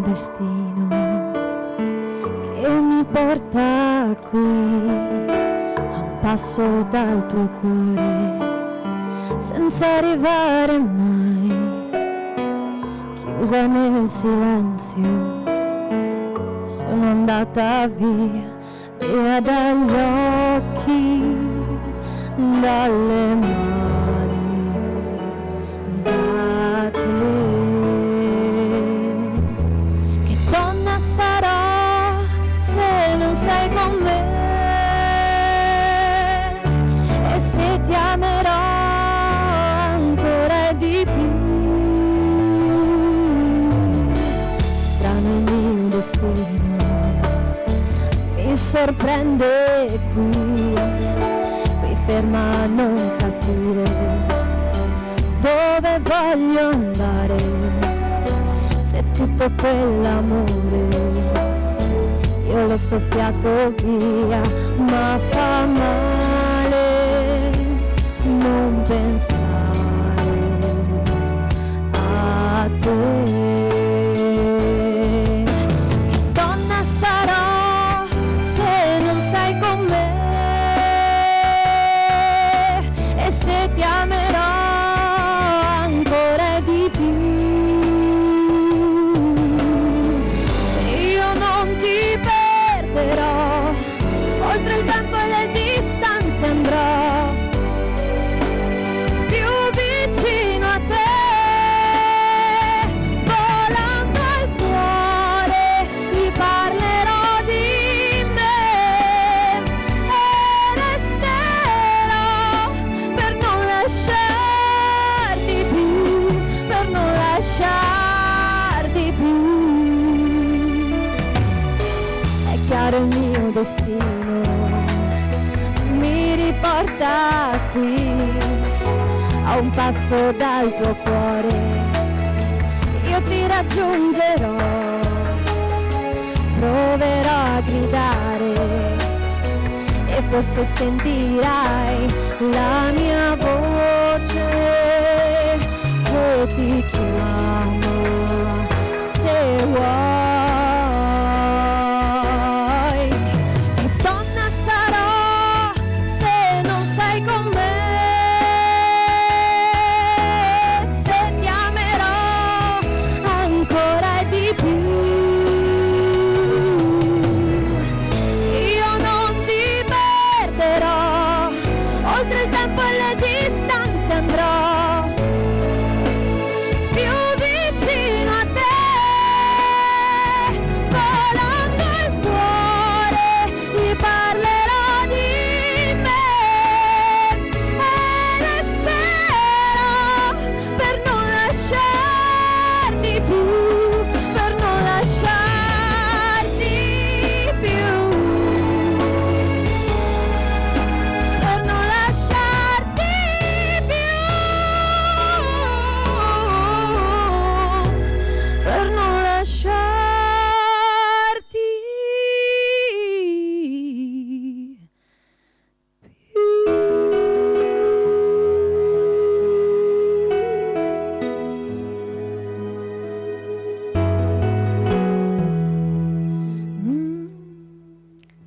destino che mi porta qui, a un passo dal tuo cuore, senza arrivare mai, chiusa nel silenzio, sono andata via, via dagli occhi, dalle mani, da te. Che donna sarò se non sei con me? E se ti amerò ancora di più? Strano il mio destino, mi sorprende qui ferma a non capire dove voglio andare, se tutto quell'amore io l'ho soffiato via, ma fa male non pensare a te. Che donna sarò se non sei con me? Se ti amerò ancora di più, io non ti perderò, oltre il tempo e le distanze andrò, più vicino a te, volando al cuore, gli parlerò di me e resterò per non lasciarti più, per non lasciarti più. È chiaro il mio destino, mi riporta qui, a un passo dal tuo cuore, io ti raggiungerò, proverò a gridare e forse sentirai la mia voce che ti chiama se vuoi. Che donna sarò se non sei con me? Se ti amerò ancora di più, io non ti perderò, oltre il tempo e le distanze andrò, più vicino a te, volando il cuore, gli parlerò di me e resterò per non lasciarti più, per non lasciarti più, per non lasciarti più, per non lasciarti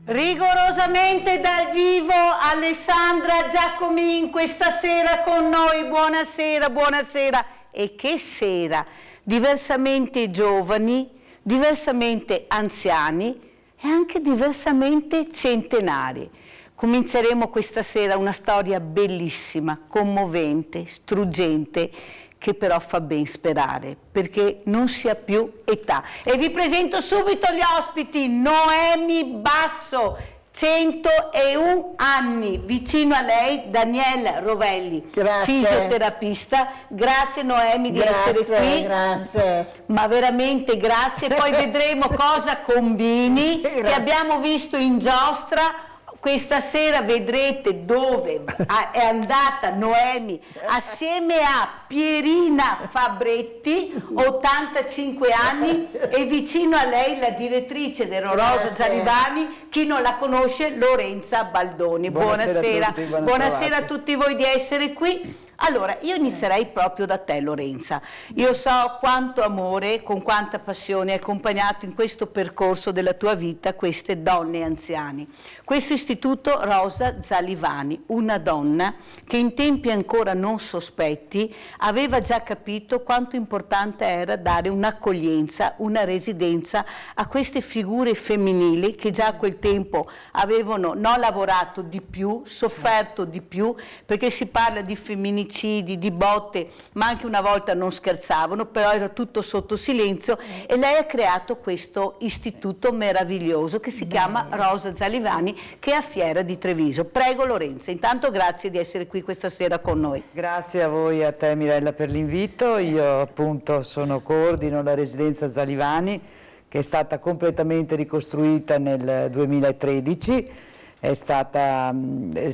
Rigorosamente dal vivo Alessandra Giacomin questa sera con noi, buonasera, buonasera. E che sera, diversamente giovani, diversamente anziani e anche diversamente centenari. Cominceremo questa sera una storia bellissima, commovente, struggente, che però fa ben sperare, perché non si ha più età. E vi presento subito gli ospiti. Noemi Basso, 101 anni, vicino a lei Daniela Rovelli, fisioterapista. Grazie Noemi di essere qui. Grazie. Ma veramente grazie, poi vedremo cosa combini, che abbiamo visto in giostra. Questa sera vedrete dove è andata Noemi assieme a Pierina Fabretti, 85 anni, e vicino a lei la direttrice dell'Orosa Zarivani, chi non la conosce, Lorenza Baldoni. Buonasera. A tutti, buonasera a tutti voi di essere qui. Allora, io inizierei proprio da te, Lorenza. Io so quanto amore, con quanta passione hai accompagnato in questo percorso della tua vita queste donne anziane. Questo istituto Rosa Zalivani, una donna che in tempi ancora non sospetti aveva già capito quanto importante era dare un'accoglienza, una residenza a queste figure femminili che già a quel tempo avevano lavorato di più, sofferto di più, perché si parla di femminicidi, di botte, ma anche una volta non scherzavano, però era tutto sotto silenzio, e lei ha creato questo istituto meraviglioso che si chiama Rosa Zalivani, che è a Fiera di Treviso. Prego Lorenza, intanto grazie di essere qui questa sera con noi. Grazie a voi, a te Mirella per l'invito. Io appunto coordino la residenza Zalivani, che è stata completamente ricostruita nel 2013, è stata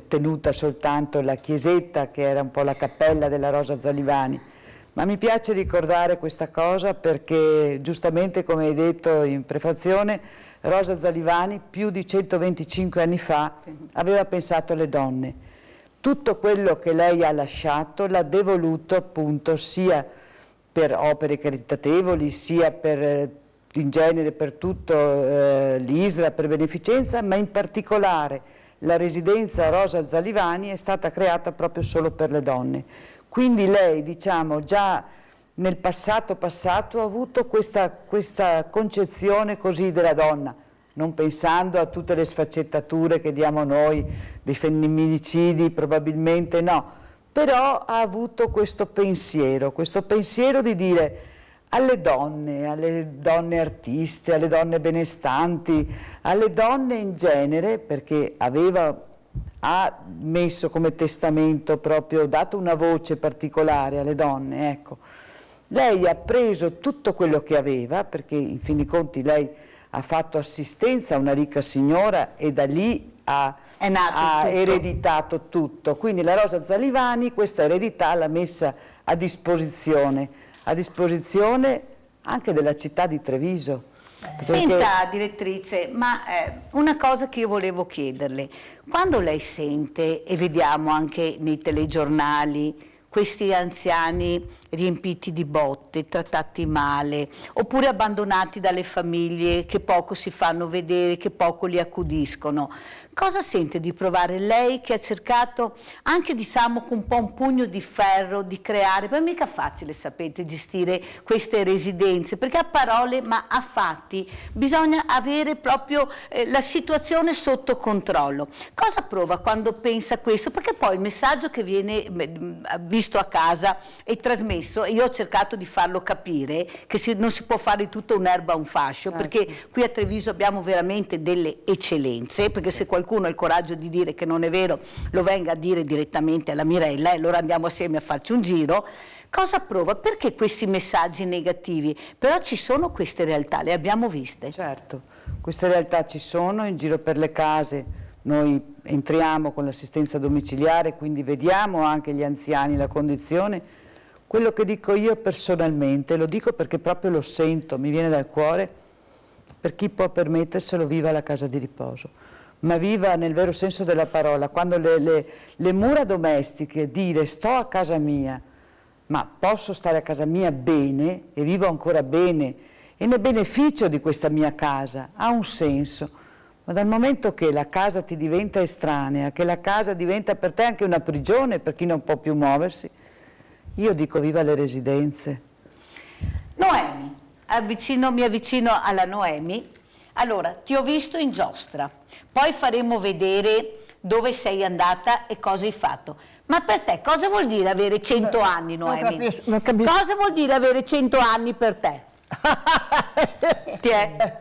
tenuta soltanto la chiesetta che era un po' la cappella della Rosa Zalivani, ma mi piace ricordare questa cosa perché giustamente, come hai detto in prefazione, Rosa Zalivani più di 125 anni fa aveva pensato alle donne. Tutto quello che lei ha lasciato l'ha devoluto appunto sia per opere caritatevoli, sia per in genere per tutto l'ISRA, per beneficenza, ma in particolare la residenza Rosa Zalivani è stata creata proprio solo per le donne. Quindi lei, diciamo, già nel passato ha avuto questa concezione così della donna, non pensando a tutte le sfaccettature che diamo noi, dei femminicidi, probabilmente no, però ha avuto questo pensiero di dire alle donne artiste, alle donne benestanti, alle donne in genere, perché ha messo come testamento proprio, dato una voce particolare alle donne, ecco. Lei ha preso tutto quello che aveva, perché in fin dei conti lei ha fatto assistenza a una ricca signora e da lì ha ereditato tutto. Quindi la Rosa Zalivani questa eredità l'ha messa a disposizione anche della città di Treviso. Senta direttrice, ma una cosa che io volevo chiederle, quando lei sente e vediamo anche nei telegiornali questi anziani riempiti di botte, trattati male, oppure abbandonati dalle famiglie che poco si fanno vedere, che poco li accudiscono, cosa sente di provare lei che ha cercato anche, diciamo, con un po' un pugno di ferro di creare, ma mica facile, sapete, gestire queste residenze, perché a parole ma a fatti bisogna avere proprio la situazione sotto controllo. Cosa prova quando pensa a questo? Perché poi il messaggio che viene visto a casa e trasmesso, e io ho cercato di farlo capire, che non si può fare tutto un'erba a un fascio, certo, perché qui a Treviso abbiamo veramente delle eccellenze, perché se qualcuno ha il coraggio di dire che non è vero, lo venga a dire direttamente alla Mirella e allora andiamo assieme a farci un giro. Cosa prova? Perché questi messaggi negativi? Però ci sono queste realtà, le abbiamo viste. Certo, queste realtà ci sono in giro per le case. Noi entriamo con l'assistenza domiciliare, quindi vediamo anche gli anziani, la condizione. Quello che dico io personalmente, lo dico perché proprio lo sento, mi viene dal cuore, per chi può permetterselo viva la casa di riposo, ma viva nel vero senso della parola. Quando le mura domestiche, dire sto a casa mia, ma posso stare a casa mia bene e vivo ancora bene e ne beneficio di questa mia casa, ha un senso. Ma dal momento che la casa ti diventa estranea, che la casa diventa per te anche una prigione per chi non può più muoversi, io dico viva le residenze. Noemi, mi avvicino alla Noemi. Allora, ti ho visto in giostra, poi faremo vedere dove sei andata e cosa hai fatto. Ma per te cosa vuol dire avere 100 anni, Noemi? Non capisco. Cosa vuol dire avere 100 anni per te?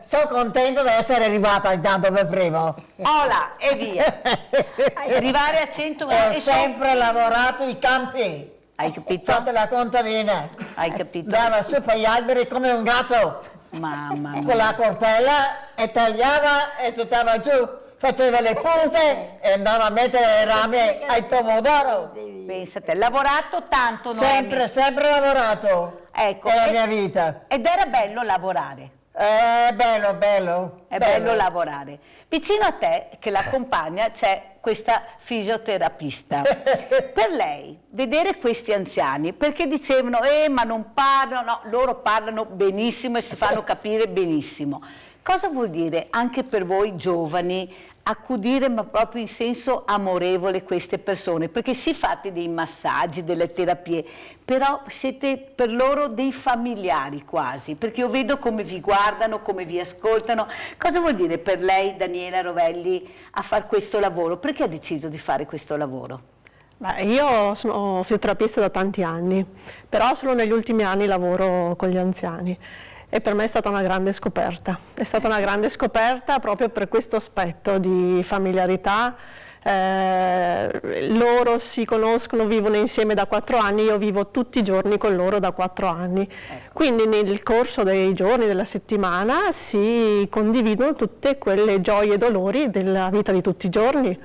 Sono contento di essere arrivata intanto per primo. Ola e via. Arrivare a 100 anni. Ho sempre lavorato i campi. Hai capito? Fate la contadina. Hai capito? Andava su per gli alberi come un gatto. Mamma mia. Con la coltella e tagliava e gettava giù. Faceva le punte e andava a mettere le rame ai pomodoro. Pensate, lavorato tanto, Noemi. Sempre lavorato. Ecco. Nella mia vita. Ed era bello lavorare. Bello. È bello lavorare. Vicino a te, che l'accompagna, c'è questa fisioterapista. Per lei, vedere questi anziani, perché dicevano, ma non parlano, no, loro parlano benissimo e si fanno capire benissimo. Cosa vuol dire anche per voi giovani accudire, ma proprio in senso amorevole, queste persone? Perché sì, fate dei massaggi, delle terapie, però siete per loro dei familiari quasi, perché io vedo come vi guardano, come vi ascoltano. Cosa vuol dire per lei, Daniela Rovelli, a fare questo lavoro? Perché ha deciso di fare questo lavoro? Beh, io sono fisioterapista da tanti anni, però solo negli ultimi anni lavoro con gli anziani. E per me è stata una grande scoperta, è stata una grande scoperta proprio per questo aspetto di familiarità. Loro si conoscono, vivono insieme da 4 anni, io vivo tutti i giorni con loro da 4 anni, quindi nel corso dei giorni, della settimana si condividono tutte quelle gioie e dolori della vita di tutti i giorni.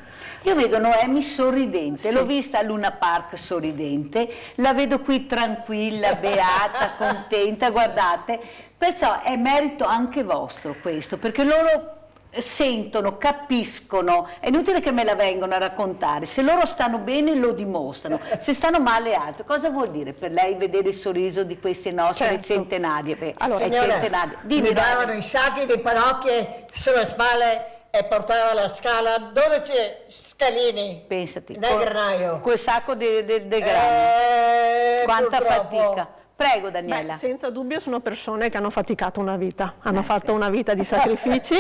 Io vedo Noemi sorridente, l'ho vista a Luna Park sorridente, la vedo qui tranquilla, beata, contenta, guardate, perciò è merito anche vostro questo, perché loro sentono, capiscono, è inutile che me la vengano a raccontare, se loro stanno bene lo dimostrano, se stanno male altro. Cosa vuol dire per lei vedere il sorriso di queste nostre centenarie? Beh, Allora, è centenaria. Dimmi, mi davano i sacchi di parrocchie sulle spalle e portava la scala 12 scalini. pensati, nel granaio. quel sacco del grano, quanta purtroppo. fatica. Prego Daniela. Beh, senza dubbio sono persone che hanno faticato una vita, hanno fatto una vita di sacrifici,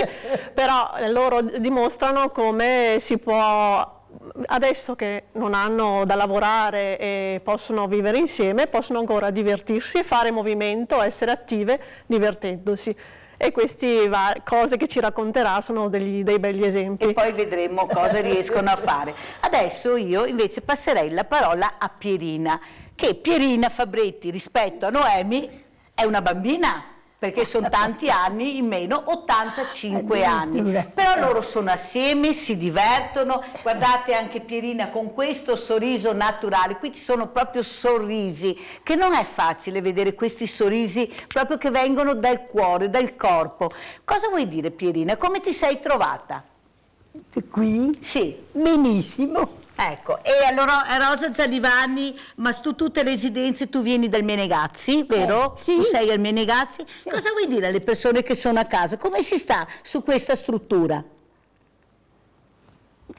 però loro dimostrano come si può, adesso che non hanno da lavorare e possono vivere insieme, possono ancora divertirsi e fare movimento, essere attive divertendosi. E queste cose che ci racconterà sono dei begli esempi. E poi vedremo cosa riescono a fare. Adesso io invece passerei la parola a Pierina, che Pierina Fabretti rispetto a Noemi è una bambina, perché sono tanti anni in meno, 85 anni. Però loro sono assieme, si divertono, guardate anche Pierina con questo sorriso naturale, qui ci sono proprio sorrisi, che non è facile vedere questi sorrisi proprio che vengono dal cuore, dal corpo. Cosa vuoi dire Pierina? Come ti sei trovata? Qui? Sì. Benissimo. Ecco, e allora Rosa Zalivani, ma tu tutte le residenze, tu vieni dal Menegazzi, vero? Sì. Tu sei al Menegazzi. Cosa vuoi dire alle persone che sono a casa? Come si sta su questa struttura?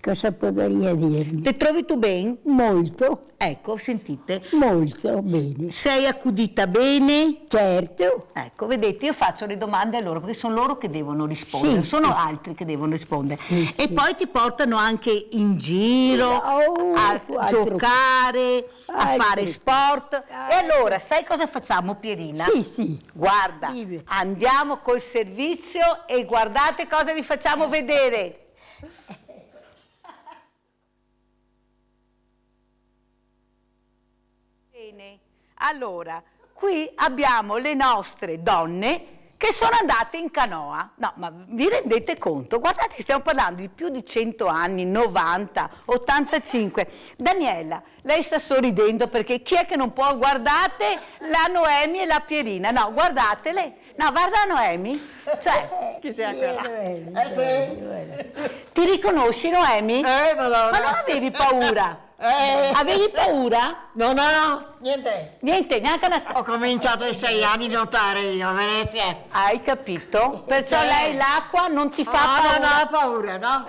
Cosa potrei dirmi? Ti trovi tu bene? Molto, Ecco, sentite, molto bene. sei accudita bene? Certo. Ecco, vedete, io faccio le domande a loro perché sono loro che devono rispondere, Sì, sono sì. altri che devono rispondere. Sì, e sì. poi ti portano anche in giro Oh, a altro- giocare, a altro- fare sport. E allora, sai cosa facciamo, Pierina? Sì, sì. Guarda, Dimmi. andiamo col servizio e guardate cosa vi facciamo vedere. Bene, allora, qui abbiamo le nostre donne che sono andate in canoa. No, ma vi rendete conto? Guardate, stiamo parlando di più di 100 anni, 90, 85. Daniela, lei sta sorridendo perché chi è che non può? Guardate la Noemi e la Pierina. No, guardatele. No, guarda Noemi. Cioè, Chi sia quella? ti riconosci Noemi? Madonna. Ma non avevi paura? Avevi paura? No, no, no, niente. Niente, neanche una Ho cominciato ai 6 anni a nuotare io a Venezia. Hai capito? Perciò lei l'acqua non ti fa Ah, paura. non ha paura, no?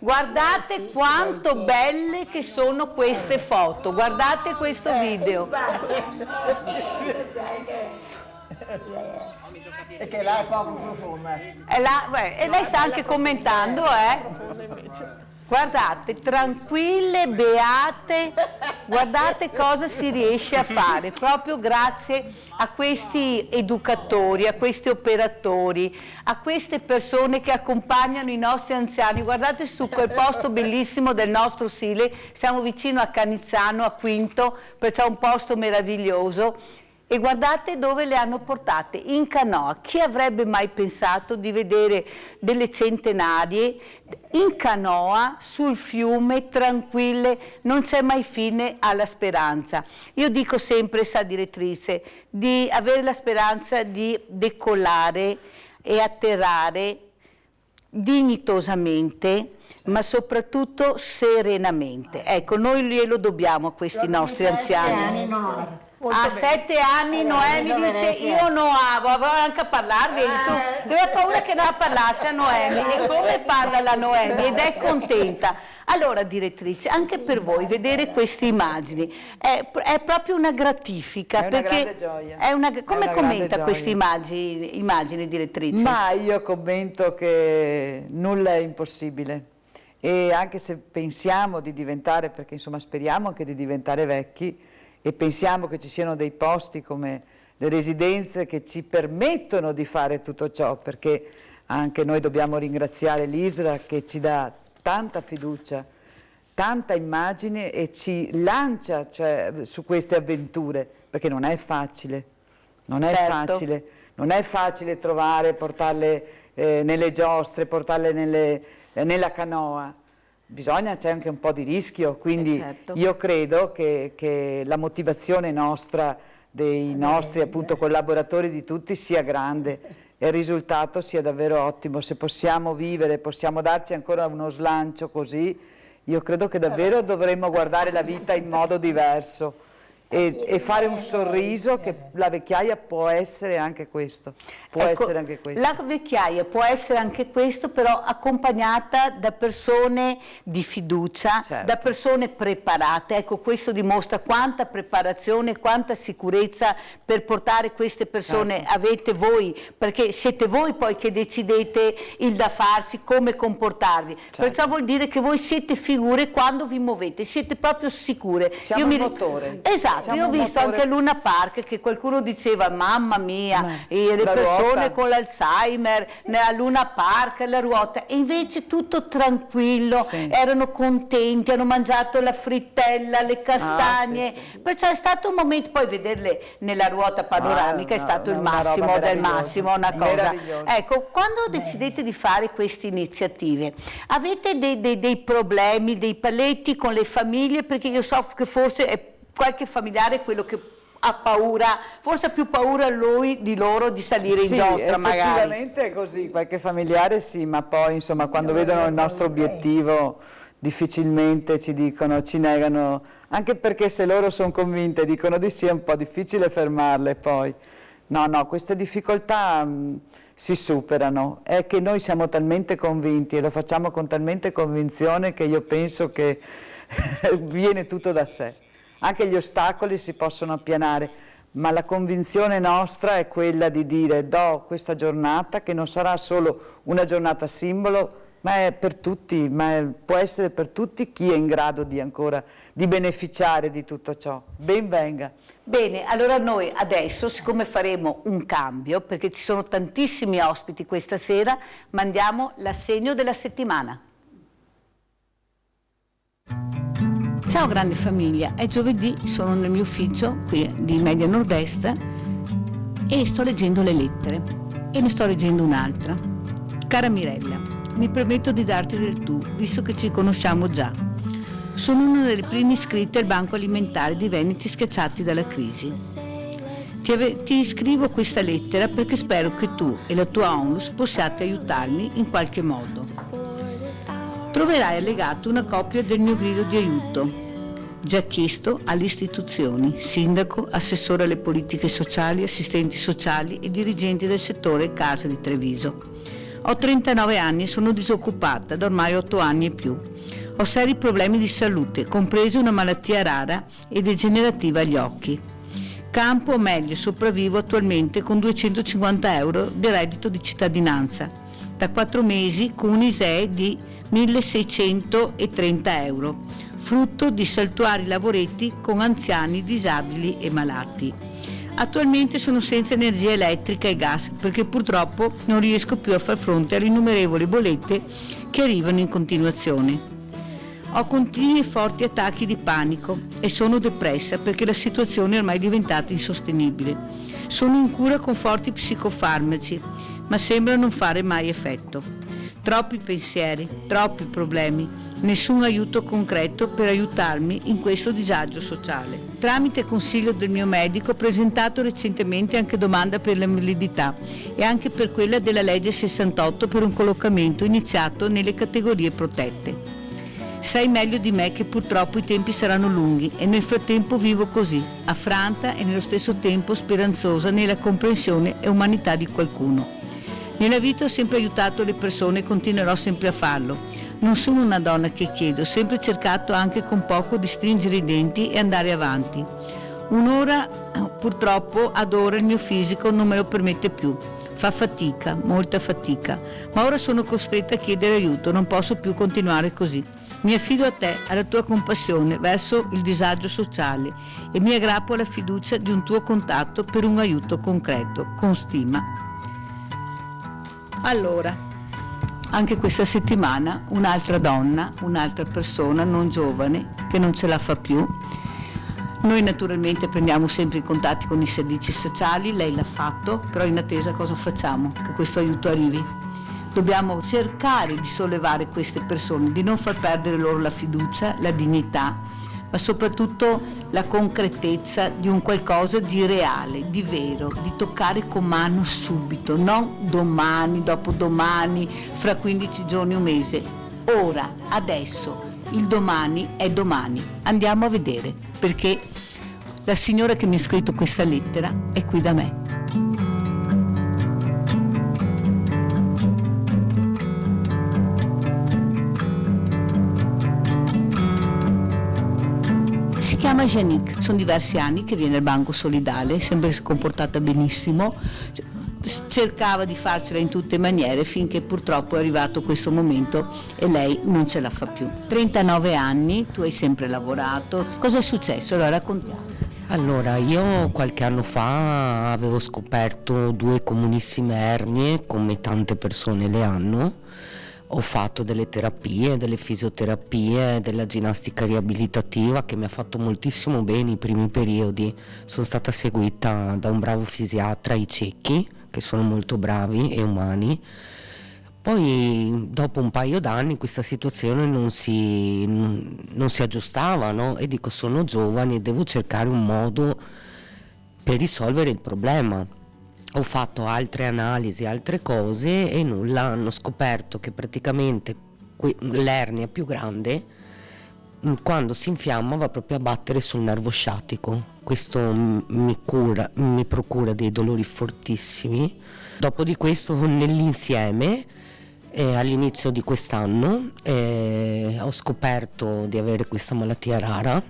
Guardate quanto belle che sono queste foto, guardate questo video. Perché là è poco profonda. E lei sta anche commentando, Guardate, tranquille, beate, guardate cosa si riesce a fare, proprio grazie a questi educatori, a questi operatori, a queste persone che accompagnano i nostri anziani. Guardate su quel posto bellissimo del nostro Sile, siamo vicino a Canizzano, a Quinto, perciò un posto meraviglioso. E guardate dove le hanno portate, in canoa. Chi avrebbe mai pensato di vedere delle centenarie in canoa sul fiume, tranquille, non c'è mai fine alla speranza. Io dico sempre, sa direttrice, di avere la speranza di decollare e atterrare dignitosamente, ma soprattutto serenamente. Ecco, noi glielo dobbiamo a questi nostri anziani. A 7 anni Noemi dice io no avevo anche a parlarvi, tu aveva paura che non parlasse a Noemi, e come parla la Noemi ed è contenta. Allora direttrice, anche per voi vedere queste immagini è proprio una gratifica, È una perché grande gioia. Come È una commenta grande queste gioia. immagini direttrice? Ma io commento che nulla è impossibile, e anche se pensiamo di diventare, perché insomma speriamo anche di diventare vecchi, e pensiamo che ci siano dei posti come le residenze che ci permettono di fare tutto ciò, perché anche noi dobbiamo ringraziare l'ISRA che ci dà tanta fiducia, tanta immagine e ci lancia, cioè, su queste avventure, perché non è facile, non è Certo. facile, non è facile trovare, portarle nelle giostre, portarle nella canoa. C'è anche un po' di rischio, quindi certo. io credo che la motivazione nostra, dei nostri appunto collaboratori, di tutti, sia grande e il risultato sia davvero ottimo. Se possiamo vivere, possiamo darci ancora uno slancio così, io credo che davvero dovremmo guardare la vita in modo diverso e fare un sorriso, che la vecchiaia può essere anche questo. Può Ecco, essere anche questo. La vecchiaia può essere anche questo, però accompagnata da persone di fiducia, Certo. da persone preparate. Ecco, questo dimostra quanta preparazione, quanta sicurezza per portare queste persone Certo. avete voi, perché siete voi poi che decidete il da farsi, come comportarvi. Certo. Perciò vuol dire che voi siete figure quando vi muovete, siete proprio sicure. Siamo il motore. Esatto, Siamo io ho un visto motore. anche a Luna Park che qualcuno diceva mamma mia, le la persone ruota. con l'Alzheimer, nella Luna Park, la ruota, e invece tutto tranquillo, Sì. erano contenti, hanno mangiato la frittella, le castagne, sì. perciò è stato un momento, poi vederle nella ruota panoramica è stato il una roba massimo del meravigliosa. massimo, una cosa. Meravigliosa. Ecco, quando decidete di fare queste iniziative, avete dei problemi, dei paletti con le famiglie? Perché io so che forse è qualche familiare quello che ha paura, forse ha più paura di loro di salire in giostra magari. Effettivamente è così, qualche familiare sì, ma poi insomma quando vedono il nostro obiettivo difficilmente ci dicono, ci negano, anche perché se loro sono convinte e dicono di sì è un po' difficile fermarle poi. No, queste difficoltà si superano, è che noi siamo talmente convinti e lo facciamo con talmente convinzione che io penso che viene tutto da sé. Anche gli ostacoli si possono appianare, ma la convinzione nostra è quella di dire do questa giornata, che non sarà solo una giornata simbolo, ma è per tutti, può essere per tutti chi è in grado di beneficiare di tutto ciò. Ben venga. Bene, allora noi adesso, siccome faremo un cambio, perché ci sono tantissimi ospiti questa sera, mandiamo l'assegno della settimana. Ciao grande famiglia, è giovedì, sono nel mio ufficio qui di Media Nord-Est e sto leggendo le lettere e ne sto leggendo un'altra. Cara Mirella, mi permetto di darti del tu, visto che ci conosciamo già. Sono una delle prime iscritte al Banco Alimentare di Veneti schiacciati dalla crisi. Ti scrivo questa lettera perché spero che tu e la tua onlus possiate aiutarmi in qualche modo. Troverai allegato una copia del mio grido di aiuto, già chiesto alle istituzioni, sindaco, assessore alle politiche sociali, assistenti sociali e dirigenti del settore Casa di Treviso. Ho 39 anni e sono disoccupata da ormai 8 anni e più. Ho seri problemi di salute, compresa una malattia rara e degenerativa agli occhi. Campo, o meglio, sopravvivo attualmente con 250 euro di reddito di cittadinanza, da 4 mesi con un ISEE di 1.630 euro, frutto di saltuari lavoretti con anziani, disabili e malati. Attualmente sono senza energia elettrica e gas perché purtroppo non riesco più a far fronte alle innumerevoli bollette che arrivano in continuazione. Ho continui e forti attacchi di panico e sono depressa perché la situazione è ormai diventata insostenibile. Sono in cura con forti psicofarmaci, ma sembra non fare mai effetto. Troppi pensieri, troppi problemi, nessun aiuto concreto per aiutarmi in questo disagio sociale. Tramite consiglio del mio medico ho presentato recentemente anche domanda per l'invalidità e anche per quella della legge 68 per un collocamento iniziato nelle categorie protette. Sai meglio di me che purtroppo i tempi saranno lunghi e nel frattempo vivo così, affranta e nello stesso tempo speranzosa nella comprensione e umanità di qualcuno. Nella vita ho sempre aiutato le persone e continuerò sempre a farlo. Non sono una donna che chiede, ho sempre cercato anche con poco di stringere i denti e andare avanti. Un'ora, purtroppo, ad ora il mio fisico non me lo permette più. Fa fatica, molta fatica, ma ora sono costretta a chiedere aiuto, non posso più continuare così. Mi affido a te, alla tua compassione verso il disagio sociale e mi aggrappo alla fiducia di un tuo contatto per un aiuto concreto, con stima. Allora, anche questa settimana un'altra donna, un'altra persona non giovane che non ce la fa più. Noi naturalmente prendiamo sempre i contatti con i servizi sociali, lei l'ha fatto, però in attesa cosa facciamo? Che questo aiuto arrivi. Dobbiamo cercare di sollevare queste persone, di non far perdere loro la fiducia, la dignità, ma soprattutto la concretezza di un qualcosa di reale, di vero, di toccare con mano subito, non domani, dopodomani, fra 15 giorni, un mese. Ora, adesso, il domani è domani. Andiamo a vedere, perché la signora che mi ha scritto questa lettera è qui da me. Si chiama Janique, sono diversi anni che viene al Banco Solidale, sempre si è comportata benissimo, cercava di farcela in tutte maniere finché purtroppo è arrivato questo momento e lei non ce la fa più. 39 anni, tu hai sempre lavorato, cosa è successo? Allora raccontiamo. Allora, io qualche anno fa avevo scoperto 2 comunissime ernie, come tante persone le hanno. Ho fatto delle terapie, delle fisioterapie, della ginnastica riabilitativa che mi ha fatto moltissimo bene i primi periodi. Sono stata seguita da un bravo fisiatra, i ciechi, che sono molto bravi e umani. Poi dopo un paio d'anni questa situazione non si aggiustava, no? E dico, sono giovane, devo cercare un modo per risolvere il problema. Ho fatto altre analisi, altre cose e nulla, hanno scoperto che praticamente l'ernia più grande quando si infiamma va proprio a battere sul nervo sciatico. Questo mi procura dei dolori fortissimi. Dopo di questo, nell'insieme, all'inizio di quest'anno ho scoperto di avere questa malattia rara,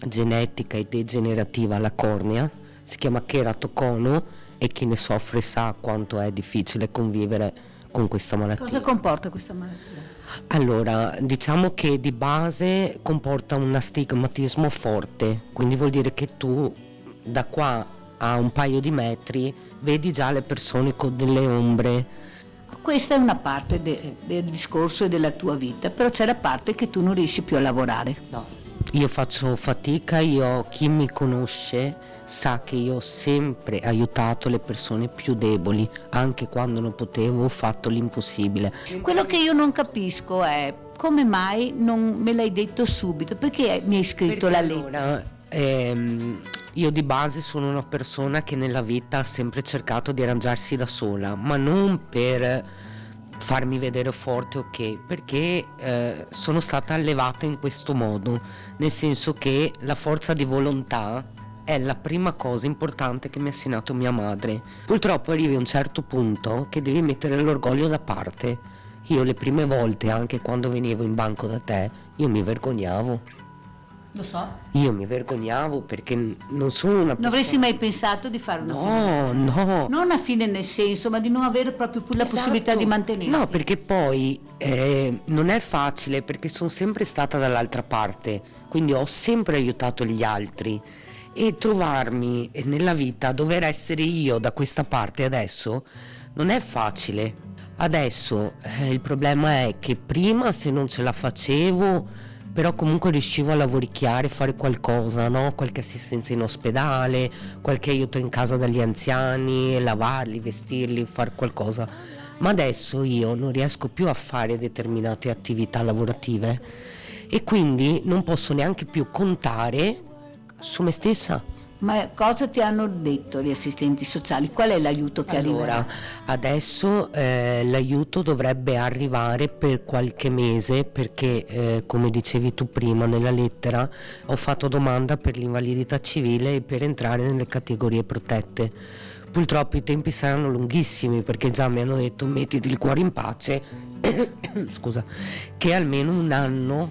genetica e degenerativa alla cornea, si chiama cheratocono e chi ne soffre sa quanto è difficile convivere con questa malattia. Cosa comporta questa malattia? Allora, diciamo che di base comporta un astigmatismo forte, quindi vuol dire che tu da qua a un paio di metri vedi già le persone con delle ombre. Questa è una parte del discorso e della tua vita, però c'è la parte che tu non riesci più a lavorare. No, io faccio fatica, chi mi conosce sa che io ho sempre aiutato le persone più deboli, anche quando non potevo ho fatto l'impossibile. Quello che io non capisco è come mai non me l'hai detto subito, perché mi hai scritto la lettera? Io di base sono una persona che nella vita ha sempre cercato di arrangiarsi da sola, ma non per farmi vedere forte, ok, perché sono stata allevata in questo modo, nel senso che la forza di volontà è la prima cosa importante che mi ha insegnato mia madre. Purtroppo arrivi a un certo punto che devi mettere l'orgoglio da parte. Io le prime volte, anche quando venivo in banco da te, io mi vergognavo. Lo so. Io mi vergognavo perché non sono una persona... Non avresti mai pensato di fare una fine? No. Non una fine nel senso, ma di non avere proprio più la possibilità di mantenere. No, perché poi non è facile, perché sono sempre stata dall'altra parte, quindi ho sempre aiutato gli altri. E trovarmi nella vita a dover essere io da questa parte adesso non è facile. Adesso il problema è che prima, se non ce la facevo, però comunque riuscivo a lavoricchiare, fare qualcosa, no? Qualche assistenza in ospedale, qualche aiuto in casa dagli anziani, lavarli, vestirli, fare qualcosa. ma adesso io non riesco più a fare determinate attività lavorative e quindi non posso neanche più contare su me stessa. Ma cosa ti hanno detto gli assistenti sociali? Qual è l'aiuto che arriverà? Allora, adesso l'aiuto dovrebbe arrivare per qualche mese perché, come dicevi tu prima nella lettera, ho fatto domanda per l'invalidità civile e per entrare nelle categorie protette. Purtroppo i tempi saranno lunghissimi perché già mi hanno detto mettiti il cuore in pace, scusa, che almeno un anno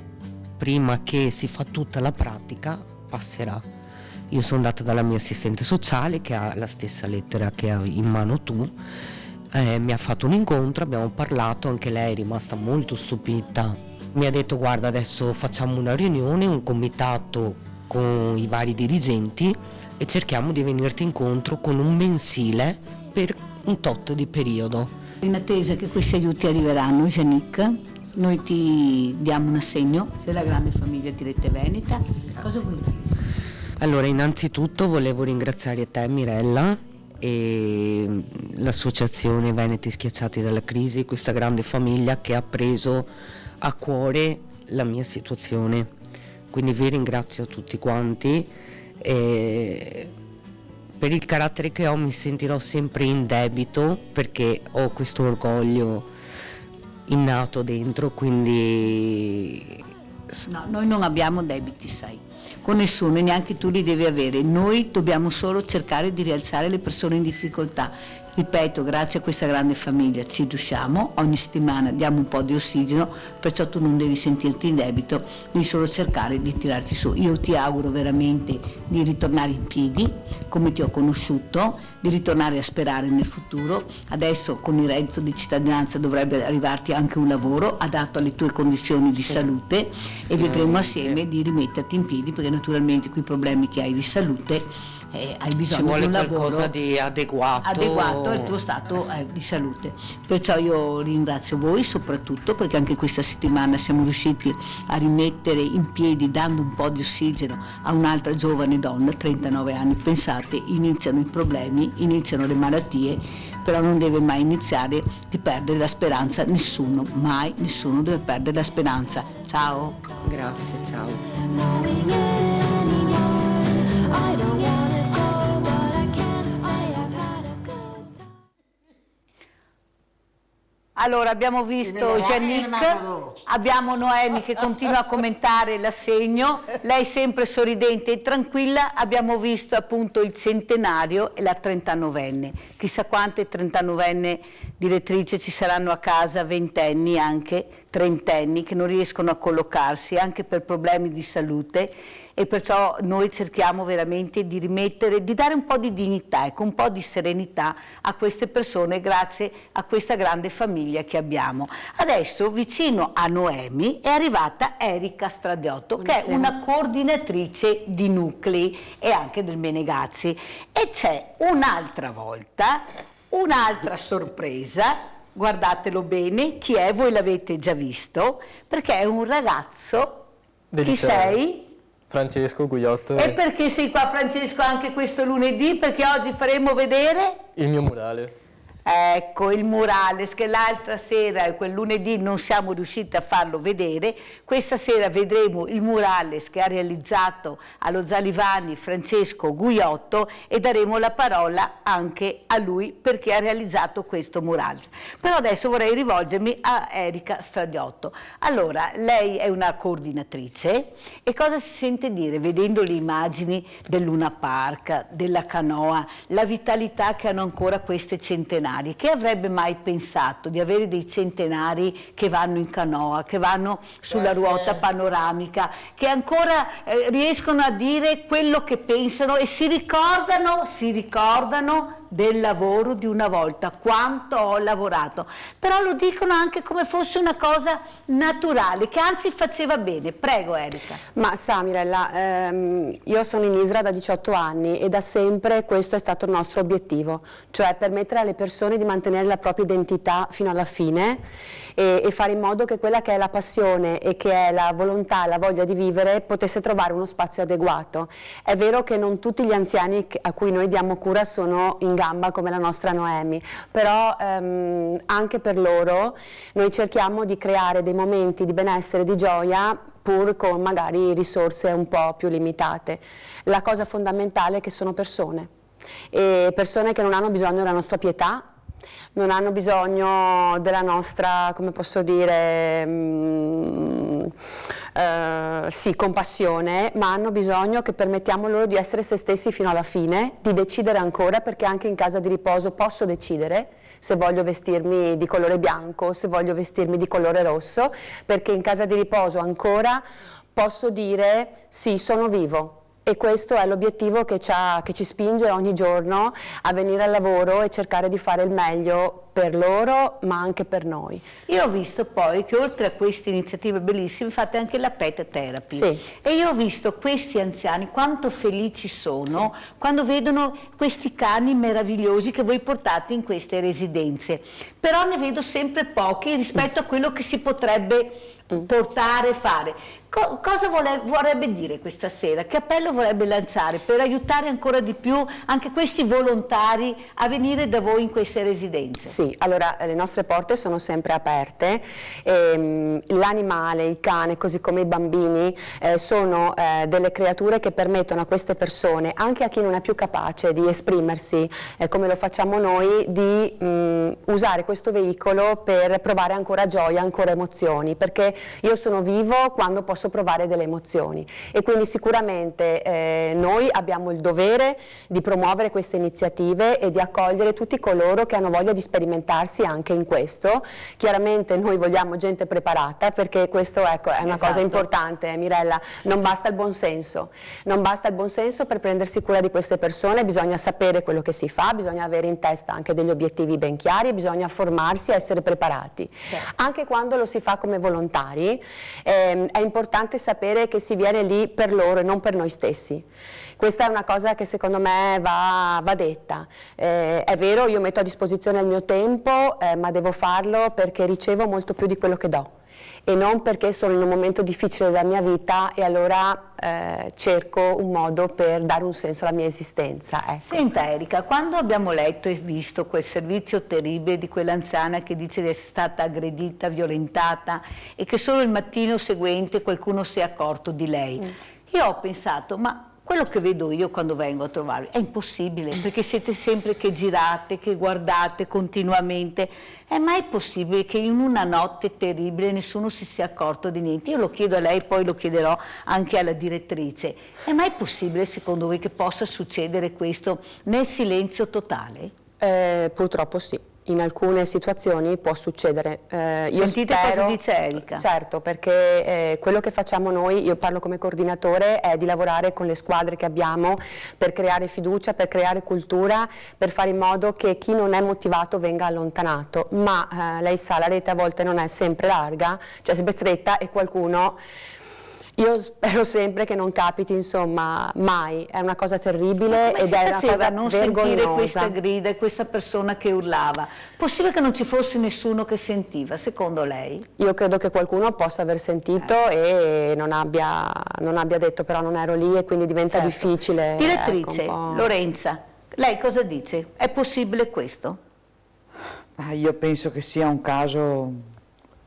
prima che si fa tutta la pratica passerà. Io sono andata dalla mia assistente sociale che ha la stessa lettera che hai in mano tu, mi ha fatto un incontro, abbiamo parlato, anche lei è rimasta molto stupita. Mi ha detto guarda adesso facciamo una riunione, un comitato con i vari dirigenti e cerchiamo di venirti incontro con un mensile per un tot di periodo. In attesa che questi aiuti arriveranno, Janik, noi ti diamo un assegno della grande famiglia di Rete Veneta. Cosa vuoi dire? Allora, innanzitutto volevo ringraziare te Mirella e l'associazione Veneti Schiacciati dalla Crisi, questa grande famiglia che ha preso a cuore la mia situazione. Quindi vi ringrazio tutti quanti. Per il carattere che ho mi sentirò sempre in debito perché ho questo orgoglio innato dentro, quindi... No, noi non abbiamo debiti, sai. Con nessuno e neanche tu li devi avere, noi dobbiamo solo cercare di rialzare le persone in difficoltà. Ripeto, grazie a questa grande famiglia ci riusciamo, ogni settimana diamo un po' di ossigeno, perciò tu non devi sentirti in debito, devi solo cercare di tirarti su. Io ti auguro veramente di ritornare in piedi come ti ho conosciuto, di ritornare a sperare nel futuro. Adesso con il reddito di cittadinanza dovrebbe arrivarti anche un lavoro adatto alle tue condizioni di salute e vedremo assieme di rimetterti in piedi perché naturalmente quei problemi che hai di salute hai bisogno di un lavoro qualcosa di adeguato al tuo stato di salute. Perciò io ringrazio voi soprattutto perché anche questa settimana siamo riusciti a rimettere in piedi, dando un po' di ossigeno a un'altra giovane donna, 39 anni. Pensate, iniziano i problemi, iniziano le malattie, però non deve mai iniziare di perdere la speranza, nessuno, mai nessuno deve perdere la speranza. Ciao. Grazie, ciao. I don't wanna go, but I can't say I've had a good time. Allora, abbiamo visto Janik, abbiamo Noemi che continua a commentare l'assegno, lei sempre sorridente e tranquilla, abbiamo visto appunto il centenario e la 39enne. Chissà quante 39enne direttrici ci saranno a casa, ventenni anche, trentenni, che non riescono a collocarsi anche per problemi di salute. E perciò noi cerchiamo veramente di rimettere, di dare un po' di dignità, ecco, un po' di serenità a queste persone grazie a questa grande famiglia che abbiamo. Adesso vicino a Noemi è arrivata Erika Stradiotto, che è una coordinatrice di nuclei e anche del Menegazzi. E c'è un'altra volta, un'altra sorpresa, guardatelo bene, chi è? Voi l'avete già visto, perché è un ragazzo, chi sei? Francesco Gugliotto. E perché sei qua, Francesco, anche questo lunedì? Perché oggi faremo vedere Il mio murale. Ecco, il murales che l'altra sera e quel lunedì non siamo riusciti a farlo vedere. Questa sera vedremo il murales che ha realizzato allo Zalivani Francesco Gugliotto e daremo la parola anche a lui perché ha realizzato questo murales. Però adesso vorrei rivolgermi a Erika Stradiotto. Allora, lei è una coordinatrice e cosa si sente dire vedendo le immagini del Luna Park, della canoa, la vitalità che hanno ancora queste centenarie? Che avrebbe mai pensato di avere dei centenari che vanno in canoa, che vanno sulla ruota panoramica, che ancora riescono a dire quello che pensano e si ricordano del lavoro di una volta, quanto ho lavorato, però lo dicono anche come fosse una cosa naturale, che anzi faceva bene. Prego Erika. Ma sa Mirella, io sono in Isra da 18 anni e da sempre questo è stato il nostro obiettivo, cioè permettere alle persone di mantenere la propria identità fino alla fine e fare in modo che quella che è la passione e che è la volontà, la voglia di vivere potesse trovare uno spazio adeguato. È vero che non tutti gli anziani a cui noi diamo cura sono in gamba come la nostra Noemi, però anche per loro noi cerchiamo di creare dei momenti di benessere, di gioia, pur con magari risorse un po' più limitate. La cosa fondamentale è che sono persone, e persone che non hanno bisogno della nostra pietà, non hanno bisogno della nostra, come posso dire, sì, compassione, ma hanno bisogno che permettiamo loro di essere se stessi fino alla fine, di decidere ancora, perché anche in casa di riposo posso decidere se voglio vestirmi di colore bianco, se voglio vestirmi di colore rosso, perché in casa di riposo ancora posso dire sì, sono vivo. E questo è l'obiettivo che ci spinge ogni giorno a venire al lavoro e cercare di fare il meglio per loro, ma anche per noi. Io ho visto poi che oltre a queste iniziative bellissime fate anche la pet therapy. Sì. E io ho visto questi anziani quanto felici sono quando vedono questi cani meravigliosi che voi portate in queste residenze. Però ne vedo sempre pochi rispetto a quello che si potrebbe portare e fare. Cosa vorrebbe dire questa sera? Che appello vorrebbe lanciare per aiutare ancora di più anche questi volontari a venire da voi in queste residenze? Sì, allora le nostre porte sono sempre aperte, l'animale, il cane, così come i bambini sono delle creature che permettono a queste persone, anche a chi non è più capace di esprimersi come lo facciamo noi, di usare questo veicolo per provare ancora gioia, ancora emozioni, perché io sono vivo quando posso provare delle emozioni, e quindi sicuramente noi abbiamo il dovere di promuovere queste iniziative e di accogliere tutti coloro che hanno voglia di sperimentarsi anche in questo. Chiaramente noi vogliamo gente preparata, perché questo, ecco, è una cosa importante, Mirella, non basta il buonsenso, non basta il buonsenso per prendersi cura di queste persone, bisogna sapere quello che si fa, bisogna avere in testa anche degli obiettivi ben chiari, bisogna formarsi e essere preparati. Anche quando lo si fa come volontari è importante sapere che si viene lì per loro e non per noi stessi. Questa è una cosa che secondo me va detta. È vero, io metto a disposizione il mio tempo, ma devo farlo perché ricevo molto più di quello che do, e non perché sono in un momento difficile della mia vita e allora cerco un modo per dare un senso alla mia esistenza. Ecco. Senta Erika, quando abbiamo letto e visto quel servizio terribile di quell'anziana che dice di essere stata aggredita, violentata e che solo il mattino seguente qualcuno si è accorto di lei, io ho pensato, ma quello che vedo io quando vengo a trovarvi è impossibile, perché siete sempre che girate, che guardate continuamente. È mai possibile che in una notte terribile nessuno si sia accorto di niente? Io lo chiedo a lei, poi lo chiederò anche alla direttrice. È mai possibile, secondo voi, che possa succedere questo nel silenzio totale? Purtroppo sì. In alcune situazioni può succedere. Io Sentite spero, cosa dice Erika. Certo, perché quello che facciamo noi, io parlo come coordinatore, è di lavorare con le squadre che abbiamo per creare fiducia, per creare cultura, per fare in modo che chi non è motivato venga allontanato. Ma lei sa, la rete a volte non è sempre larga, cioè sempre stretta, e qualcuno... Io spero sempre che non capiti, insomma, mai. È una cosa terribile ed è una cosa non vergognosa. Sentire questa grida e questa persona che urlava? Possibile che non ci fosse nessuno che sentiva, secondo lei? Io credo che qualcuno possa aver sentito e non abbia detto, però non ero lì, e quindi diventa difficile. Direttrice, ecco, Lorenza, lei cosa dice? È possibile questo? Io penso che sia un caso,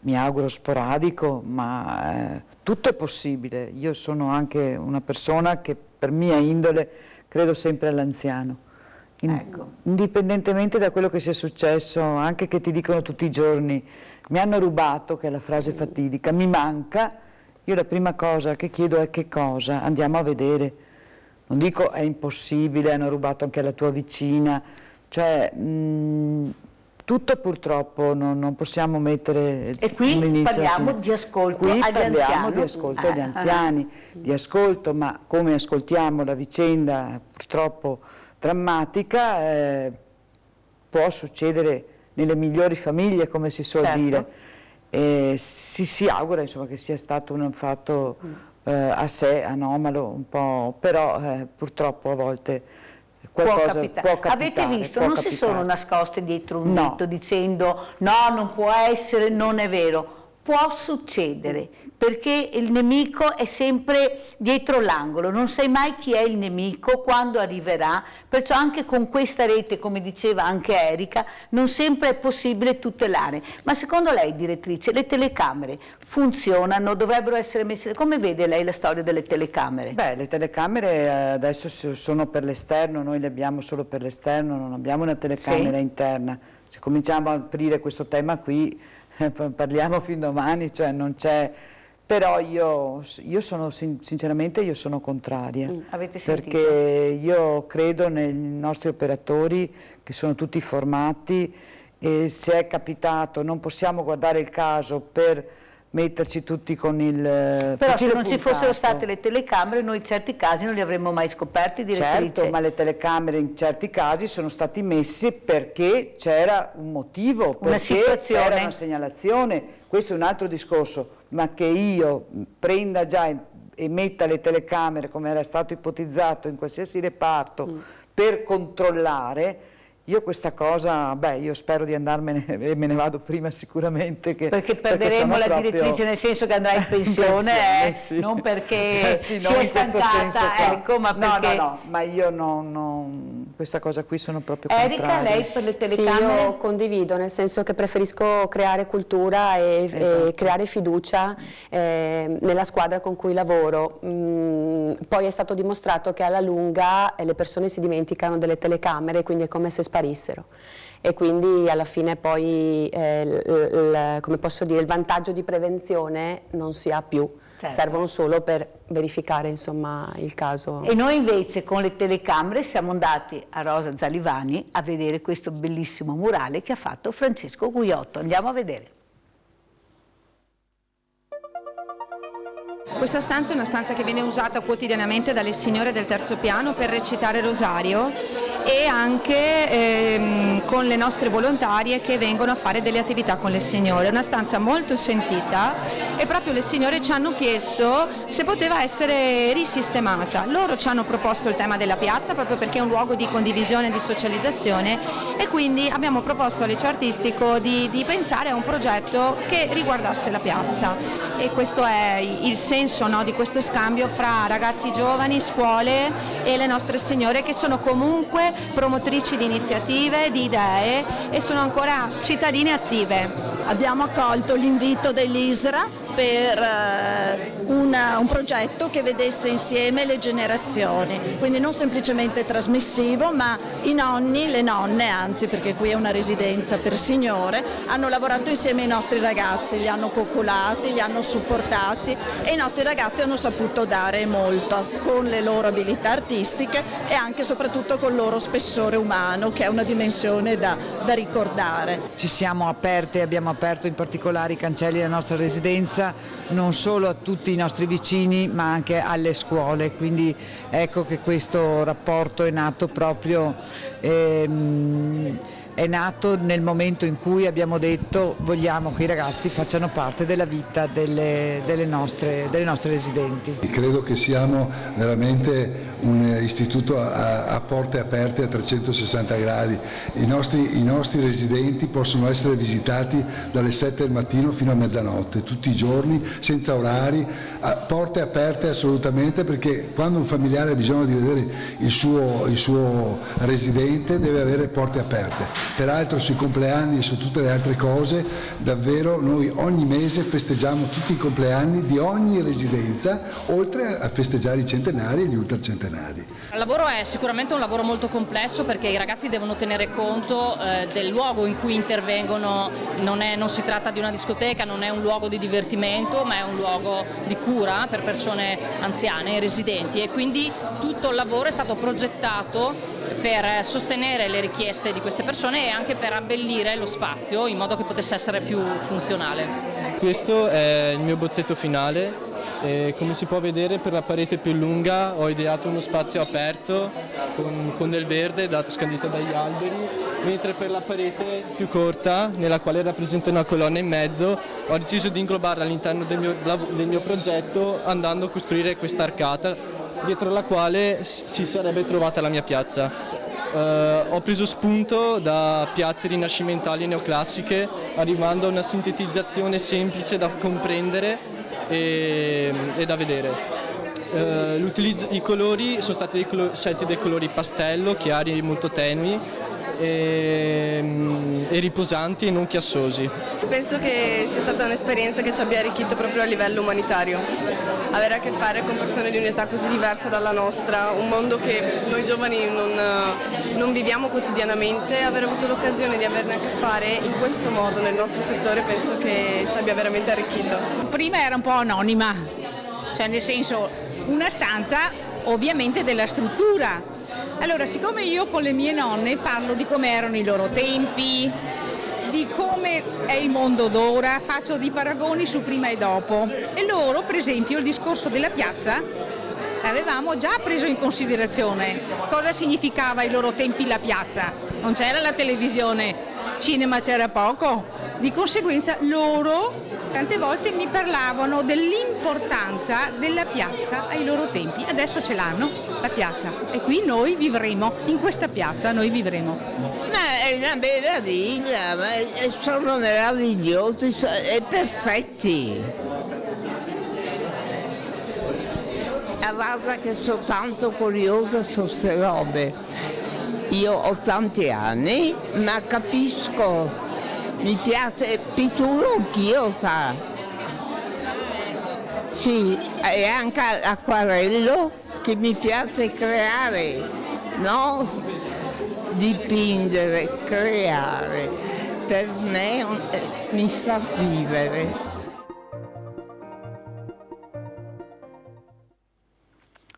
mi auguro sporadico, ma tutto è possibile. Io sono anche una persona che per mia indole credo sempre all'anziano. Indipendentemente da quello che sia successo, anche che ti dicono tutti i giorni mi hanno rubato, che è la frase fatidica, mi manca, io la prima cosa che chiedo è che cosa, andiamo a vedere. Non dico è impossibile, hanno rubato anche la tua vicina, cioè... tutto purtroppo non possiamo mettere. E qui parliamo di ascolto agli anziani. Qui parliamo di ascolto agli anziani, di ascolto, ma come ascoltiamo la vicenda purtroppo drammatica, può succedere nelle migliori famiglie, come si suol dire. Si augura, insomma, che sia stato un fatto a sé anomalo un po', però purtroppo a volte qualcosa può capitare. Avete visto, non si sono nascoste dietro un dito dicendo no, non può essere, non è vero. Può succedere. perché il nemico è sempre dietro l'angolo, non sai mai chi è il nemico, quando arriverà, perciò anche con questa rete, come diceva anche Erika, non sempre è possibile tutelare. Ma secondo lei, direttrice, le telecamere funzionano, dovrebbero essere messe, come vede lei la storia delle telecamere? Beh, le telecamere adesso sono per l'esterno, noi le abbiamo solo per l'esterno, non abbiamo una telecamera interna. Se cominciamo a aprire questo tema qui, parliamo fin domani, cioè non c'è... Però io sono, sinceramente, io sono contraria, Avete sentito? perché io credo nei nostri operatori che sono tutti formati, e se è capitato non possiamo guardare il caso per metterci tutti con il Però se fucile non ci puntato. fossero state le telecamere, noi in certi casi non li avremmo mai scoperti, direttrice. Certo, ma le telecamere in certi casi sono stati messi perché c'era un motivo, Una perché situazione. c'era una segnalazione. Questo è un altro discorso, ma che io prenda già e metta le telecamere, come era stato ipotizzato, in qualsiasi reparto per controllare. Io questa cosa, io spero di andarmene e me ne vado prima sicuramente. Perché perderemo sono la proprio... direttrice, nel senso che andrà in pensione, sì. non perché sì, si non è in questo stancata, senso qua. ecco, ma perché... No, ma io non questa cosa qui sono proprio Erika, contraria. lei per le Sì, telecamere? io condivido, nel senso che preferisco creare cultura e creare fiducia nella squadra con cui lavoro. Poi è stato dimostrato che alla lunga le persone si dimenticano delle telecamere, quindi è come se sparissero. E quindi alla fine poi, come posso dire, il vantaggio di prevenzione non si ha più. Certo. Servono solo per verificare, insomma, il caso. E noi invece con le telecamere siamo andati a Rosa Zalivani a vedere questo bellissimo murale che ha fatto Francesco Guiotto. Andiamo a vedere. Questa stanza è una stanza che viene usata quotidianamente dalle signore del terzo piano per recitare rosario e anche con le nostre volontarie che vengono a fare delle attività con le signore. È una stanza molto sentita e proprio le signore ci hanno chiesto se poteva essere risistemata. Loro ci hanno proposto il tema della piazza proprio perché è un luogo di condivisione e di socializzazione e quindi abbiamo proposto al liceo artistico di pensare a un progetto che riguardasse la piazza e questo è il senso, no, di questo scambio fra ragazzi giovani, scuole e le nostre signore che sono comunque promotrici di iniziative, di idee e sono ancora cittadine attive. Abbiamo accolto l'invito dell'ISRA per un progetto che vedesse insieme le generazioni, quindi non semplicemente trasmissivo, ma i nonni, le nonne, anzi perché qui è una residenza per signore, hanno lavorato insieme ai nostri ragazzi, li hanno coccolati, li hanno supportati e i nostri ragazzi hanno saputo dare molto con le loro abilità artistiche e anche e soprattutto con il loro spessore umano, che è una dimensione da ricordare. Ci siamo aperte, abbiamo aperto in particolare i cancelli della nostra residenza non solo a tutti i nostri vicini ma anche alle scuole, quindi ecco che questo rapporto è nato proprio è nato nel momento in cui abbiamo detto vogliamo che i ragazzi facciano parte della vita delle nostre residenti. Credo che siamo veramente un istituto a porte aperte a 360 gradi. I nostri residenti possono essere visitati dalle 7 del mattino fino a mezzanotte, tutti i giorni, senza orari, a porte aperte assolutamente, perché quando un familiare ha bisogno di vedere il suo residente deve avere porte aperte. Peraltro sui compleanni e su tutte le altre cose davvero noi ogni mese festeggiamo tutti i compleanni di ogni residenza, oltre a festeggiare i centenari e gli ultracentenari. Il lavoro è sicuramente un lavoro molto complesso perché i ragazzi devono tenere conto del luogo in cui intervengono, non si tratta di una discoteca, non è un luogo di divertimento ma è un luogo di cura per persone anziane e residenti e quindi tutto il lavoro è stato progettato per sostenere le richieste di queste persone e anche per abbellire lo spazio in modo che potesse essere più funzionale. Questo è il mio bozzetto finale e come si può vedere per la parete più lunga ho ideato uno spazio aperto con del verde scandito dagli alberi, mentre per la parete più corta, nella quale rappresenta una colonna in mezzo, ho deciso di inglobarla all'interno del mio progetto andando a costruire questa arcata dietro la quale si sarebbe trovata la mia piazza. Ho preso spunto da piazze rinascimentali e neoclassiche, arrivando a una sintetizzazione semplice da comprendere e da vedere. I colori sono stati scelti dei colori pastello, chiari, molto tenui e riposanti e non chiassosi. Penso che sia stata un'esperienza che ci abbia arricchito proprio a livello umanitario. Avere a che fare con persone di un'età così diversa dalla nostra, un mondo che noi giovani non viviamo quotidianamente, aver avuto l'occasione di averne a che fare in questo modo nel nostro settore penso che ci abbia veramente arricchito. Prima era un po' anonima, cioè nel senso una stanza ovviamente della struttura. Allora, siccome io con le mie nonne parlo di come erano i loro tempi, di come è il mondo d'ora, faccio dei paragoni su prima e dopo. E loro, per esempio, il discorso della piazza avevamo già preso in considerazione cosa significava ai loro tempi la piazza. Non c'era la televisione, cinema c'era poco. Di conseguenza loro tante volte mi parlavano dell'importanza della piazza ai loro tempi. Adesso ce l'hanno, la piazza, e qui noi vivremo, in questa piazza noi vivremo. Ma è una meraviglia, sono meravigliosi e perfetti. Guarda che sono tanto curiosa su queste robe. Io ho tanti anni, ma capisco. Mi piace, pitturo anch'io, sa. Sì, e anche acquarello che mi piace creare, no? Dipingere, creare. Per me mi fa vivere.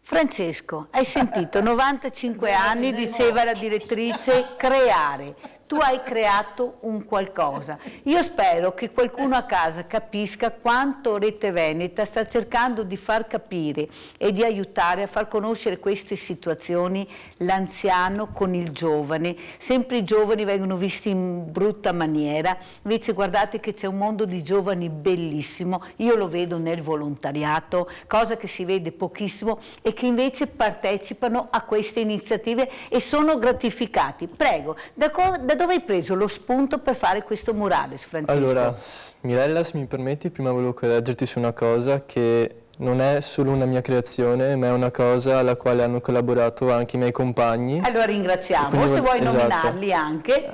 Francesco, hai sentito, 95 anni, diceva la direttrice, creare. Tu hai creato un qualcosa. Io spero che qualcuno a casa capisca quanto Rete Veneta sta cercando di far capire e di aiutare a far conoscere queste situazioni, l'anziano con il giovane. Sempre i giovani vengono visti in brutta maniera, invece guardate che c'è un mondo di giovani bellissimo, io lo vedo nel volontariato, cosa che si vede pochissimo e che invece partecipano a queste iniziative e sono gratificati. Prego, da dove hai preso lo spunto per fare questo murales, Francesco? Allora, Mirella, se mi permetti, prima volevo correggerti su una cosa, che non è solo una mia creazione, ma è una cosa alla quale hanno collaborato anche i miei compagni. Allora ringraziamo, Quindi, se vuoi esatto. nominarli anche.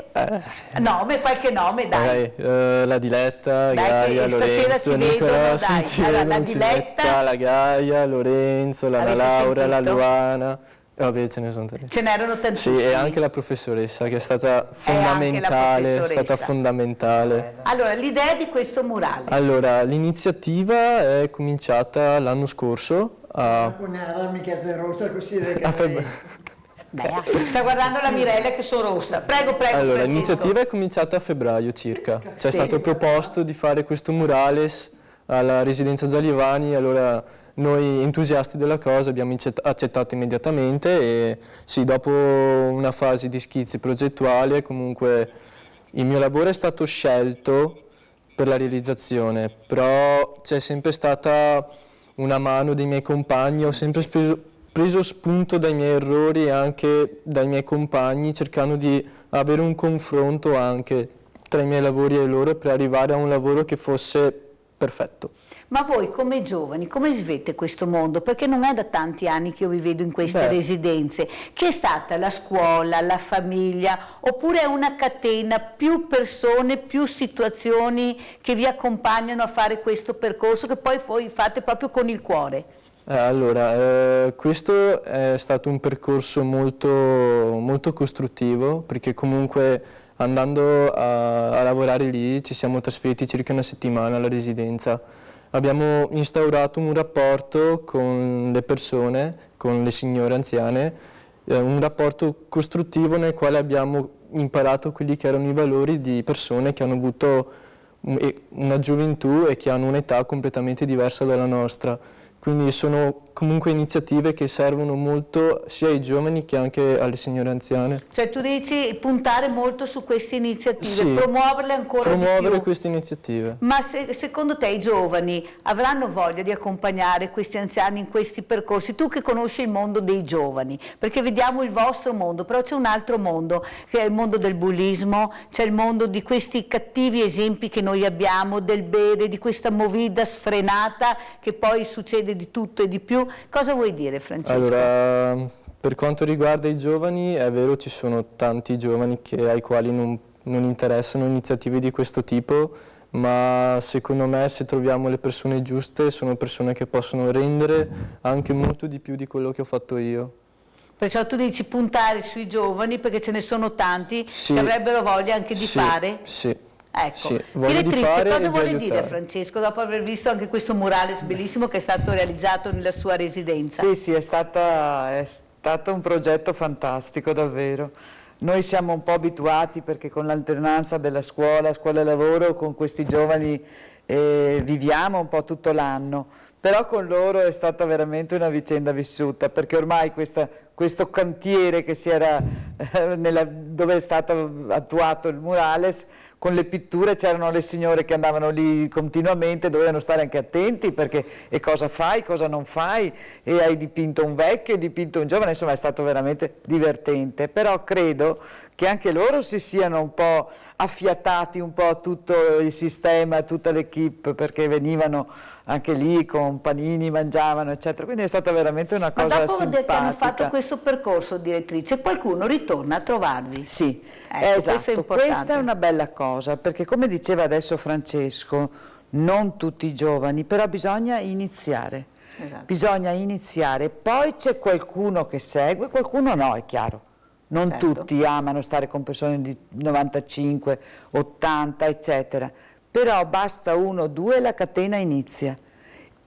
Nome, qualche nome, dai. La Diletta, Dai, Gaia, stasera Lorenzo, ci Nicola, vedono, sì, dai. ci Allora, vedono, la ci Diletta. metta, la Gaia, Lorenzo, la Avete Laura, la sentito? Luana. Vabbè, ce ne sono tanti. Ce n'erano tantissimi. Sì, e anche la professoressa che è stata fondamentale, Allora, l'idea di questo murale. Allora, l'iniziativa è cominciata l'anno scorso a mica sei rossa così Sta guardando la Mirella che sono rossa. Prego, Allora, Francesco. l'iniziativa è cominciata a febbraio circa. Ci è stato proposto di fare questo murales alla residenza Zalivani, allora noi entusiasti della cosa abbiamo accettato immediatamente e sì, dopo una fase di schizzi progettuali comunque il mio lavoro è stato scelto per la realizzazione, però c'è sempre stata una mano dei miei compagni, ho sempre preso spunto dai miei errori e anche dai miei compagni, cercando di avere un confronto anche tra i miei lavori e i loro per arrivare a un lavoro che fosse perfetto. Ma voi come giovani, come vivete questo mondo? Perché non è da tanti anni che io vi vedo in queste residenze. Che è stata la scuola, la famiglia, oppure è una catena, più persone, più situazioni che vi accompagnano a fare questo percorso che poi voi fate proprio con il cuore? Allora, questo è stato un percorso molto costruttivo, perché comunque andando a lavorare lì ci siamo trasferiti circa una settimana alla residenza. Abbiamo instaurato un rapporto con le persone, con le signore anziane, un rapporto costruttivo nel quale abbiamo imparato quelli che erano i valori di persone che hanno avuto una gioventù e che hanno un'età completamente diversa dalla nostra. Quindi sono comunque iniziative che servono molto sia ai giovani che anche alle signore anziane. Cioè tu dici puntare molto su queste iniziative, Sì, promuoverle ancora di promuovere più. queste iniziative. Ma secondo te i giovani avranno voglia di accompagnare questi anziani in questi percorsi? Tu che conosci il mondo dei giovani, perché vediamo il vostro mondo, però c'è un altro mondo, che è il mondo del bullismo, c'è il mondo di questi cattivi esempi che noi abbiamo, del bere, di questa movida sfrenata che poi succede di tutto e di più. Cosa vuoi dire, Francesco? Allora, per quanto riguarda i giovani, è vero, ci sono tanti giovani ai quali non interessano iniziative di questo tipo, ma secondo me se troviamo le persone giuste sono persone che possono rendere anche molto di più di quello che ho fatto io. Perciò tu dici puntare sui giovani perché ce ne sono tanti che avrebbero voglia anche di fare? Sì. Ecco, Sì, voglio di direttrice, fare cosa e di vuole dire aiutare. Francesco dopo aver visto anche questo murales bellissimo che è stato realizzato nella sua residenza? Sì, è stato un progetto fantastico davvero. Noi siamo un po' abituati perché con l'alternanza della scuola e lavoro con questi giovani viviamo un po' tutto l'anno, però con loro è stata veramente una vicenda vissuta, perché ormai questo cantiere che dove è stato attuato il murales, con le pitture c'erano le signore che andavano lì continuamente, dovevano stare anche attenti perché e cosa fai, cosa non fai, e hai dipinto un vecchio, hai dipinto un giovane, insomma è stato veramente divertente, però credo che anche loro si siano un po' affiatati un po' tutto il sistema, tutta l'equipe, perché venivano anche lì con panini, mangiavano eccetera, quindi è stata veramente una cosa dopo simpatica. che hanno fatto questo percorso, direttrice, qualcuno ritorna a trovarvi? Sì, ecco, esatto, questa è una bella cosa, perché come diceva adesso Francesco, non tutti i giovani, però bisogna iniziare, poi c'è qualcuno che segue, qualcuno no, è chiaro. Non tutti amano stare con persone di 95, 80, eccetera, però basta 1 o 2 e la catena inizia.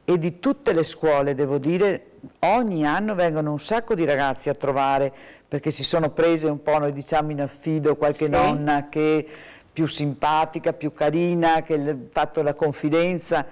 E di tutte le scuole, devo dire, ogni anno vengono un sacco di ragazzi a trovare, perché si sono prese un po', noi diciamo, in affido qualche nonna che più simpatica, più carina, che ha fatto la confidenza.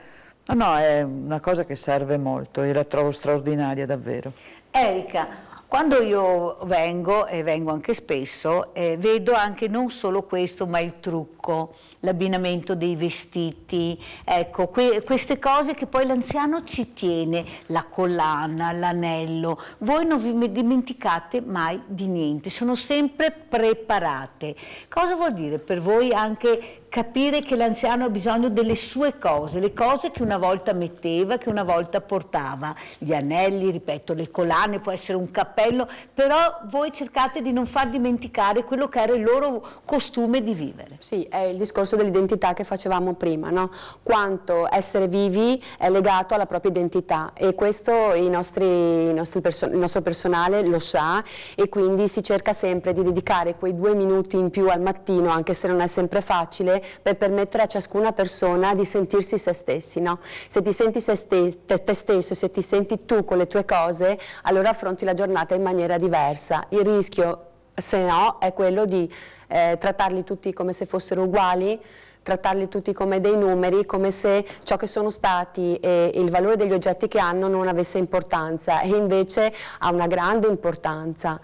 No, è una cosa che serve molto e la trovo straordinaria davvero. Erika, quando io vengo, e vengo anche spesso, vedo anche non solo questo, ma il trucco, l'abbinamento dei vestiti, ecco, queste cose che poi l'anziano ci tiene, la collana, l'anello. Voi non vi dimenticate mai di niente, sono sempre preparate. Cosa vuol dire per voi anche capire che l'anziano ha bisogno delle sue cose, le cose che una volta metteva, che una volta portava, gli anelli, ripeto, le collane, può essere un cappello, però voi cercate di non far dimenticare quello che era il loro costume di vivere. Sì, è il discorso dell'identità che facevamo prima, no? Quanto essere vivi è legato alla propria identità e questo il nostro personale lo sa e quindi si cerca sempre di dedicare quei 2 minuti in più al mattino, anche se non è sempre facile, per permettere a ciascuna persona di sentirsi se stessi, no? Se ti senti te stesso, se ti senti tu con le tue cose, allora affronti la giornata in maniera diversa. Il rischio, se no, è quello di trattarli tutti come se fossero uguali, trattarli tutti come dei numeri, come se ciò che sono stati e il valore degli oggetti che hanno non avesse importanza, e invece ha una grande importanza.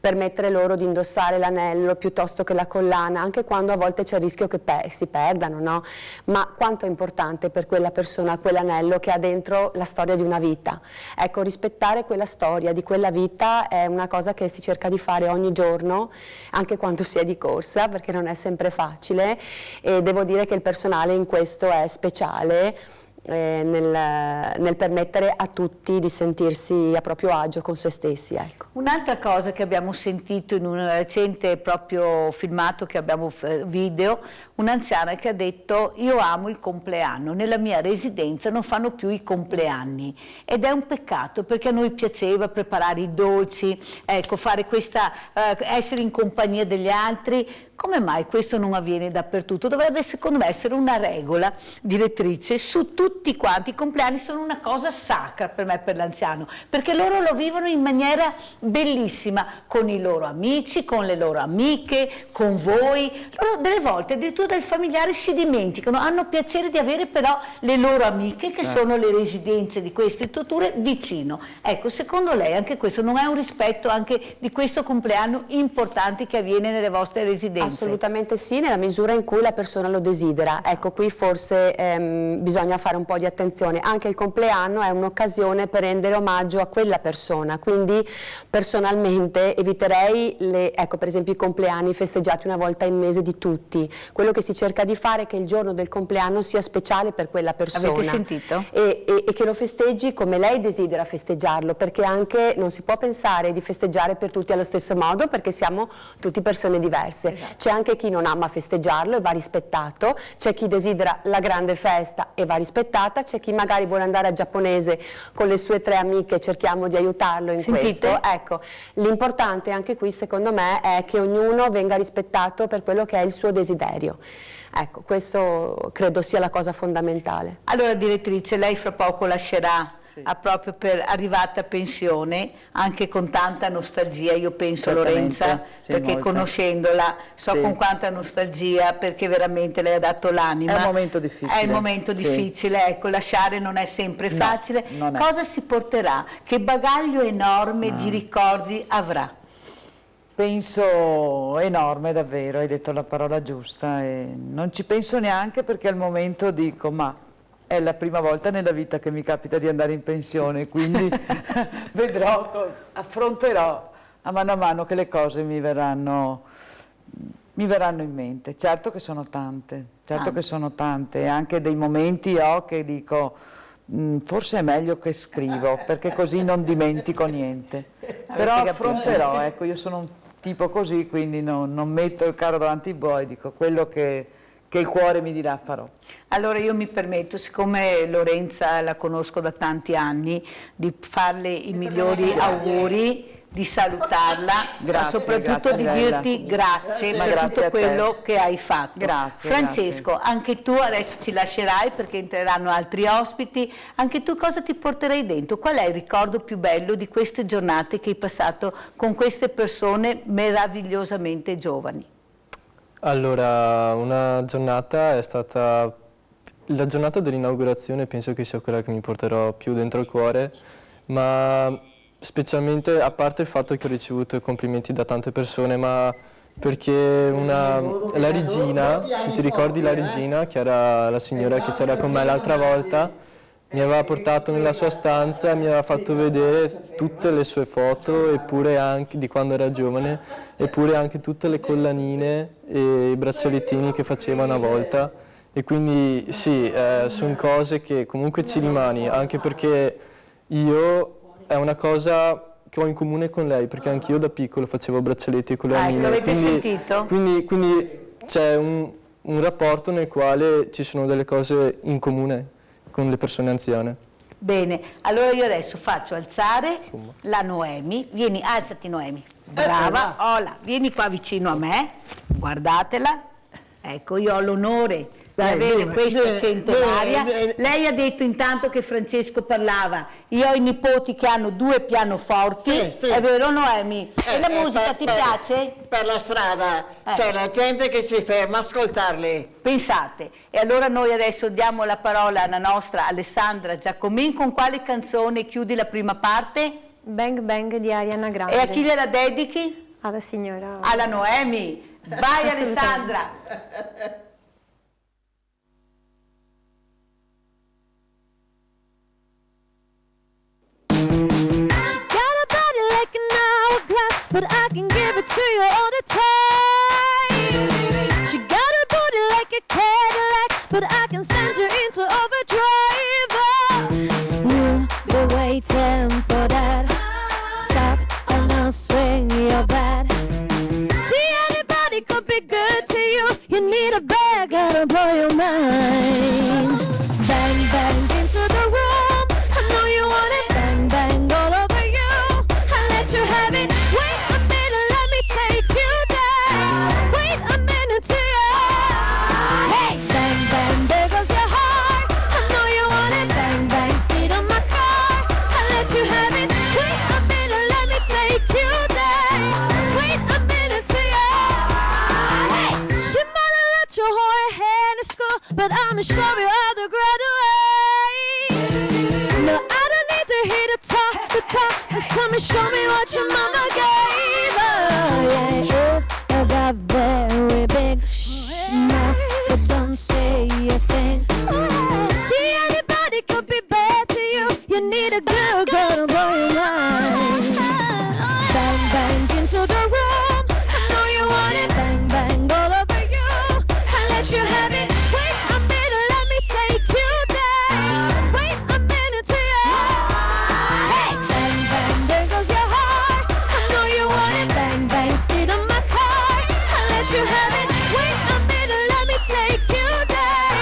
Permettere loro di indossare l'anello piuttosto che la collana, anche quando a volte c'è il rischio che si perdano, no? Ma quanto è importante per quella persona quell'anello che ha dentro la storia di una vita. Ecco, rispettare quella storia di quella vita è una cosa che si cerca di fare ogni giorno, anche quando si è di corsa, perché non è sempre facile, e devo dire che il personale in questo è speciale, nel permettere a tutti di sentirsi a proprio agio con se stessi. Ecco. Un'altra cosa che abbiamo sentito in un recente proprio filmato che abbiamo video, un'anziana che ha detto: io amo il compleanno, nella mia residenza non fanno più i compleanni, ed è un peccato perché a noi piaceva preparare i dolci, ecco, fare essere in compagnia degli altri. Come mai questo non avviene dappertutto? Dovrebbe secondo me essere una regola direttrice su tutti quanti. I compleanni sono una cosa sacra per me e per l'anziano, perché loro lo vivono in maniera bellissima, con i loro amici, con le loro amiche, con voi. Loro delle volte addirittura dai familiari si dimenticano, hanno piacere di avere però le loro amiche, che sono le residenze di queste strutture, vicino. Ecco, secondo lei anche questo non è un rispetto anche di questo compleanno importante che avviene nelle vostre residenze? Assolutamente sì, nella misura in cui la persona lo desidera. Ecco, qui forse bisogna fare un po' di attenzione. Anche il compleanno è un'occasione per rendere omaggio a quella persona, quindi personalmente eviterei ecco, per esempio i compleanni festeggiati una volta in mese di tutti. Quello che si cerca di fare è che il giorno del compleanno sia speciale per quella persona. Avete sentito? E che lo festeggi come lei desidera festeggiarlo, perché anche non si può pensare di festeggiare per tutti allo stesso modo, perché siamo tutti persone diverse. Esatto. C'è anche chi non ama festeggiarlo e va rispettato, c'è chi desidera la grande festa e va rispettata, c'è chi magari vuole andare al giapponese con le sue 3 amiche, cerchiamo di aiutarlo in questo. Ecco, l'importante anche qui secondo me è che ognuno venga rispettato per quello che è il suo desiderio. Ecco, questo credo sia la cosa fondamentale. Allora direttrice, lei fra poco lascerà proprio per arrivata a pensione, anche con tanta nostalgia, io penso, Lorenza, perché molta. Conoscendola so con quanta nostalgia, perché veramente lei ha dato l'anima. È un momento difficile. È un momento difficile, ecco, lasciare non è sempre facile. Cosa si porterà? Che bagaglio enorme di ricordi avrà? Penso enorme, davvero, hai detto la parola giusta, e non ci penso neanche, perché al momento dico, ma è la prima volta nella vita che mi capita di andare in pensione, quindi vedrò, affronterò a mano che le cose mi verranno in mente. Certo che sono tante, e anche dei momenti che dico, forse è meglio che scrivo, perché così non dimentico niente. Però affronterò, ecco, io sono un tipo così, quindi non metto il carro davanti ai buoi, dico quello che il cuore mi dirà farò. Allora io mi permetto, siccome Lorenza la conosco da tanti anni, di farle i migliori auguri, di salutarla, ma soprattutto di dirti grazie per tutto quello che hai fatto. Grazie. Francesco, anche tu adesso ci lascerai perché entreranno altri ospiti, anche tu cosa ti porterai dentro? Qual è il ricordo più bello di queste giornate che hai passato con queste persone meravigliosamente giovani? Allora, una giornata è stata la giornata dell'inaugurazione, penso che sia quella che mi porterò più dentro il cuore, ma specialmente, a parte il fatto che ho ricevuto complimenti da tante persone, ma perché la regina, se ti ricordi la regina, che era la signora che c'era con me l'altra volta, mi aveva portato nella sua stanza, mi aveva fatto vedere tutte le sue foto, eppure anche di quando era giovane, eppure anche tutte le collanine e i braccialettini che faceva una volta. E quindi sì, sono cose che comunque ci rimani, anche perché è una cosa che ho in comune con lei, perché anch'io da piccolo facevo braccialetti e collanine. L'avete sentito? Quindi c'è un rapporto nel quale ci sono delle cose in comune con le persone anziane. Bene, allora io adesso faccio alzare la Noemi. Vieni, alzati Noemi. Brava, Ola, vieni qua vicino a me, guardatela. Ecco, io ho l'onore di avere questa centenaria. Lei ha detto intanto che Francesco parlava, io ho i nipoti che hanno 2 pianoforti, è vero Noemi? E la musica ti piace? Per la strada c'è la gente che si ferma a ascoltarli. Pensate, e allora noi adesso diamo la parola alla nostra Alessandra Giacomin. Con quale canzone chiudi la prima parte? Bang Bang di Ariana Grande. E a chi gliela dedichi? Alla signora. Alla Noemi. Vai Alessandra. But I can give it to you all the time. She got a booty like a Cadillac, but I can send you into overdrive. You'll be waiting for that. Stop and now swing your bat. See, anybody could be good to you. You need a bag, gotta blow your mind. Bang, bang into the room. I know you want it. Bang, bang all over you. I let you have it. Wait a minute, let me take you there. Wait a minute. come show me how to graduate. No, I don't need to hear the talk, just come and show me what your mama gave. Oh, yeah, I got very big mouth, but don't say a thing. See, anybody could be bad to you. You need a good girl to blow your mind. Bang, bang into the room. I know you want it. Bang, bang all over you. I let you have it. Wait a minute, let me take you there. Wait a minute to you. Hey, bang, bang, there goes your heart. I know you want it. Bang, bang, sit on my car. I let you have it. Wait a minute, let me take you there.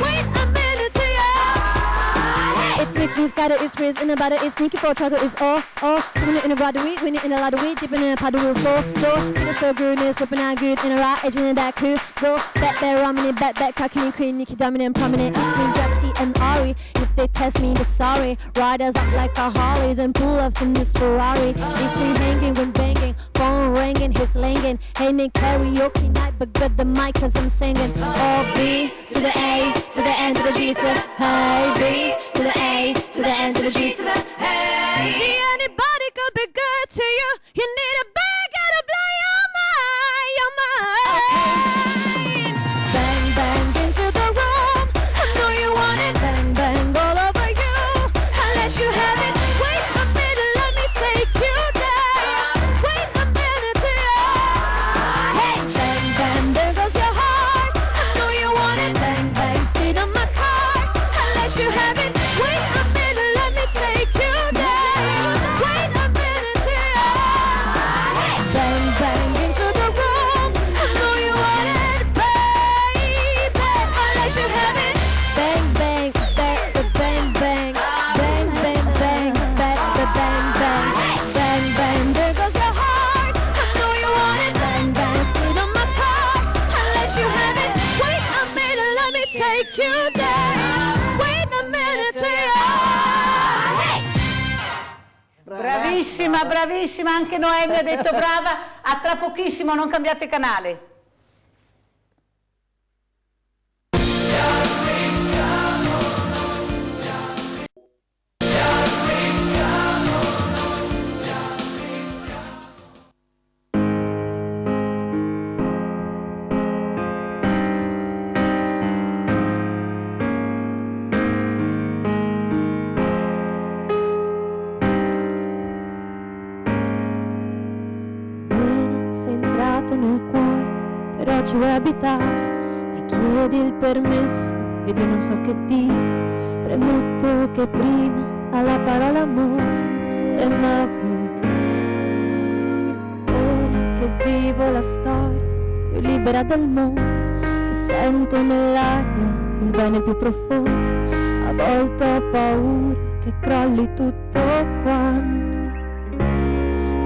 Wait a minute to you. It's mixed, it's got it, it's frizz, in the butter, it's sneaky for trouble, it's all. Swing it in a rod of wheat, win it in a lot of wheat, dipping in a pot of wood, floor, get it so goodness, whipping out good, in a right, edging in that cool, go, bet, ramen, bet, cocky and cream, Nikki dominant, prominent, it's me, Jesse and Ari, if they test me, they're sorry, riders up like a Harley, then pull up in this Ferrari, if we hanging when banging, phone ringing, his langing, hey Nick, karaoke night, but good the mic, cause I'm singing, all B, to the A, to the N, to the G, so, hey, B, to the A, to the N, to the G, to the hey. See, anybody could be good to you. You need a bag to blow your mind. Bang, bang into the room. I know you want it. Bang, bang all over you. I let you have it. Wait a minute, let me take you there. Wait a minute to you. Hey, bang, bang, there goes your heart. I know you want it. Bang, bang, sit on my car. I let you have it. Wait a minute, let me take you there. Wait a minute to you. Bang, bang into the room. I know you want it, baby. I let you have it. Bang, bang, bang, bang, bang, bang, bang, bang, bang, bang, bang, bang, bang. There goes your heart. I know you want it. Bang, bang, sit on my car. I let you have it. Wait a minute, let me take you there. Wait a minute to you. Bravissima, bravissima, anche Noemi ha detto brava. A tra pochissimo, non cambiate canale. Sei entrato nel cuore, però ci vuoi abitare e chiedi il permesso ed io non so che dire. Premetto che prima alla parola amore tremavo. Ora che vivo la storia più libera del mondo, che sento nell'aria il bene più profondo, a volte ho paura che crolli tutto quanto.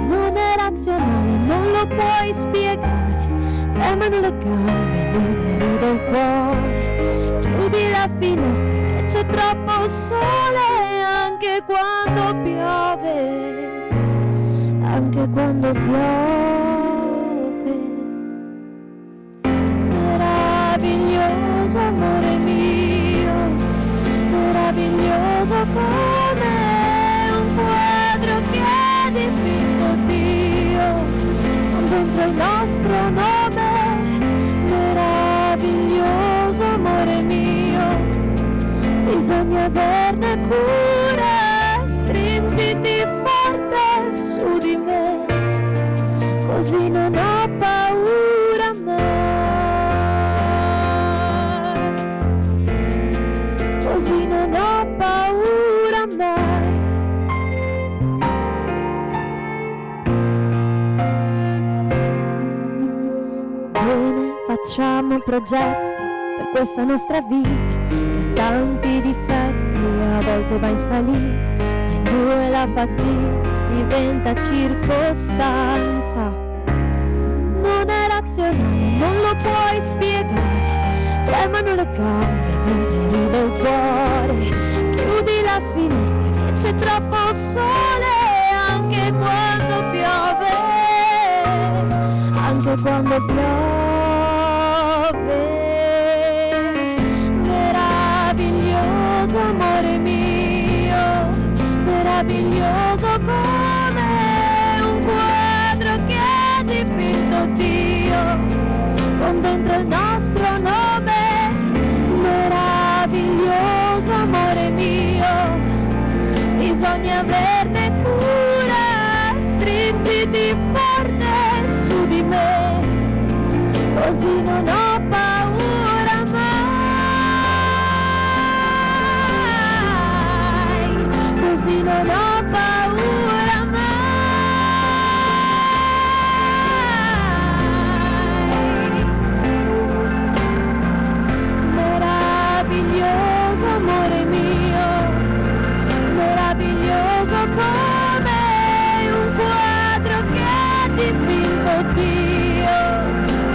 Non è razionale, non lo puoi spiegare, tremano le gambe mentre ride il cuore. Chiudi la finestra che c'è troppo sole, anche quando piove, anche quando piove. Meraviglioso amore mio, meraviglioso come un quadro che ha dipinto Dio con dentro il nostro nome. Meraviglioso amore mio, bisogna averne cura, stringiti forte su di me, così non ho paura mai, così non ho paura mai. Bene, facciamo progetti per questa nostra vita, che ha tanti difetti e a volte va in salita, ma in due la fatica diventa circostanza. Non è razionale, non lo puoi spiegare, tremano le gambe mentre ride il cuore. Chiudi la finestra che c'è troppo sole, anche quando piove, anche quando piove. meraviglioso amore mio, meraviglioso come un quadro che ha dipinto Dio, con dentro il nostro nome, meraviglioso amore mio, bisogna averne cura, stringiti forte su di me, così non ho paura mai, così non ho paura mai. Meraviglioso amore mio, meraviglioso come un quadro che ha dipinto Dio,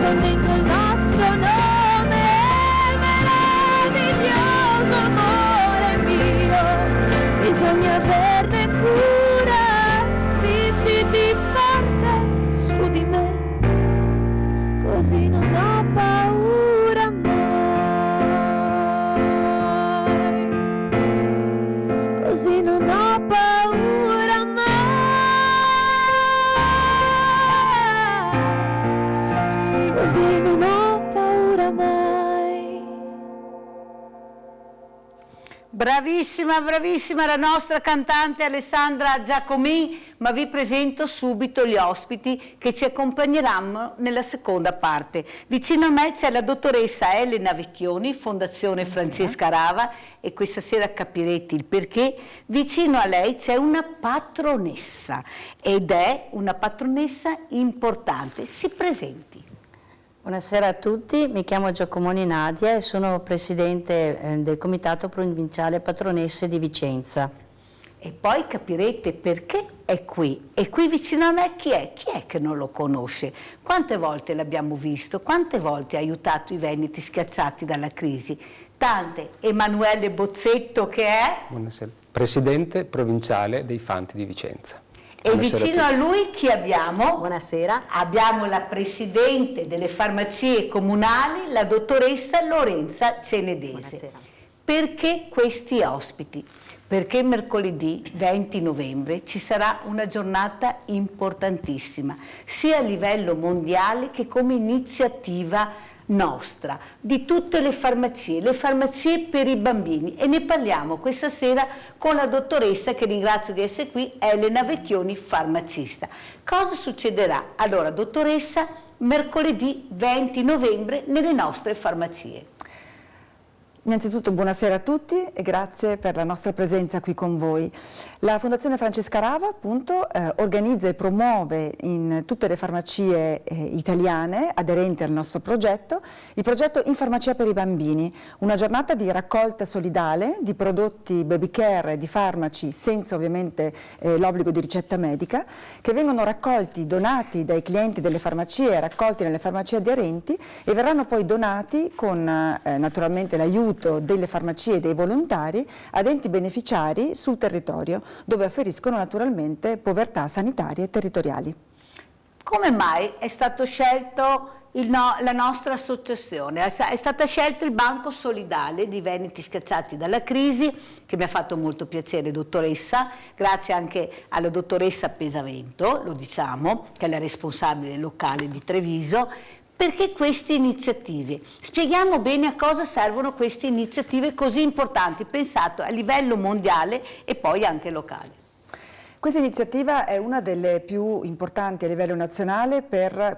con dentro il nostro nome, meraviglioso amore mio, bisogna averne cura, stringiti forte su di me, così non ho paura mai, così non ho paura mai, così non ho paura mai. Bravissima, bravissima la nostra cantante Alessandra Giacomin, ma vi presento subito gli ospiti che ci accompagneranno nella seconda parte. Vicino a me c'è la dottoressa Elena Vecchioni, Fondazione Francesca Rava, e questa sera capirete il perché. Vicino a lei c'è una patronessa, ed è una patronessa importante. Si presenti. Buonasera a tutti, mi chiamo Giacomoni Nadia e sono presidente del Comitato Provinciale Patronesse di Vicenza. E poi capirete perché è qui. E qui vicino a me chi è? Chi è che non lo conosce? Quante volte l'abbiamo visto? Quante volte ha aiutato i veneti schiacciati dalla crisi? Tante. Emanuele Bozzetto, che è? Buonasera. Presidente provinciale dei Fanti di Vicenza. E vicino a lui chi abbiamo? Buonasera. Abbiamo la Presidente delle Farmacie Comunali, la dottoressa Lorenza Cenedese. Buonasera. Perché questi ospiti? Perché mercoledì 20 novembre ci sarà una giornata importantissima, sia a livello mondiale che come iniziativa nostra, di tutte le farmacie per i bambini, e ne parliamo questa sera con la dottoressa, che ringrazio di essere qui, Elena Vecchioni, farmacista. Cosa succederà? Allora, dottoressa, mercoledì 20 novembre nelle nostre farmacie. Innanzitutto buonasera a tutti e grazie per la nostra presenza qui con voi. La Fondazione Francesca Rava appunto organizza e promuove in tutte le farmacie italiane aderenti al nostro progetto il progetto In Farmacia per i Bambini, una giornata di raccolta solidale di prodotti baby care e di farmaci senza ovviamente l'obbligo di ricetta medica, che vengono raccolti, donati dai clienti delle farmacie, raccolti nelle farmacie aderenti e verranno poi donati con naturalmente l'aiuto delle farmacie e dei volontari ad enti beneficiari sul territorio, dove afferiscono naturalmente povertà sanitarie e territoriali. Come mai è stato scelto la nostra associazione? È stata scelta il Banco Solidale di Veneti Schiacciati dalla Crisi, che mi ha fatto molto piacere, dottoressa, grazie anche alla dottoressa Pesavento, lo diciamo, che è la responsabile locale di Treviso. Perché queste iniziative? Spieghiamo bene a cosa servono queste iniziative così importanti, pensate a livello mondiale e poi anche locale. Questa iniziativa è una delle più importanti a livello nazionale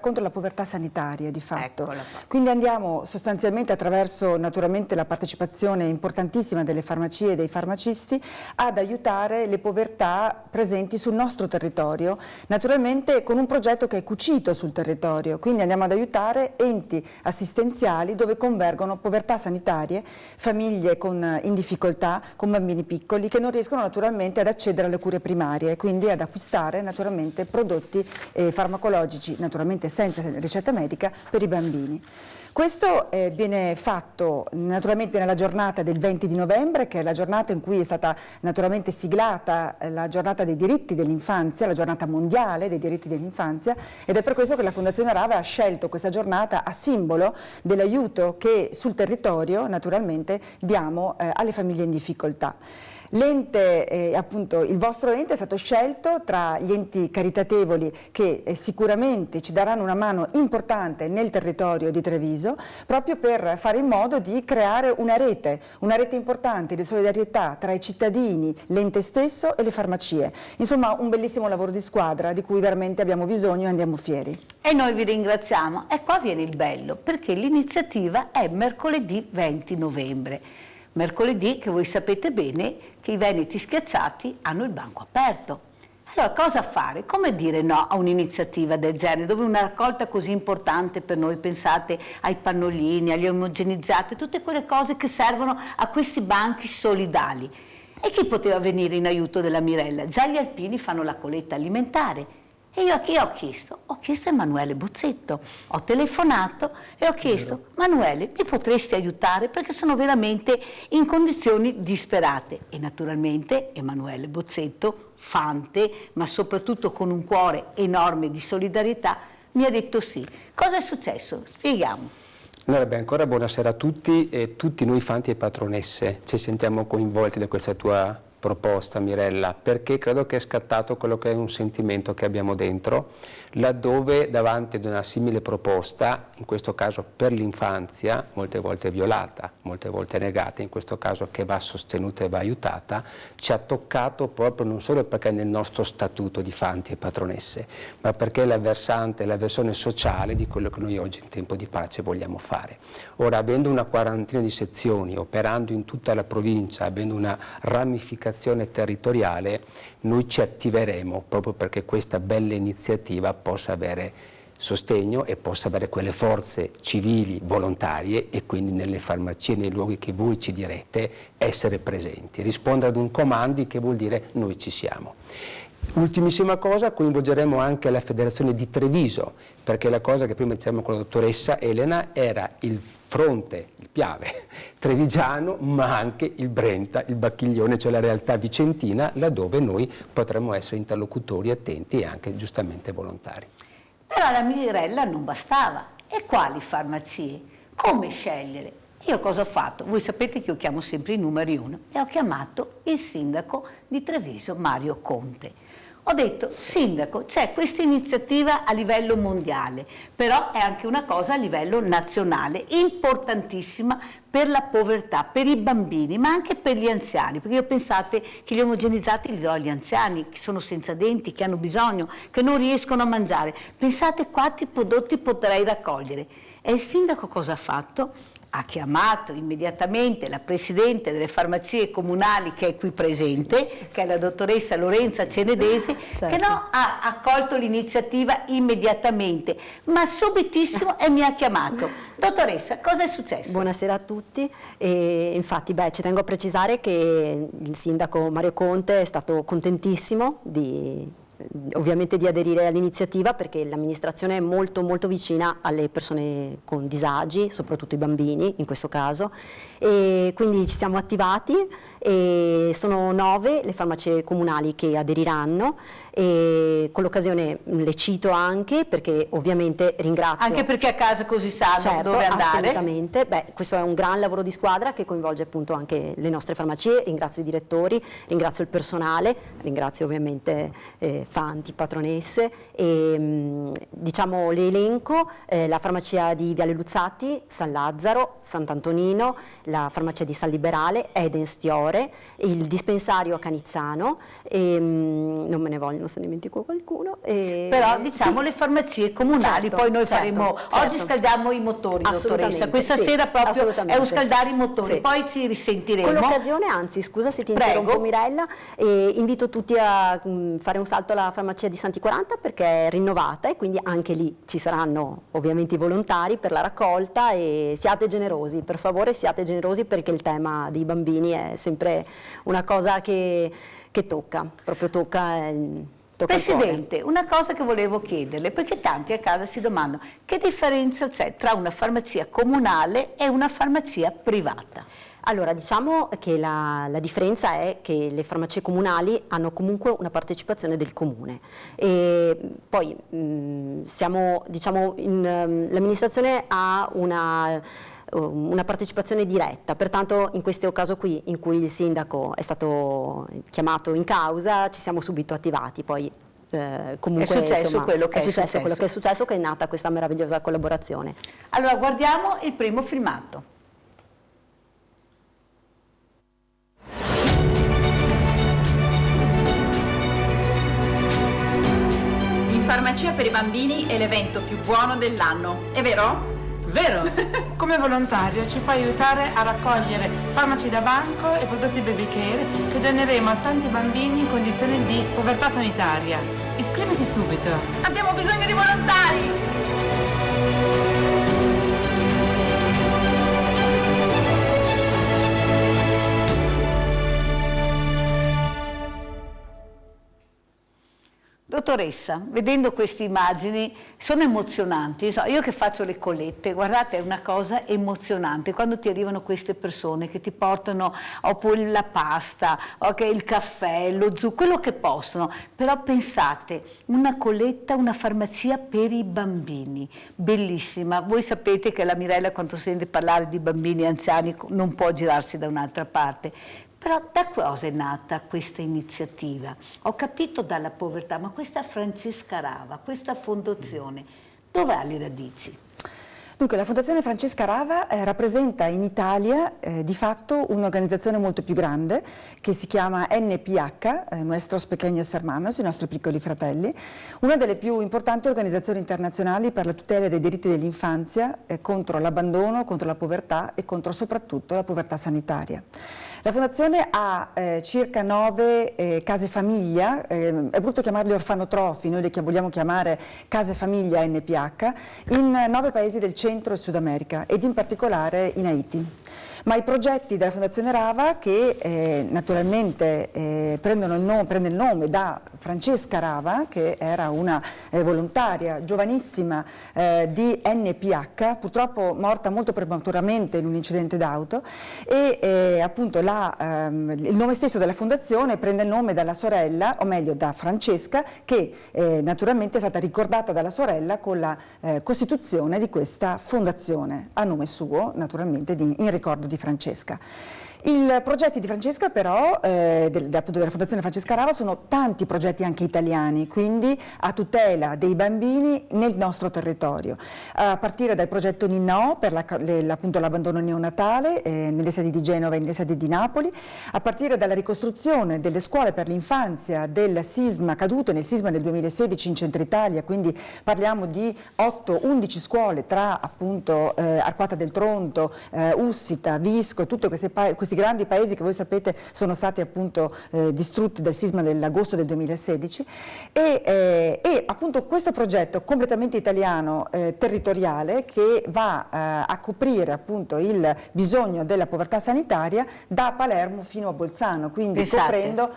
contro la povertà sanitaria di fatto. Quindi andiamo sostanzialmente attraverso naturalmente la partecipazione importantissima delle farmacie e dei farmacisti ad aiutare le povertà presenti sul nostro territorio, naturalmente con un progetto che è cucito sul territorio, quindi andiamo ad aiutare enti assistenziali dove convergono povertà sanitarie, famiglie in difficoltà, con bambini piccoli che non riescono naturalmente ad accedere alle cure primarie, e quindi ad acquistare naturalmente prodotti farmacologici, naturalmente senza ricetta medica, per i bambini. Questo viene fatto naturalmente nella giornata del 20 di novembre, che è la giornata in cui è stata naturalmente siglata la giornata dei diritti dell'infanzia, la giornata mondiale dei diritti dell'infanzia, ed è per questo che la Fondazione Rava ha scelto questa giornata a simbolo dell'aiuto che sul territorio naturalmente diamo alle famiglie in difficoltà. L'ente, appunto il vostro ente è stato scelto tra gli enti caritatevoli che sicuramente ci daranno una mano importante nel territorio di Treviso, proprio per fare in modo di creare una rete importante di solidarietà tra i cittadini, l'ente stesso e le farmacie. Insomma, un bellissimo lavoro di squadra di cui veramente abbiamo bisogno e andiamo fieri. E noi vi ringraziamo. E qua viene il bello, perché l'iniziativa è mercoledì 20 novembre. Mercoledì che voi sapete bene che i Veneti Schiacciati hanno il banco aperto. Allora cosa fare? Come dire no a un'iniziativa del genere, dove una raccolta così importante per noi, pensate ai pannolini, agli omogenizzati, tutte quelle cose che servono a questi banchi solidali. E chi poteva venire in aiuto della Mirella? Già gli alpini fanno la colletta alimentare. E io a chi ho chiesto? Ho chiesto a Emanuele Bozzetto, ho telefonato e ho chiesto: Emanuele, mi potresti aiutare perché sono veramente in condizioni disperate? E naturalmente Emanuele Bozzetto, fante, ma soprattutto con un cuore enorme di solidarietà, mi ha detto sì. Cosa è successo? Spieghiamo. Allora, ancora buonasera a tutti e tutti noi fanti e patronesse ci sentiamo coinvolti da questa tua proposta, Mirella, perché credo che è scattato quello che è un sentimento che abbiamo dentro, laddove davanti ad una simile proposta, in questo caso per l'infanzia, molte volte violata, molte volte negata, in questo caso che va sostenuta e va aiutata, ci ha toccato proprio non solo perché è nel nostro statuto di fanti e patronesse, ma perché è la versione sociale di quello che noi oggi in tempo di pace vogliamo fare. Ora, avendo una quarantina di sezioni, operando in tutta la provincia, avendo una ramificazione territoriale, noi ci attiveremo proprio perché questa bella iniziativa possa avere sostegno e possa avere quelle forze civili volontarie e quindi nelle farmacie, nei luoghi che voi ci direte, essere presenti, rispondere ad un comandi che vuol dire noi ci siamo. Ultimissima cosa, coinvolgeremo anche la Federazione di Treviso, perché la cosa che prima dicevamo con la dottoressa Elena era il fronte, il Piave trevigiano, ma anche il Brenta, il Bacchiglione, cioè la realtà vicentina, laddove noi potremmo essere interlocutori attenti e anche giustamente volontari. Però la Mirella non bastava. E quali farmacie? Come scegliere? Io cosa ho fatto? Voi sapete che io chiamo sempre i numeri uno e ho chiamato il sindaco di Treviso, Mario Conte. Ho detto: sindaco, c'è questa iniziativa a livello mondiale, però è anche una cosa a livello nazionale, importantissima per la povertà, per i bambini, ma anche per gli anziani, perché io pensate che gli omogenizzati li do agli anziani, che sono senza denti, che hanno bisogno, che non riescono a mangiare. Pensate quanti prodotti potrei raccogliere. E il sindaco cosa ha fatto? Ha chiamato immediatamente la presidente delle farmacie comunali che è qui presente, che è la dottoressa Lorenza Cenedesi, che ha accolto l'iniziativa immediatamente, ma subitissimo e mi ha chiamato. Dottoressa, cosa è successo? Buonasera a tutti. E infatti ci tengo a precisare che il sindaco Mario Conte è stato contentissimo ovviamente di aderire all'iniziativa, perché l'amministrazione è molto vicina alle persone con disagi, soprattutto i bambini in questo caso, e quindi ci siamo attivati e sono 9 le farmacie comunali che aderiranno, e con l'occasione le cito anche perché ovviamente ringrazio. Anche perché a casa così sanno, certo, dove andare. Assolutamente, questo è un gran lavoro di squadra che coinvolge appunto anche le nostre farmacie. Ringrazio i direttori, ringrazio il personale, ringrazio ovviamente fanti, patronesse e diciamo le elenco: la farmacia di Viale Luzzati, San Lazzaro, Sant'Antonino, la farmacia di San Liberale, Eden Stiore, il dispensario a Canizzano, e non me ne vogliono se ne dimentico qualcuno. Però diciamo sì, le farmacie comunali, certo, poi noi certo, faremo, oggi scaldiamo i motori, dottoressa, questa sì, sera proprio è un scaldare i motori, sì. Poi ci risentiremo. Con l'occasione, anzi scusa se ti interrompo Mirella, invito tutti a fare un salto alla farmacia di Santi 40 perché è rinnovata e quindi anche lì ci saranno ovviamente i volontari per la raccolta, e siate generosi, per favore siate generosi, perché il tema dei bambini è sempre una cosa che tocca tocca il cuore. Presidente, una cosa che volevo chiederle, perché tanti a casa si domandano che differenza c'è tra una farmacia comunale e una farmacia privata? Allora, diciamo che la differenza è che le farmacie comunali hanno comunque una partecipazione del comune e poi l'amministrazione ha una partecipazione diretta, pertanto in questo caso qui in cui il sindaco è stato chiamato in causa ci siamo subito attivati, poi comunque è successo quello che è successo, che è nata questa meravigliosa collaborazione. Allora guardiamo il primo filmato. In farmacia per i bambini è l'evento più buono dell'anno, è vero? Vero! Come volontario ci puoi aiutare a raccogliere farmaci da banco e prodotti baby care che doneremo a tanti bambini in condizioni di povertà sanitaria. Iscriviti subito! Abbiamo bisogno di volontari! Dottoressa, vedendo queste immagini sono emozionanti, io che faccio le collette, guardate, è una cosa emozionante quando ti arrivano queste persone che ti portano oppure la pasta, il caffè, lo zucchero, quello che possono, però pensate, una colletta, una farmacia per i bambini, bellissima. Voi sapete che la Mirella quando sente parlare di bambini anziani non può girarsi da un'altra parte. Però da cosa è nata questa iniziativa? Ho capito dalla povertà, ma questa Francesca Rava, questa fondazione, dove ha le radici? Dunque, la Fondazione Francesca Rava rappresenta in Italia di fatto un'organizzazione molto più grande che si chiama NPH, Nuestros Pequeños Hermanos, i nostri piccoli fratelli, una delle più importanti organizzazioni internazionali per la tutela dei diritti dell'infanzia contro l'abbandono, contro la povertà e contro soprattutto la povertà sanitaria. La Fondazione ha circa 9 case famiglia, è brutto chiamarli orfanotrofi, noi le vogliamo chiamare case famiglia NPH, in 9 paesi del Centro e Sud America ed in particolare in Haiti. Ma i progetti della Fondazione Rava, che naturalmente prende il nome da Francesca Rava, che era una volontaria giovanissima di NPH, purtroppo morta molto prematuramente in un incidente d'auto, e appunto il nome stesso della fondazione prende il nome dalla sorella, o meglio da Francesca, che naturalmente è stata ricordata dalla sorella con la costituzione di questa fondazione, a nome suo, naturalmente in ricordo di Francesca. I progetti di Francesca però, appunto della Fondazione Francesca Rava, sono tanti progetti anche italiani, quindi a tutela dei bambini nel nostro territorio, a partire dal progetto Ninnao per appunto l'abbandono neonatale nelle sedi di Genova e nelle sedi di Napoli, a partire dalla ricostruzione delle scuole per l'infanzia del sisma cadute nel sisma del 2016 in Centro Italia, quindi parliamo di 8-11 scuole tra appunto Arquata del Tronto, Ussita, Visco, tutti questi grandi paesi che voi sapete sono stati appunto distrutti dal sisma dell'agosto del 2016 e appunto questo progetto completamente italiano territoriale che va a coprire appunto il bisogno della povertà sanitaria da Palermo fino a Bolzano, quindi coprendo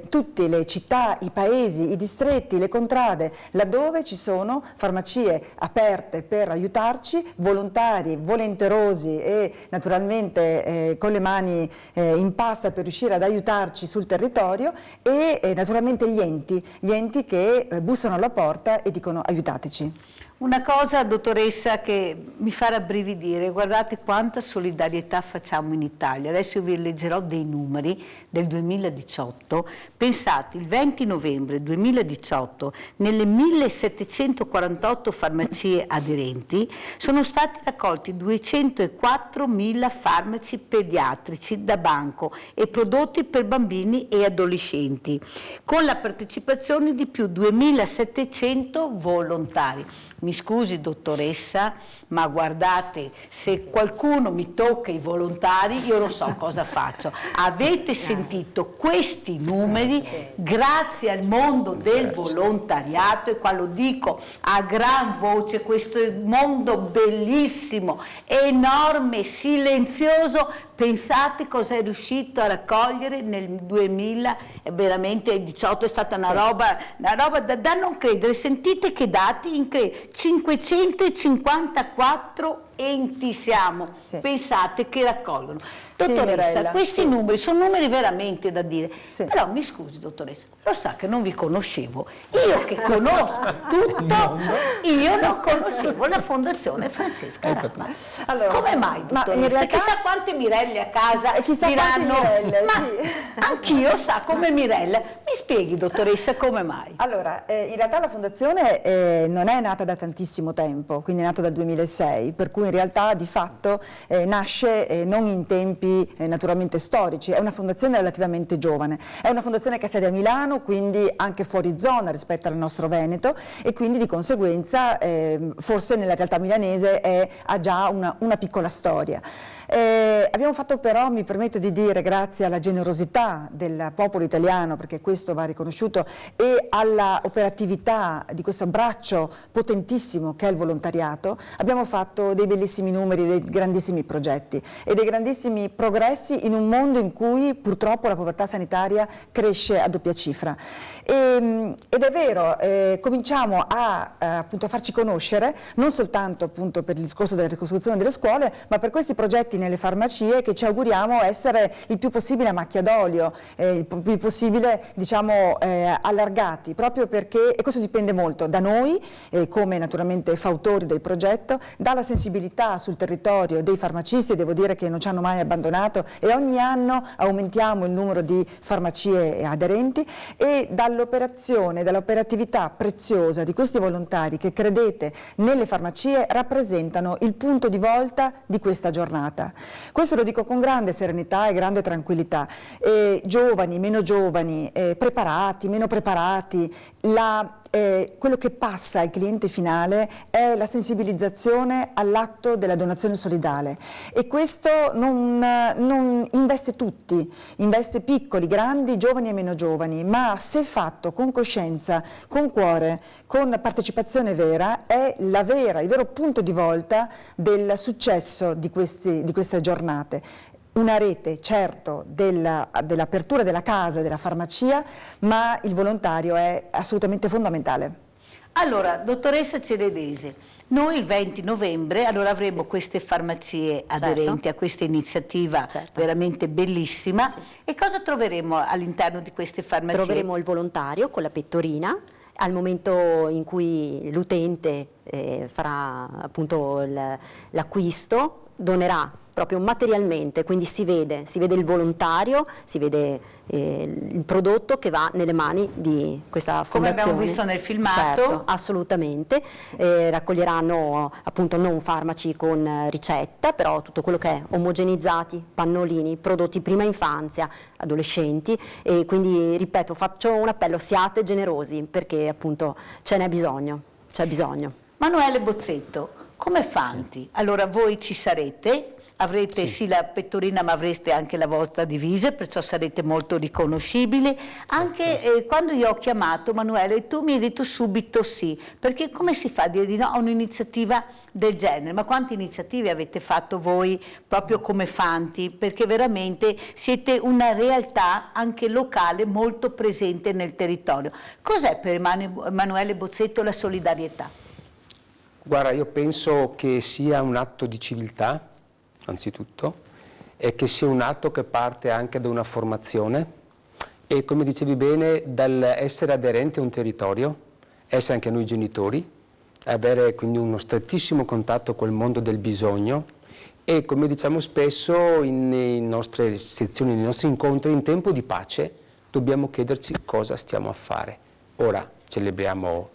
tutte le città, i paesi, i distretti, le contrade, laddove ci sono farmacie aperte per aiutarci, volontari, volenterosi e naturalmente con le mani in pasta per riuscire ad aiutarci sul territorio e naturalmente gli enti che bussano alla porta e dicono aiutateci. Una cosa, dottoressa, che mi fa rabbrividire, guardate quanta solidarietà facciamo in Italia. Adesso vi leggerò dei numeri del 2018. Pensate, il 20 novembre 2018, nelle 1748 farmacie aderenti, sono stati raccolti 204.000 farmaci pediatrici da banco e prodotti per bambini e adolescenti, con la partecipazione di più 2.700 volontari. Mi scusi dottoressa, ma guardate, se qualcuno mi tocca i volontari io non so cosa faccio. Avete sentito questi numeri grazie al mondo del volontariato, e qua lo dico a gran voce, questo mondo bellissimo, enorme, silenzioso. Pensate cosa è riuscito a raccogliere nel 2018, è stata una roba da non credere. Sentite che dati, 554 enti siamo, pensate che raccolgono. Dottoressa, questi numeri sono numeri veramente da dire, però mi scusi dottoressa, lo sa che non vi conoscevo, io che conosco tutto, io non conoscevo la Fondazione Francesca Rava. Allora, come mai dottoressa? In realtà, chissà quante Mirelle a casa diranno, anch'io sa come Mirella, mi spieghi dottoressa come mai? Allora, in realtà la Fondazione non è nata da tantissimo tempo, quindi è nata dal 2006, per cui in realtà di fatto nasce non in tempi naturalmente storici, è una fondazione relativamente giovane, è una fondazione che ha sede a Milano, quindi anche fuori zona rispetto al nostro Veneto, e quindi di conseguenza forse nella realtà milanese ha già una piccola storia. Abbiamo fatto però, mi permetto di dire, grazie alla generosità del popolo italiano, perché questo va riconosciuto, e alla operatività di questo braccio potentissimo che è il volontariato, abbiamo fatto dei bellissimi numeri, dei grandissimi progetti e dei grandissimi progressi in un mondo in cui purtroppo la povertà sanitaria cresce a doppia cifra. Ed è vero, cominciamo appunto a farci conoscere, non soltanto appunto per il discorso della ricostruzione delle scuole, ma per questi progetti nelle farmacie che ci auguriamo essere il più possibile a macchia d'olio, il più possibile diciamo allargati, proprio perché, e questo dipende molto da noi come naturalmente fautori del progetto, dalla sensibilità sul territorio dei farmacisti, devo dire che non ci hanno mai abbandonato e ogni anno aumentiamo il numero di farmacie aderenti, e dall'operazione, dall'operatività preziosa di questi volontari che, credete, nelle farmacie rappresentano il punto di volta di questa giornata. Questo lo dico con grande serenità e grande tranquillità. Giovani, meno giovani, preparati, meno preparati, quello che passa al cliente finale è la sensibilizzazione all'atto della donazione solidale, e questo non investe tutti, investe piccoli, grandi, giovani e meno giovani, ma se fatto con coscienza, con cuore, con partecipazione vera, è il vero punto di volta del successo di queste giornate. Una rete, certo, dell'apertura della casa, della farmacia, ma il volontario è assolutamente fondamentale. Allora, dottoressa Ceredese, noi il 20 novembre avremo queste farmacie aderenti a questa iniziativa veramente bellissima. E cosa troveremo all'interno di queste farmacie? Troveremo il volontario con la pettorina. Al momento in cui l'utente farà appunto l'acquisto, donerà proprio materialmente, quindi si vede il volontario, si vede il prodotto che va nelle mani di questa fondazione. Come abbiamo visto nel filmato. Certo, assolutamente. Raccoglieranno appunto non farmaci con ricetta, però tutto quello che è omogenizzati, pannolini, prodotti prima infanzia, adolescenti, e quindi ripeto, faccio un appello, siate generosi perché appunto ce n'è bisogno, c'è bisogno. Manuele Bozzetto, come Fanti, allora voi ci sarete, avrete sì la pettorina ma avreste anche la vostra divisa, perciò sarete molto riconoscibili. Anche quando io ho chiamato Manuele, tu mi hai detto subito sì, perché come si fa a dire di no a un'iniziativa del genere? Ma quante iniziative avete fatto voi proprio come Fanti? Perché veramente siete una realtà anche locale molto presente nel territorio. Cos'è per Emanuele Bozzetto la solidarietà? Guarda, io penso che sia un atto di civiltà, anzitutto, e che sia un atto che parte anche da una formazione e, come dicevi bene, dall'essere aderenti a un territorio, essere anche noi genitori, avere quindi uno strettissimo contatto col mondo del bisogno e, come diciamo spesso in nostre sezioni, nei nostri incontri, in tempo di pace dobbiamo chiederci cosa stiamo a fare. Ora celebriamo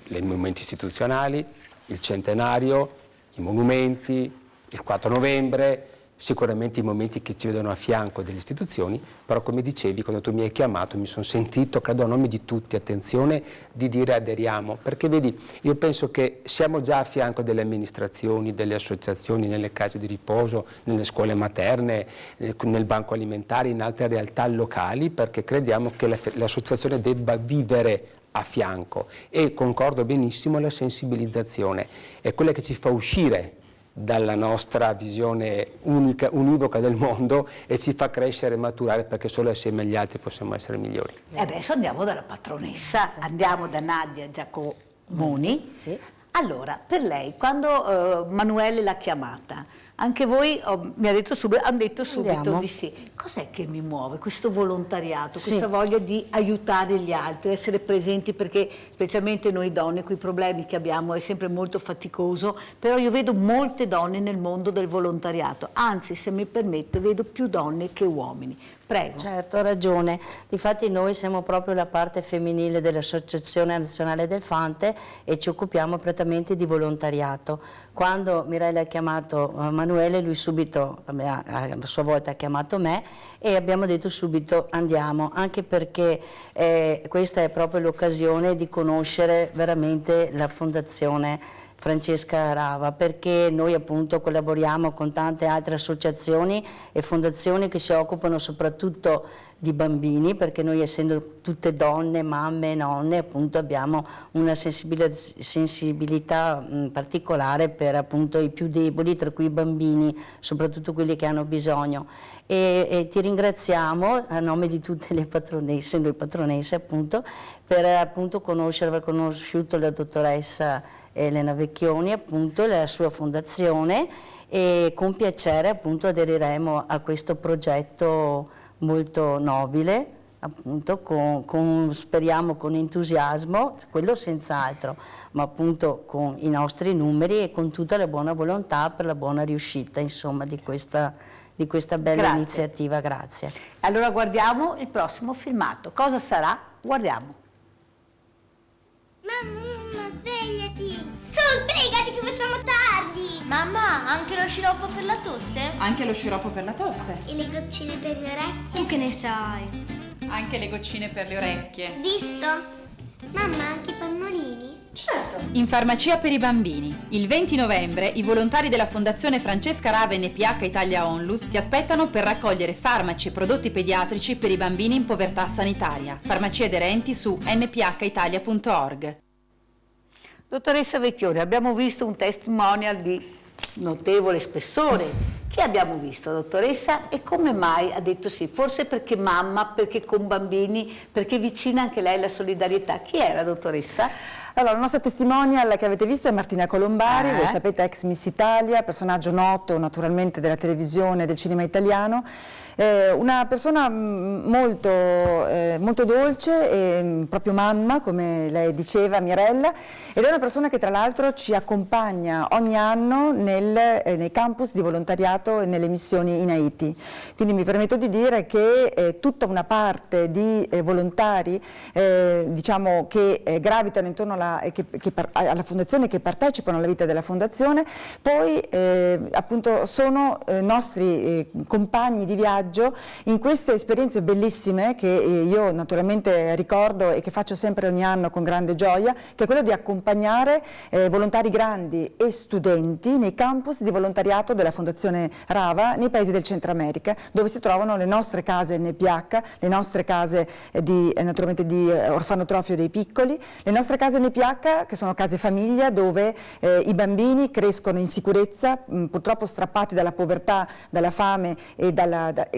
i momenti istituzionali, il centenario, i monumenti, il 4 novembre, sicuramente i momenti che ci vedono a fianco delle istituzioni, però come dicevi, quando tu mi hai chiamato mi sono sentito, credo a nome di tutti, attenzione, di dire aderiamo, perché vedi, io penso che siamo già a fianco delle amministrazioni, delle associazioni, nelle case di riposo, nelle scuole materne, nel banco alimentare, in altre realtà locali, perché crediamo che l'associazione debba vivere a fianco, e concordo benissimo, la sensibilizzazione è quella che ci fa uscire dalla nostra visione univoca del mondo e ci fa crescere e maturare, perché solo assieme agli altri possiamo essere migliori. E adesso andiamo dalla patronessa, andiamo da Nadia Giacomoni. Sì. Allora, per lei, quando Manuele l'ha chiamata, anche voi hanno detto subito Andiamo. di sì. Cos'è che mi muove? Questo volontariato, Sì. questa voglia di aiutare gli altri, essere presenti, perché specialmente noi donne, con i problemi che abbiamo, è sempre molto faticoso, però io vedo molte donne nel mondo del volontariato, anzi, se mi permette, vedo più donne che uomini. Prego. Certo, ha ragione. Difatti noi siamo proprio la parte femminile dell'Associazione Nazionale del Fante e ci occupiamo prettamente di volontariato. Quando Mirella ha chiamato Manuele, lui subito a sua volta ha chiamato me e abbiamo detto subito andiamo, anche perché questa è proprio l'occasione di conoscere veramente la Fondazione Francesca Rava, perché noi appunto collaboriamo con tante altre associazioni e fondazioni che si occupano soprattutto di bambini, perché noi, essendo tutte donne, mamme, nonne, appunto abbiamo una sensibilità particolare per appunto i più deboli, tra cui i bambini, soprattutto quelli che hanno bisogno. E ti ringraziamo a nome di tutte le patronesse, noi patronesse appunto, per appunto aver conosciuto la dottoressa Elena Vecchioni, appunto, la sua fondazione, e con piacere appunto aderiremo a questo progetto molto nobile, appunto speriamo con entusiasmo, quello senz'altro, ma appunto con i nostri numeri e con tutta la buona volontà per la buona riuscita, insomma, di questa bella iniziativa. Grazie. Allora guardiamo il prossimo filmato. Cosa sarà? Guardiamo. Mamma, svegliati! Su, sbrigati che facciamo tardi! Mamma, anche lo sciroppo per la tosse? Anche lo sciroppo per la tosse. E le goccine per le orecchie? Tu che ne sai? Anche le goccine per le orecchie. Visto? Mamma, anche i pannolini? Certo. In farmacia per i bambini. Il 20 novembre i volontari della Fondazione Francesca Rava NPH Italia Onlus ti aspettano per raccogliere farmaci e prodotti pediatrici per i bambini in povertà sanitaria. Farmacie aderenti su nphitalia.org. Dottoressa Vecchioni, abbiamo visto un testimonial di notevole spessore. Chi abbiamo visto, dottoressa, e come mai ha detto sì? Forse perché mamma, perché con bambini, perché vicina anche lei alla solidarietà. Chi era, dottoressa? Allora, la nostra testimonial che avete visto è Martina Colombari, voi sapete, ex Miss Italia, personaggio noto naturalmente della televisione e del cinema italiano. Una persona molto dolce, e proprio mamma, come lei diceva, Mirella, ed è una persona che tra l'altro ci accompagna ogni anno nei campus di volontariato e nelle missioni in Haiti. Quindi mi permetto di dire che tutta una parte di volontari diciamo che gravitano intorno alla fondazione, che partecipano alla vita della fondazione, poi appunto sono nostri compagni di viaggio in queste esperienze bellissime che io naturalmente ricordo e che faccio sempre ogni anno con grande gioia, che è quello di accompagnare volontari grandi e studenti nei campus di volontariato della Fondazione Rava nei paesi del Centro America, dove si trovano le nostre case NPH, le nostre case naturalmente di orfanotrofio dei piccoli, le nostre case NPH che sono case famiglia dove i bambini crescono in sicurezza, purtroppo strappati dalla povertà, dalla fame e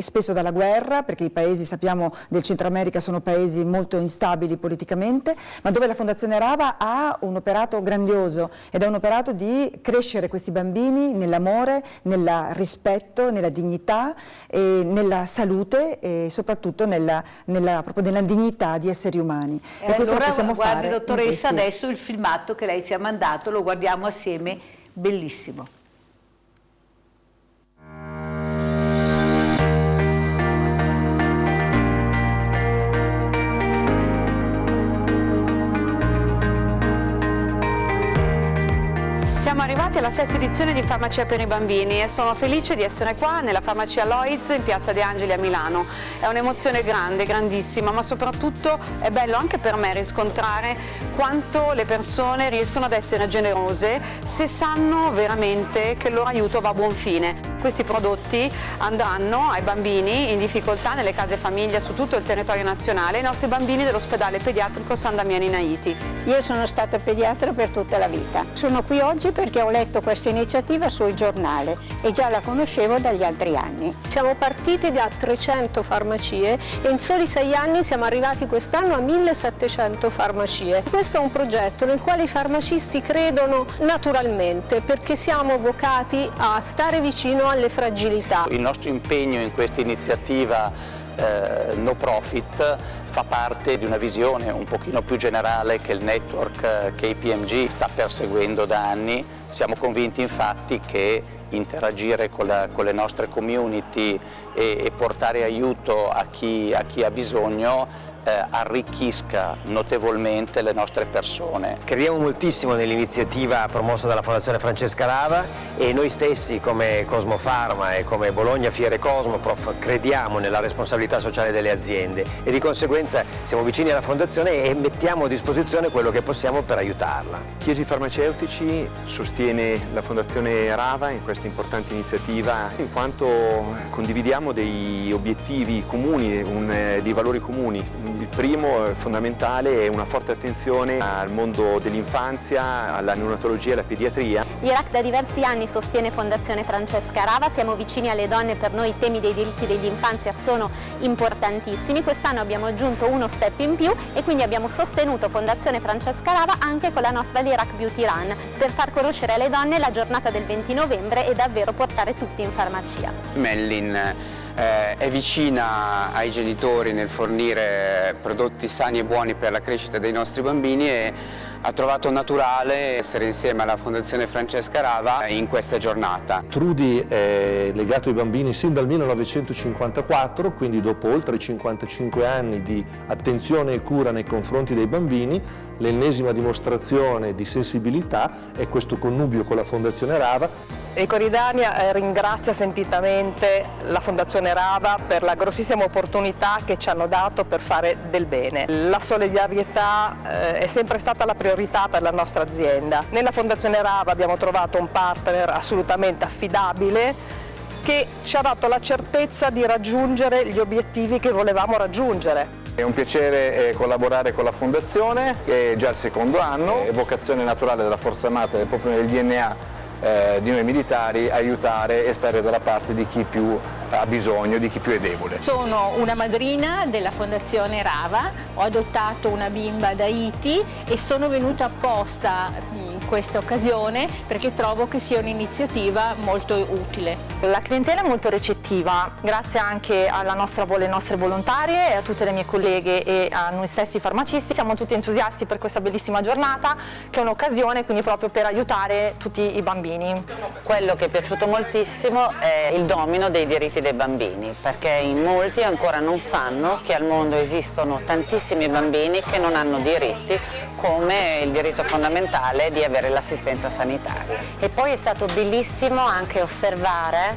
spesso dalla guerra, perché i paesi, sappiamo, del Centro America sono paesi molto instabili politicamente, ma dove la Fondazione Rava ha un operato grandioso ed è un operato di crescere questi bambini nell'amore, nel rispetto, nella dignità, nella salute e soprattutto proprio nella dignità di esseri umani. E questo allora, lo possiamo guardi, fare. Dottoressa, adesso il filmato che lei ci ha mandato lo guardiamo assieme, bellissimo. Siamo arrivati alla la sesta edizione di Farmacia per i bambini e sono felice di essere qua nella farmacia Lloyds in Piazza De Angeli a Milano. È un'emozione grande, grandissima, ma soprattutto è bello anche per me riscontrare quanto le persone riescono ad essere generose se sanno veramente che il loro aiuto va a buon fine. Questi prodotti andranno ai bambini in difficoltà nelle case famiglia su tutto il territorio nazionale, ai nostri bambini dell'ospedale pediatrico San Damiano in Haiti. Io sono stata pediatra per tutta la vita. Sono qui oggi perché ho letto questa iniziativa sul giornale e già la conoscevo dagli altri anni. Siamo partiti da 300 farmacie e in soli 6 anni siamo arrivati quest'anno a 1700 farmacie. Questo è un progetto nel quale i farmacisti credono naturalmente perché siamo vocati a stare vicino alle fragilità. Il nostro impegno in questa iniziativa no profit fa parte di una visione un pochino più generale che il network KPMG sta perseguendo da anni. Siamo convinti infatti che interagire con le nostre community e portare aiuto a chi ha bisogno arricchisca notevolmente le nostre persone. Crediamo moltissimo nell'iniziativa promossa dalla Fondazione Francesca Rava e noi stessi come Cosmofarma e come Bologna Fiere Cosmoprof crediamo nella responsabilità sociale delle aziende e di conseguenza siamo vicini alla Fondazione e mettiamo a disposizione quello che possiamo per aiutarla. Chiesi Farmaceutici sostiene la Fondazione Rava in questa importante iniziativa in quanto condividiamo dei obiettivi comuni, dei valori comuni. Il primo fondamentale è una forte attenzione al mondo dell'infanzia, alla neonatologia e alla pediatria. L'IRAC da diversi anni sostiene Fondazione Francesca Rava, siamo vicini alle donne, per noi i temi dei diritti dell'infanzia sono importantissimi. Quest'anno abbiamo aggiunto uno step in più e quindi abbiamo sostenuto Fondazione Francesca Rava anche con la nostra l'IRAC Beauty Run per far conoscere alle donne la giornata del 20 novembre e davvero portare tutti in farmacia. Mellin è vicina ai genitori nel fornire prodotti sani e buoni per la crescita dei nostri bambini e ha trovato naturale essere insieme alla Fondazione Francesca Rava in questa giornata. Trudy è legato ai bambini sin dal 1954, quindi dopo oltre 55 anni di attenzione e cura nei confronti dei bambini, l'ennesima dimostrazione di sensibilità è questo connubio con la Fondazione Rava. Ecoridania ringrazia sentitamente la Fondazione Rava per la grossissima opportunità che ci hanno dato per fare del bene. La solidarietà è sempre stata la priorità per la nostra azienda. Nella Fondazione Rava abbiamo trovato un partner assolutamente affidabile che ci ha dato la certezza di raggiungere gli obiettivi che volevamo raggiungere. È un piacere collaborare con la Fondazione, che è già il secondo anno, è vocazione naturale della Forza Armata, è proprio nel DNA di noi militari aiutare e stare dalla parte di chi più ha bisogno, di chi più è debole. Sono una madrina della Fondazione Rava, ho adottato una bimba da Haiti e sono venuta apposta in questa occasione perché trovo che sia un'iniziativa molto utile. La clientela è molto recettiva, grazie anche alle nostre volontarie e a tutte le mie colleghe e a noi stessi farmacisti. Siamo tutti entusiasti per questa bellissima giornata che è un'occasione quindi proprio per aiutare tutti i bambini. Quello che è piaciuto moltissimo è il domino dei diritti dei bambini, perché in molti ancora non sanno che al mondo esistono tantissimi bambini che non hanno diritti, come il diritto fondamentale di avere l'assistenza sanitaria. E poi è stato bellissimo anche osservare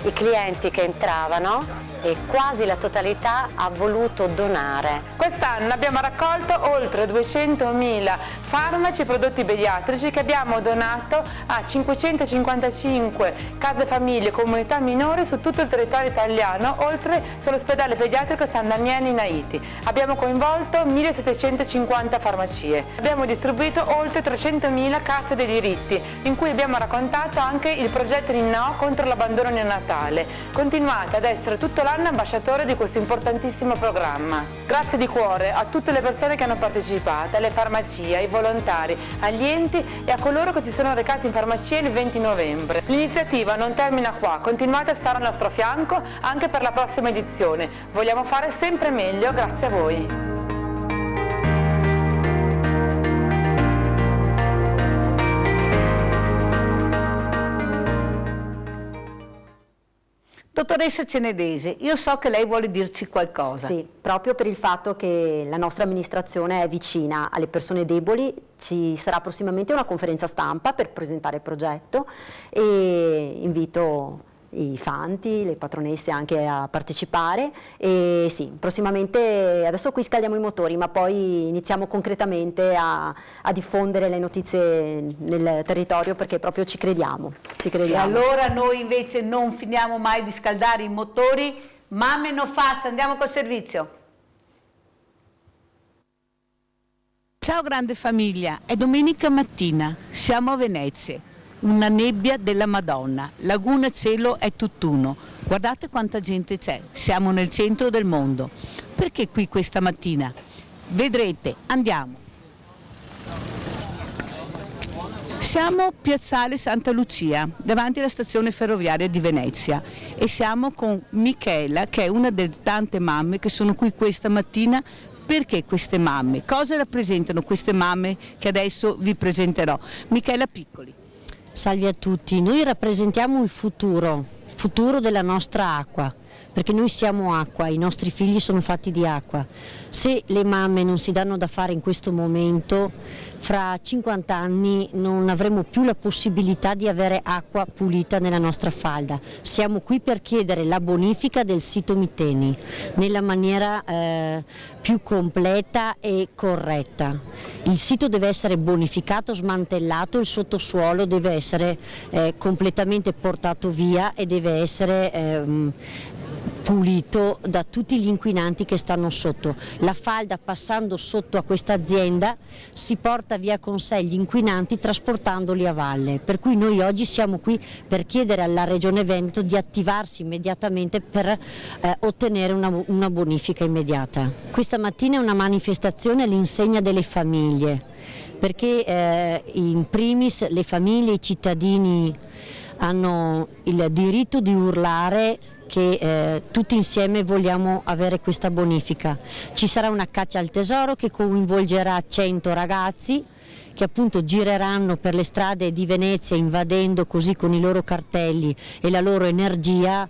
i clienti che entravano e quasi la totalità ha voluto donare. Quest'anno abbiamo raccolto oltre 200.000 farmaci e prodotti pediatrici che abbiamo donato a 555 case famiglie e comunità minori su tutto il territorio italiano, oltre che all'ospedale pediatrico San Damiano in Haiti. Abbiamo coinvolto 1.750 farmacie. Abbiamo distribuito oltre 300.000 carte dei diritti, in cui abbiamo raccontato anche il progetto No contro l'abbandono neonatale. Continuate ad essere tutto l'anno ambasciatore di questo importantissimo programma. Grazie di cuore a tutte le persone che hanno partecipato, alle farmacie, ai volontari, agli enti e a coloro che si sono recati in farmacia il 20 novembre. L'iniziativa non termina qua, continuate a stare al nostro fianco anche per la prossima edizione. Vogliamo fare sempre meglio grazie a voi. Dottoressa Cenedese, io so che lei vuole dirci qualcosa. Sì, proprio per il fatto che la nostra amministrazione è vicina alle persone deboli, ci sarà prossimamente una conferenza stampa per presentare il progetto e invito i fanti, le patronesse anche a partecipare e sì, prossimamente adesso qui scaldiamo i motori ma poi iniziamo concretamente a diffondere le notizie nel territorio perché proprio ci crediamo. E allora noi invece non finiamo mai di scaldare i motori. Mamme No Fuss, andiamo col servizio. Ciao grande famiglia, è domenica mattina, siamo a Venezia. Una nebbia della Madonna, laguna cielo è tutt'uno, guardate quanta gente c'è, siamo nel centro del mondo. Perché qui questa mattina? Vedrete, andiamo. Siamo Piazzale Santa Lucia, davanti alla stazione ferroviaria di Venezia e siamo con Michela che è una delle tante mamme che sono qui questa mattina. Perché queste mamme? Cosa rappresentano queste mamme che adesso vi presenterò? Michela Piccoli. Salve a tutti, noi rappresentiamo il futuro della nostra acqua, perché noi siamo acqua, i nostri figli sono fatti di acqua. Se le mamme non si danno da fare in questo momento, fra 50 anni non avremo più la possibilità di avere acqua pulita nella nostra falda. Siamo qui per chiedere la bonifica del sito Miteni nella maniera più completa e corretta. Il sito deve essere bonificato, smantellato, il sottosuolo deve essere completamente portato via e deve essere pulito da tutti gli inquinanti che stanno sotto. La falda, passando sotto a questa azienda, si porta via con sé gli inquinanti trasportandoli a valle, per cui noi oggi siamo qui per chiedere alla Regione Veneto di attivarsi immediatamente per ottenere una bonifica immediata. Questa mattina è una manifestazione all'insegna delle famiglie, perché in primis le famiglie, i cittadini hanno il diritto di urlare che tutti insieme vogliamo avere questa bonifica. Ci sarà una caccia al tesoro che coinvolgerà 100 ragazzi che appunto gireranno per le strade di Venezia invadendo così con i loro cartelli e la loro energia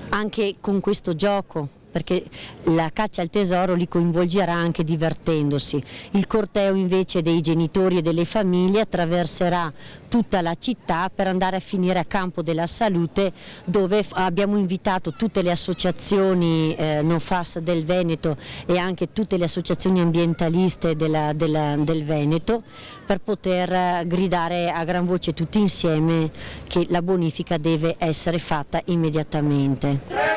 anche con questo gioco, perché la caccia al tesoro li coinvolgerà anche divertendosi. Il corteo invece dei genitori e delle famiglie attraverserà tutta la città per andare a finire a Campo della Salute, dove abbiamo invitato tutte le associazioni No Fuss del Veneto e anche tutte le associazioni ambientaliste del Veneto per poter gridare a gran voce tutti insieme che la bonifica deve essere fatta immediatamente.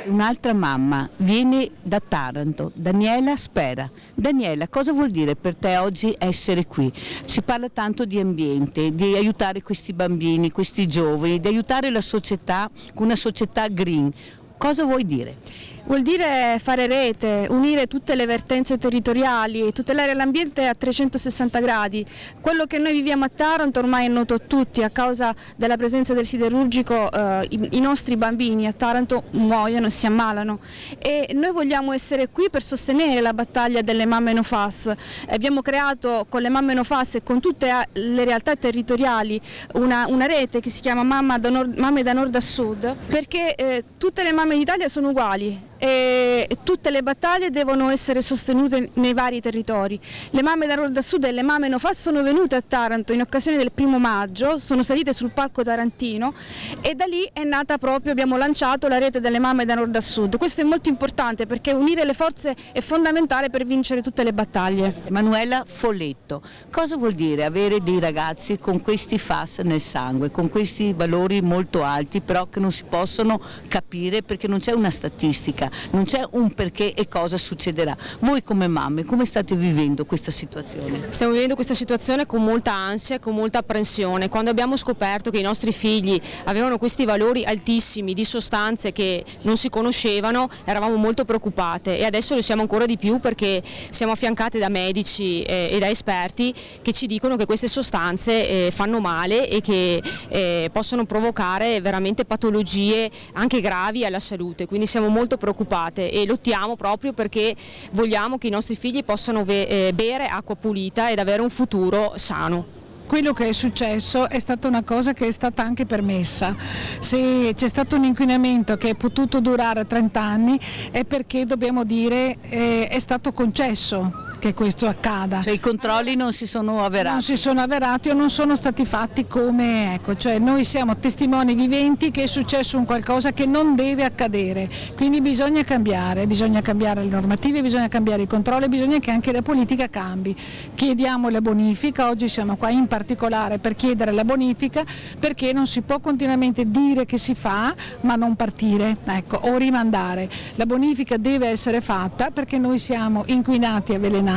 Un'altra mamma viene da Taranto, Daniela Spera. Daniela, cosa vuol dire per te oggi essere qui? Si parla tanto di ambiente, di aiutare questi bambini, questi giovani, di aiutare la società, una società green. Cosa vuoi dire? Vuol dire fare rete, unire tutte le vertenze territoriali, tutelare l'ambiente a 360 gradi. Quello che noi viviamo a Taranto ormai è noto a tutti, a causa della presenza del siderurgico i nostri bambini a Taranto muoiono e si ammalano e noi vogliamo essere qui per sostenere la battaglia delle mamme No Fuss. Abbiamo creato con le mamme No Fuss e con tutte le realtà territoriali una rete che si chiama Mamme da Nord a Sud, perché tutte le mamme d'Italia sono uguali e tutte le battaglie devono essere sostenute nei vari territori. Le mamme da Nord a Sud e le mamme No Fuss sono venute a Taranto in occasione del 1° maggio, sono salite sul palco tarantino e da lì è nata proprio, abbiamo lanciato la rete delle mamme da Nord a Sud. Questo è molto importante perché unire le forze è fondamentale per vincere tutte le battaglie. Emanuela Folletto, cosa vuol dire avere dei ragazzi con questi FAS nel sangue, con questi valori molto alti però che non si possono capire perché non c'è una statistica, non c'è un perché e cosa succederà. Voi come mamme come state vivendo questa situazione? Stiamo vivendo questa situazione con molta ansia e con molta apprensione. Quando abbiamo scoperto che i nostri figli avevano questi valori altissimi di sostanze che non si conoscevano, eravamo molto preoccupate e adesso lo siamo ancora di più perché siamo affiancate da medici e da esperti che ci dicono che queste sostanze fanno male e che possono provocare veramente patologie anche gravi alla salute, quindi siamo molto preoccupati preoccupate e lottiamo proprio perché vogliamo che i nostri figli possano bere acqua pulita ed avere un futuro sano. Quello che è successo è stata una cosa che è stata anche permessa. Se c'è stato un inquinamento che è potuto durare 30 anni è perché, dobbiamo dire, è stato concesso che questo accada. Cioè i controlli non si sono avverati? Non si sono avverati o non sono stati fatti come, cioè noi siamo testimoni viventi che è successo un qualcosa che non deve accadere, quindi bisogna cambiare le normative, bisogna cambiare i controlli, bisogna che anche la politica cambi. Chiediamo la bonifica, oggi siamo qua in particolare per chiedere la bonifica perché non si può continuamente dire che si fa ma non partire, o rimandare. La bonifica deve essere fatta perché noi siamo inquinati e avvelenati.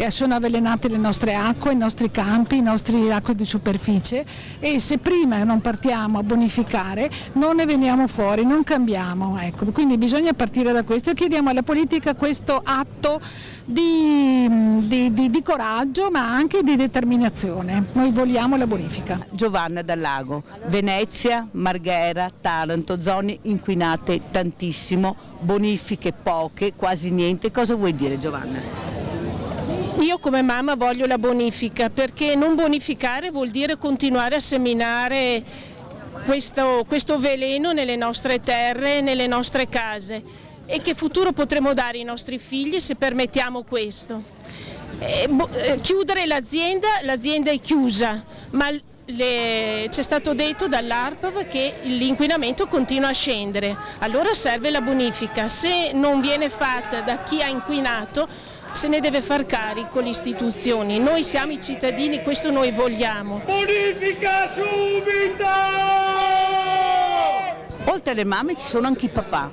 Sono avvelenate le nostre acque, i nostri campi, i nostri acque di superficie e se prima non partiamo a bonificare non ne veniamo fuori, non cambiamo. Quindi bisogna partire da questo e chiediamo alla politica questo atto di coraggio ma anche di determinazione. Noi vogliamo la bonifica. Giovanna Dal Lago, Venezia, Marghera, Taranto, zone inquinate tantissimo, bonifiche poche, quasi niente. Cosa vuoi dire, Giovanna? Io come mamma voglio la bonifica perché non bonificare vuol dire continuare a seminare questo veleno nelle nostre terre, nelle nostre case. E che futuro potremo dare ai nostri figli se permettiamo questo? Chiudere l'azienda è chiusa, ma c'è stato detto dall'ARPAV che l'inquinamento continua a scendere, allora serve la bonifica. Se non viene fatta da chi ha inquinato, se ne deve far carico le istituzioni. Noi siamo i cittadini, questo noi vogliamo. Bonifica subito! Oltre alle mamme ci sono anche i papà.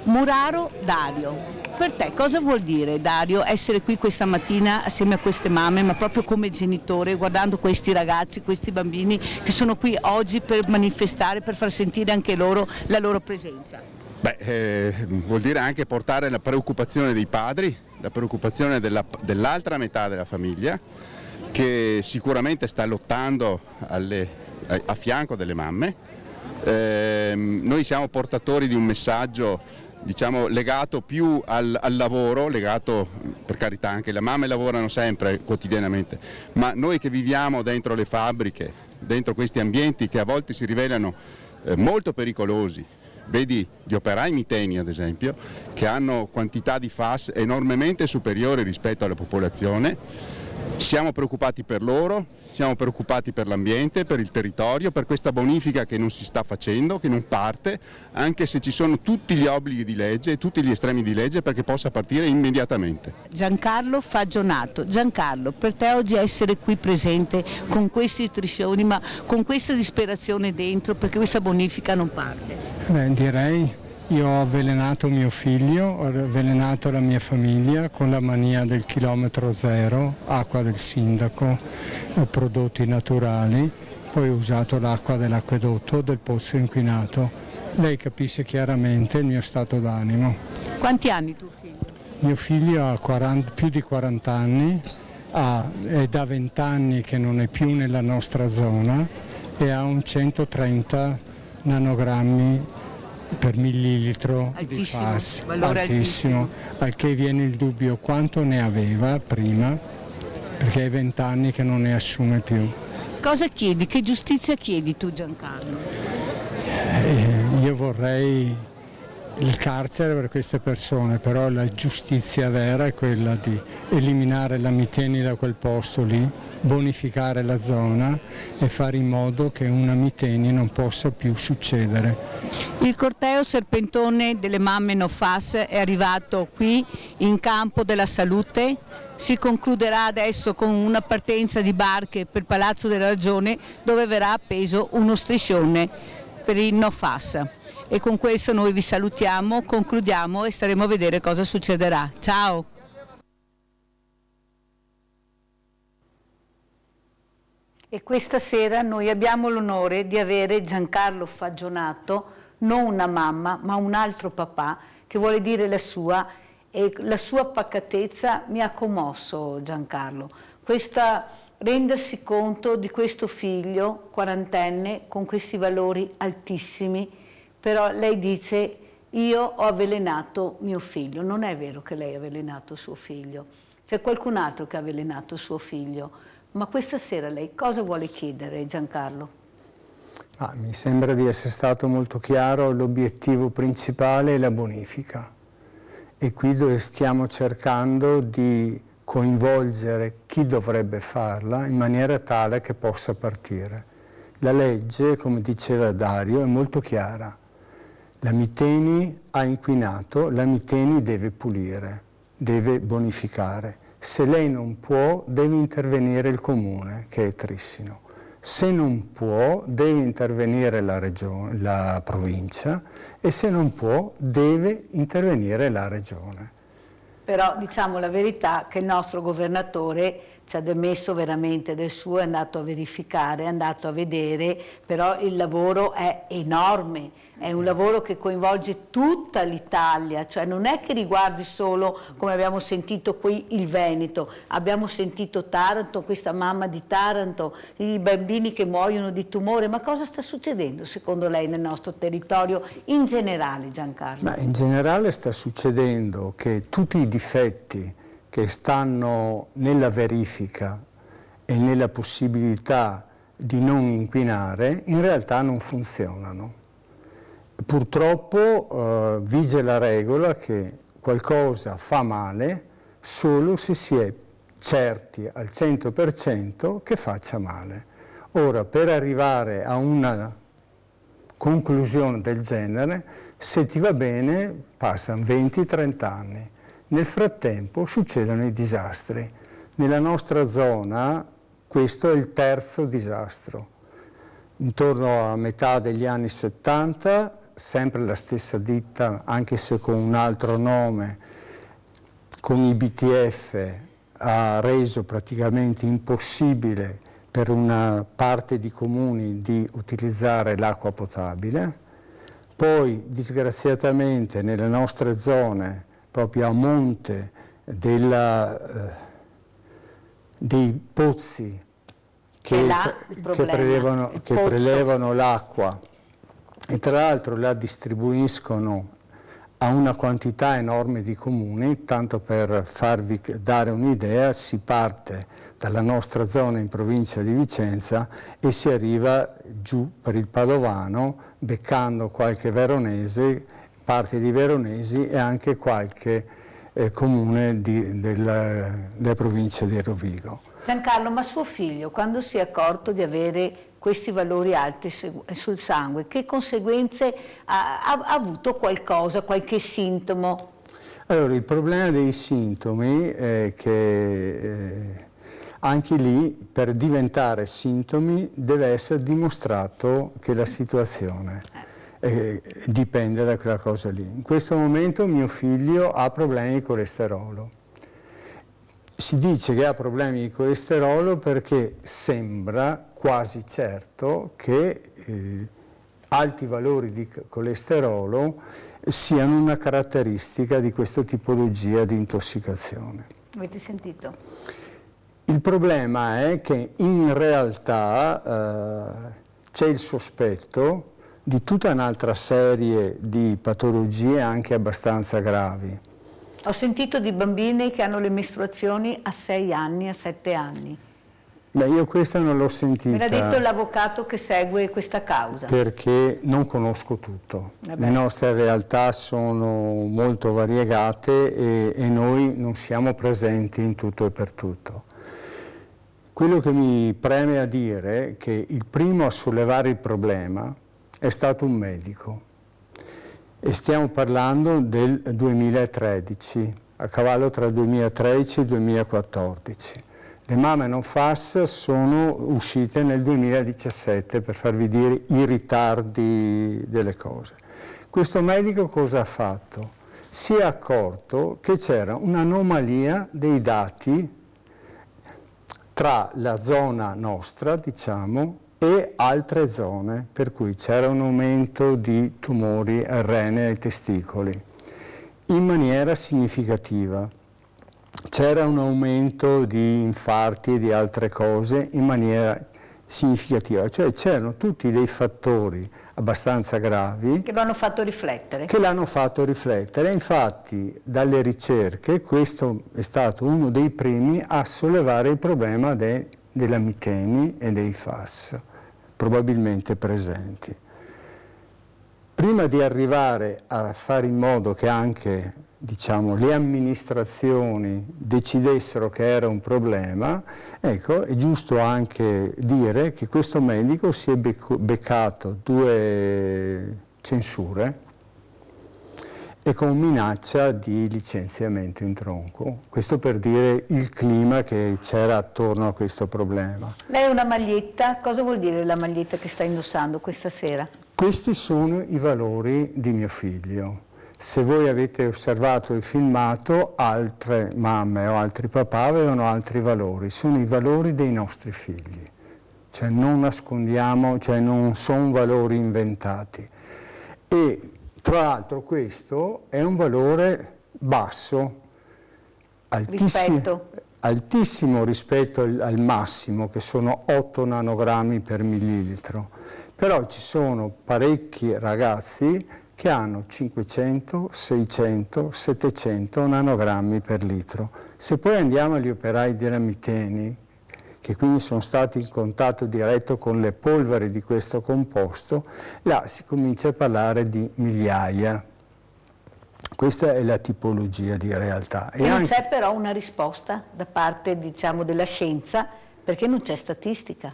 Muraro Dario, per te cosa vuol dire, Dario, essere qui questa mattina assieme a queste mamme, ma proprio come genitore, guardando questi ragazzi, questi bambini che sono qui oggi per manifestare, per far sentire anche loro la loro presenza? Vuol dire anche portare la preoccupazione dei padri, la preoccupazione dell'altra metà della famiglia, che sicuramente sta lottando a fianco delle mamme. Noi siamo portatori di un messaggio legato più al lavoro, legato, per carità, anche le mamme lavorano sempre quotidianamente, ma noi che viviamo dentro le fabbriche, dentro questi ambienti che a volte si rivelano molto pericolosi, vedi gli operai miteni ad esempio, che hanno quantità di FAS enormemente superiori rispetto alla popolazione. Siamo preoccupati per loro, siamo preoccupati per l'ambiente, per il territorio, per questa bonifica che non si sta facendo, che non parte, anche se ci sono tutti gli obblighi di legge e tutti gli estremi di legge perché possa partire immediatamente. Giancarlo Fagionato, Giancarlo, per te oggi essere qui presente con questi striscioni, ma con questa disperazione dentro perché questa bonifica non parte? Direi, io ho avvelenato mio figlio, ho avvelenato la mia famiglia con la mania del chilometro zero, acqua del sindaco, prodotti naturali, poi ho usato l'acqua dell'acquedotto del pozzo inquinato. Lei capisce chiaramente il mio stato d'animo. Quanti anni tuo figlio? Mio figlio ha più di 40 anni, è da 20 anni che non è più nella nostra zona e ha un 130 nanogrammi per millilitro di FAS, altissimo, al che viene il dubbio quanto ne aveva prima, perché è 20 anni che non ne assume più. Cosa chiedi? Che giustizia chiedi tu, Giancarlo? Io vorrei il carcere per queste persone, però la giustizia vera è quella di eliminare la miteni da quel posto lì, bonificare la zona e fare in modo che una miteni non possa più succedere. Il corteo serpentone delle mamme No FAS è arrivato qui in Campo della Salute, si concluderà adesso con una partenza di barche per Palazzo della Ragione dove verrà appeso uno striscione per il No FAS. E con questo noi vi salutiamo, concludiamo e staremo a vedere cosa succederà. Ciao! E questa sera noi abbiamo l'onore di avere Giancarlo Fagionato, non una mamma ma un altro papà che vuole dire la sua, e la sua pacatezza mi ha commosso, Giancarlo. Questa rendersi conto di questo figlio quarantenne con questi valori altissimi, però lei dice io ho avvelenato mio figlio. Non è vero che lei ha avvelenato suo figlio, c'è qualcun altro che ha avvelenato suo figlio. Ma questa sera lei cosa vuole chiedere, Giancarlo? Mi sembra di essere stato molto chiaro, l'obiettivo principale è la bonifica. E qui dove stiamo cercando di coinvolgere chi dovrebbe farla in maniera tale che possa partire. La legge, come diceva Dario, è molto chiara. La Miteni ha inquinato, la Miteni deve pulire, deve bonificare. Se lei non può, deve intervenire il comune, che è Trissino. Se non può, deve intervenire la regione, la provincia, e se non può, deve intervenire la regione. Però diciamo la verità che il nostro governatore ci ha demesso veramente del suo, è andato a verificare, è andato a vedere, però il lavoro è enorme, è un lavoro che coinvolge tutta l'Italia, cioè non è che riguardi solo, come abbiamo sentito qui, il Veneto, abbiamo sentito Taranto, questa mamma di Taranto, i bambini che muoiono di tumore, ma cosa sta succedendo secondo lei nel nostro territorio in generale, Giancarlo? In generale sta succedendo che tutti i difetti che stanno nella verifica e nella possibilità di non inquinare in realtà non funzionano. Purtroppo vige la regola che qualcosa fa male solo se si è certi al 100% che faccia male. Ora, per arrivare a una conclusione del genere, se ti va bene, passano 20-30 anni. Nel frattempo succedono i disastri. Nella nostra zona questo è il terzo disastro. Intorno a metà degli anni 70, sempre la stessa ditta, anche se con un altro nome, con i BTF ha reso praticamente impossibile per una parte di comuni di utilizzare l'acqua potabile. Poi disgraziatamente nelle nostre zone, proprio a monte dei pozzi che prelevano l'acqua e tra l'altro la distribuiscono a una quantità enorme di comuni, tanto per farvi dare un'idea, si parte dalla nostra zona in provincia di Vicenza e si arriva giù per il Padovano, beccando qualche veronese, parte di veronesi e anche qualche comune della provincia di Rovigo. Giancarlo, ma suo figlio, quando si è accorto di avere questi valori alti sul sangue, che conseguenze ha avuto qualcosa, qualche sintomo? Allora, il problema dei sintomi è che anche lì per diventare sintomi deve essere dimostrato che la situazione dipende da quella cosa lì. In questo momento mio figlio ha problemi di colesterolo. Si dice che ha problemi di colesterolo perché sembra quasi certo che alti valori di colesterolo siano una caratteristica di questa tipologia di intossicazione. Avete sentito? Il problema è che in realtà c'è il sospetto di tutta un'altra serie di patologie anche abbastanza gravi. Ho sentito di bambini che hanno le mestruazioni a 6 anni, a 7 anni. Beh, io questa non l'ho sentita. Me l'ha detto l'avvocato che segue questa causa. Perché non conosco tutto. Le nostre realtà sono molto variegate e noi non siamo presenti in tutto e per tutto. Quello che mi preme a dire è che il primo a sollevare il problema è stato un medico. E stiamo parlando del 2013, a cavallo tra il 2013 e il 2014. Le mamme non FAS sono uscite nel 2017, per farvi dire i ritardi delle cose. Questo medico cosa ha fatto? Si è accorto che c'era un'anomalia dei dati tra la zona nostra, diciamo, e altre zone, per cui c'era un aumento di tumori al rene e ai testicoli in maniera significativa. C'era un aumento di infarti e di altre cose in maniera significativa, cioè c'erano tutti dei fattori abbastanza gravi che lo hanno fatto riflettere. Infatti dalle ricerche questo è stato uno dei primi a sollevare il problema della miteni e dei FAS, probabilmente presenti. Prima di arrivare a fare in modo che anche, diciamo, le amministrazioni decidessero che era un problema, ecco, è giusto anche dire che questo medico si è beccato 2 censure e con minaccia di licenziamento in tronco. Questo per dire il clima che c'era attorno a questo problema. Lei ha una maglietta, cosa vuol dire la maglietta che sta indossando questa sera? Questi sono i valori di mio figlio. Se voi avete osservato il filmato, altre mamme o altri papà avevano altri valori, sono i valori dei nostri figli, cioè non nascondiamo, cioè non sono valori inventati. E tra l'altro questo è un valore basso, altissimo rispetto al massimo, che sono 8 nanogrammi per millilitro, però ci sono parecchi ragazzi che hanno 500, 600, 700 nanogrammi per litro. Se poi andiamo agli operai della Miteni, che quindi sono stati in contatto diretto con le polveri di questo composto, là si comincia a parlare di migliaia. Questa è la tipologia di realtà. E non c'è però una risposta da parte, diciamo, della scienza, perché non c'è statistica.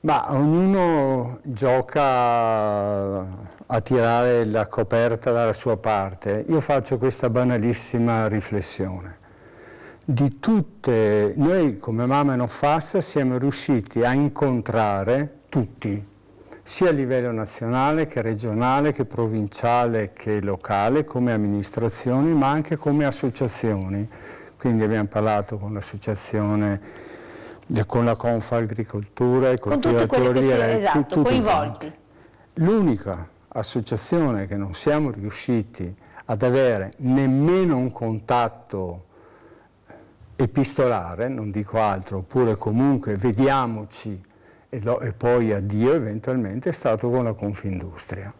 Ma ognuno gioca a tirare la coperta dalla sua parte. Io faccio questa banalissima riflessione. Di tutte, noi come Mamma Non FAS siamo riusciti a incontrare tutti, sia a livello nazionale che regionale, che provinciale, che locale, come amministrazioni, ma anche come associazioni. Quindi abbiamo parlato con l'associazione, con la Confagricoltura, i coltivatori diretti, coinvolti. L'unica associazione che non siamo riusciti ad avere nemmeno un contatto epistolare, non dico altro, oppure comunque vediamoci e poi addio eventualmente, è stato con la Confindustria.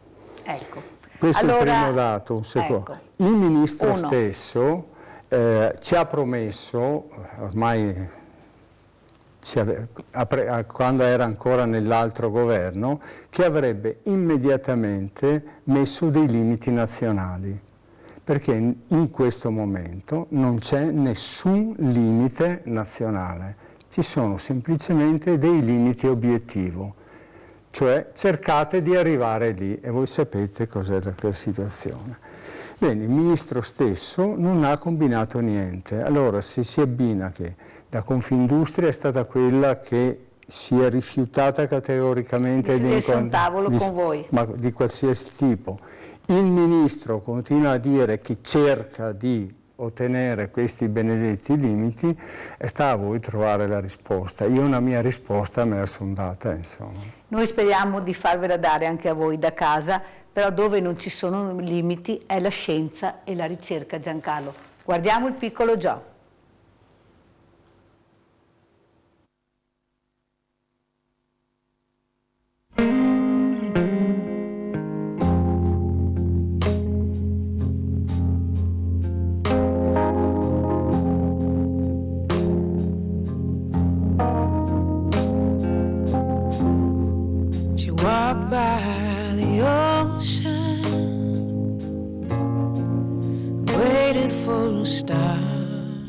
Ecco. Questo è il primo dato. Un secondo. Ecco. Il Ministro stesso ci ha promesso, ormai quando era ancora nell'altro governo, che avrebbe immediatamente messo dei limiti nazionali, perché in questo momento non c'è nessun limite nazionale, ci sono semplicemente dei limiti obiettivo, cioè cercate di arrivare lì e voi sapete cos'è la situazione. Bene, il Ministro stesso non ha combinato niente, allora se si abbina che la Confindustria è stata quella che si è rifiutata categoricamente di un tavolo con voi, ma di qualsiasi tipo. Il Ministro continua a dire che cerca di ottenere questi benedetti limiti e sta a voi trovare la risposta. Io una mia risposta me la sono data, insomma. Noi speriamo di farvela dare anche a voi da casa, però dove non ci sono limiti è la scienza e la ricerca, Giancarlo. Guardiamo il piccolo Gio.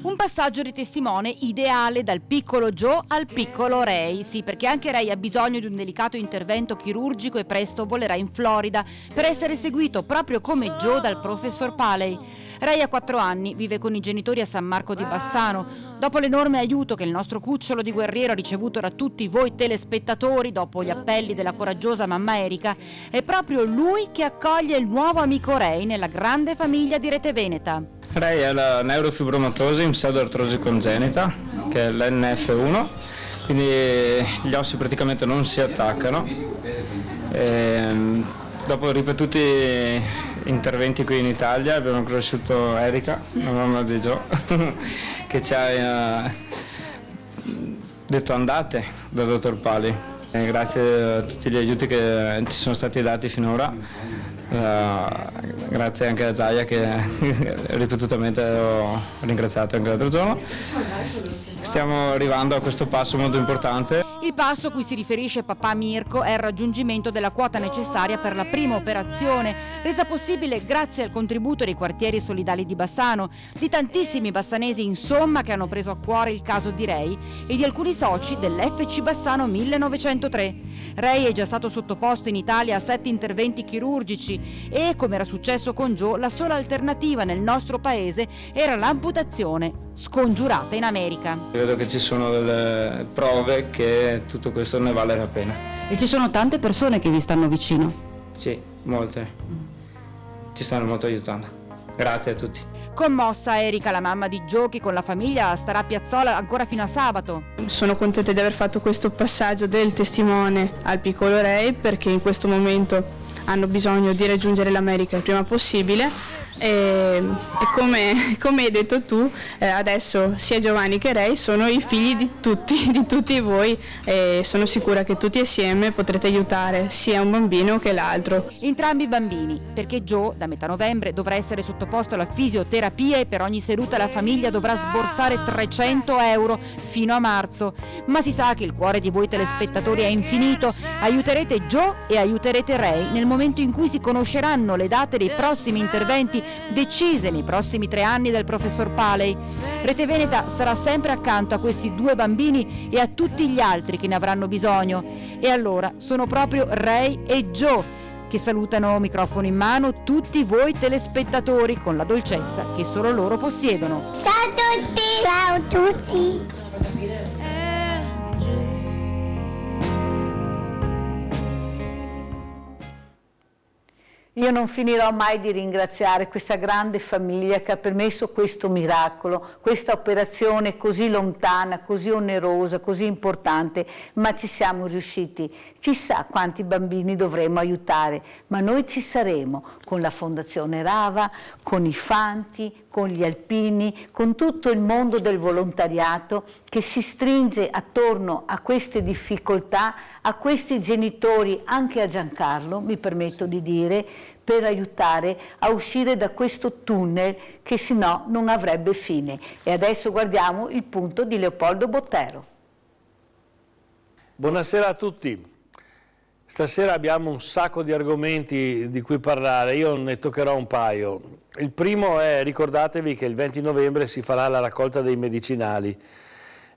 Un passaggio di testimone ideale dal piccolo Joe al piccolo Ray, sì, perché anche Ray ha bisogno di un delicato intervento chirurgico e presto volerà in Florida per essere seguito proprio come Joe dal professor Paley. Ray ha 4 anni, vive con i genitori a San Marco di Bassano. Dopo l'enorme aiuto che il nostro cucciolo di guerriero ha ricevuto da tutti voi telespettatori, dopo gli appelli della coraggiosa mamma Erika, è proprio lui che accoglie il nuovo amico Ray nella grande famiglia di Rete Veneta. Ray ha la neurofibromatosi in pseudoartrosi congenita, che è l'NF1, quindi gli ossi praticamente non si attaccano. Dopo ripetuti interventi qui in Italia abbiamo conosciuto Erika, la mamma di Joe, che ci ha detto andate dal dottor Pali. Grazie a tutti gli aiuti che ci sono stati dati finora, grazie anche a Zaia che ripetutamente ho ringraziato anche l'altro giorno. Stiamo arrivando a questo passo molto importante. Il passo a cui si riferisce papà Mirko è il raggiungimento della quota necessaria per la prima operazione, resa possibile grazie al contributo dei quartieri solidali di Bassano, di tantissimi bassanesi insomma che hanno preso a cuore il caso di Ray e di alcuni soci dell'FC Bassano 1903. Ray è già stato sottoposto in Italia a 7 interventi chirurgici e, come era successo con Joe, la sola alternativa nel nostro paese era l'amputazione, scongiurata in America. Vedo che ci sono delle prove che tutto questo ne vale la pena. E ci sono tante persone che vi stanno vicino? Sì, molte. Ci stanno molto aiutando. Grazie a tutti. Commossa Erika, la mamma di Joe, che con la famiglia starà a Piazzola ancora fino a sabato. Sono contenta di aver fatto questo passaggio del testimone al piccolo Ray, perché in questo momento hanno bisogno di raggiungere l'America il prima possibile. E come hai detto tu, adesso sia Giovanni che Ray sono i figli di tutti voi, e sono sicura che tutti assieme potrete aiutare sia un bambino che l'altro. Entrambi bambini, perché Joe da metà novembre dovrà essere sottoposto alla fisioterapia e per ogni seduta la famiglia dovrà sborsare 300 euro fino a marzo. Ma si sa che il cuore di voi telespettatori è infinito. Aiuterete Joe e aiuterete Ray nel momento in cui si conosceranno le date dei prossimi interventi decise nei prossimi 3 anni del professor Paley. Rete Veneta sarà sempre accanto a questi 2 bambini e a tutti gli altri che ne avranno bisogno. E allora sono proprio Ray e Joe che salutano microfono in mano tutti voi telespettatori con la dolcezza che solo loro possiedono. Ciao a tutti! Ciao a tutti! Io non finirò mai di ringraziare questa grande famiglia che ha permesso questo miracolo, questa operazione così lontana, così onerosa, così importante, ma ci siamo riusciti. Chissà quanti bambini dovremo aiutare, ma noi ci saremo con la Fondazione Rava, con i Fanti, con gli alpini, con tutto il mondo del volontariato che si stringe attorno a queste difficoltà, a questi genitori, anche a Giancarlo, mi permetto di dire, per aiutare a uscire da questo tunnel che sennò non avrebbe fine. E adesso guardiamo il punto di Leopoldo Bottero. Buonasera a tutti. Stasera abbiamo un sacco di argomenti di cui parlare, io ne toccherò un paio. Il primo è, ricordatevi che il 20 novembre si farà la raccolta dei medicinali.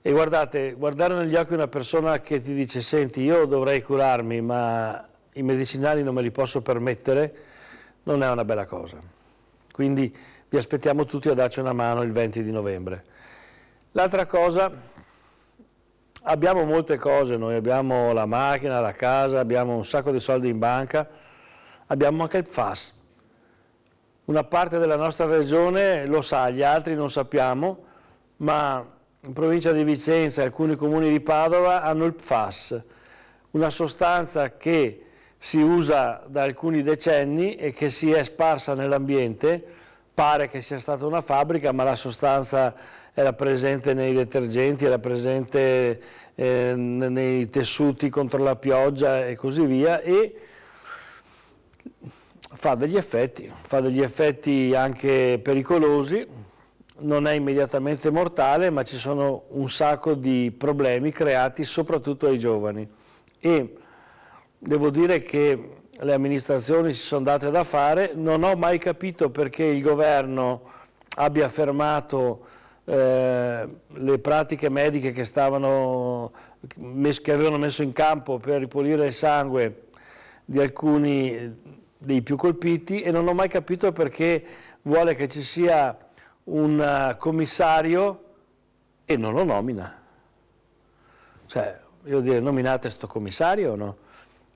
E guardate, guardare negli occhi una persona che ti dice senti io dovrei curarmi ma i medicinali non me li posso permettere, non è una bella cosa. Quindi vi aspettiamo tutti a darci una mano il 20 di novembre. L'altra cosa, abbiamo molte cose, noi abbiamo la macchina, la casa, abbiamo un sacco di soldi in banca, abbiamo anche il PFAS. Una parte della nostra regione lo sa, gli altri non sappiamo, ma in provincia di Vicenza e alcuni comuni di Padova hanno il PFAS, una sostanza che si usa da alcuni decenni e che si è sparsa nell'ambiente, pare che sia stata una fabbrica, ma la sostanza era presente nei detergenti, era presente nei tessuti contro la pioggia e così via, e fa degli effetti anche pericolosi, non è immediatamente mortale, ma ci sono un sacco di problemi creati soprattutto ai giovani. E devo dire che le amministrazioni si sono date da fare, non ho mai capito perché il governo abbia fermato le pratiche mediche che avevano messo in campo per ripulire il sangue di alcuni dei più colpiti, e non ho mai capito perché vuole che ci sia un commissario e non lo nomina. Cioè, io dire, nominate sto commissario o no?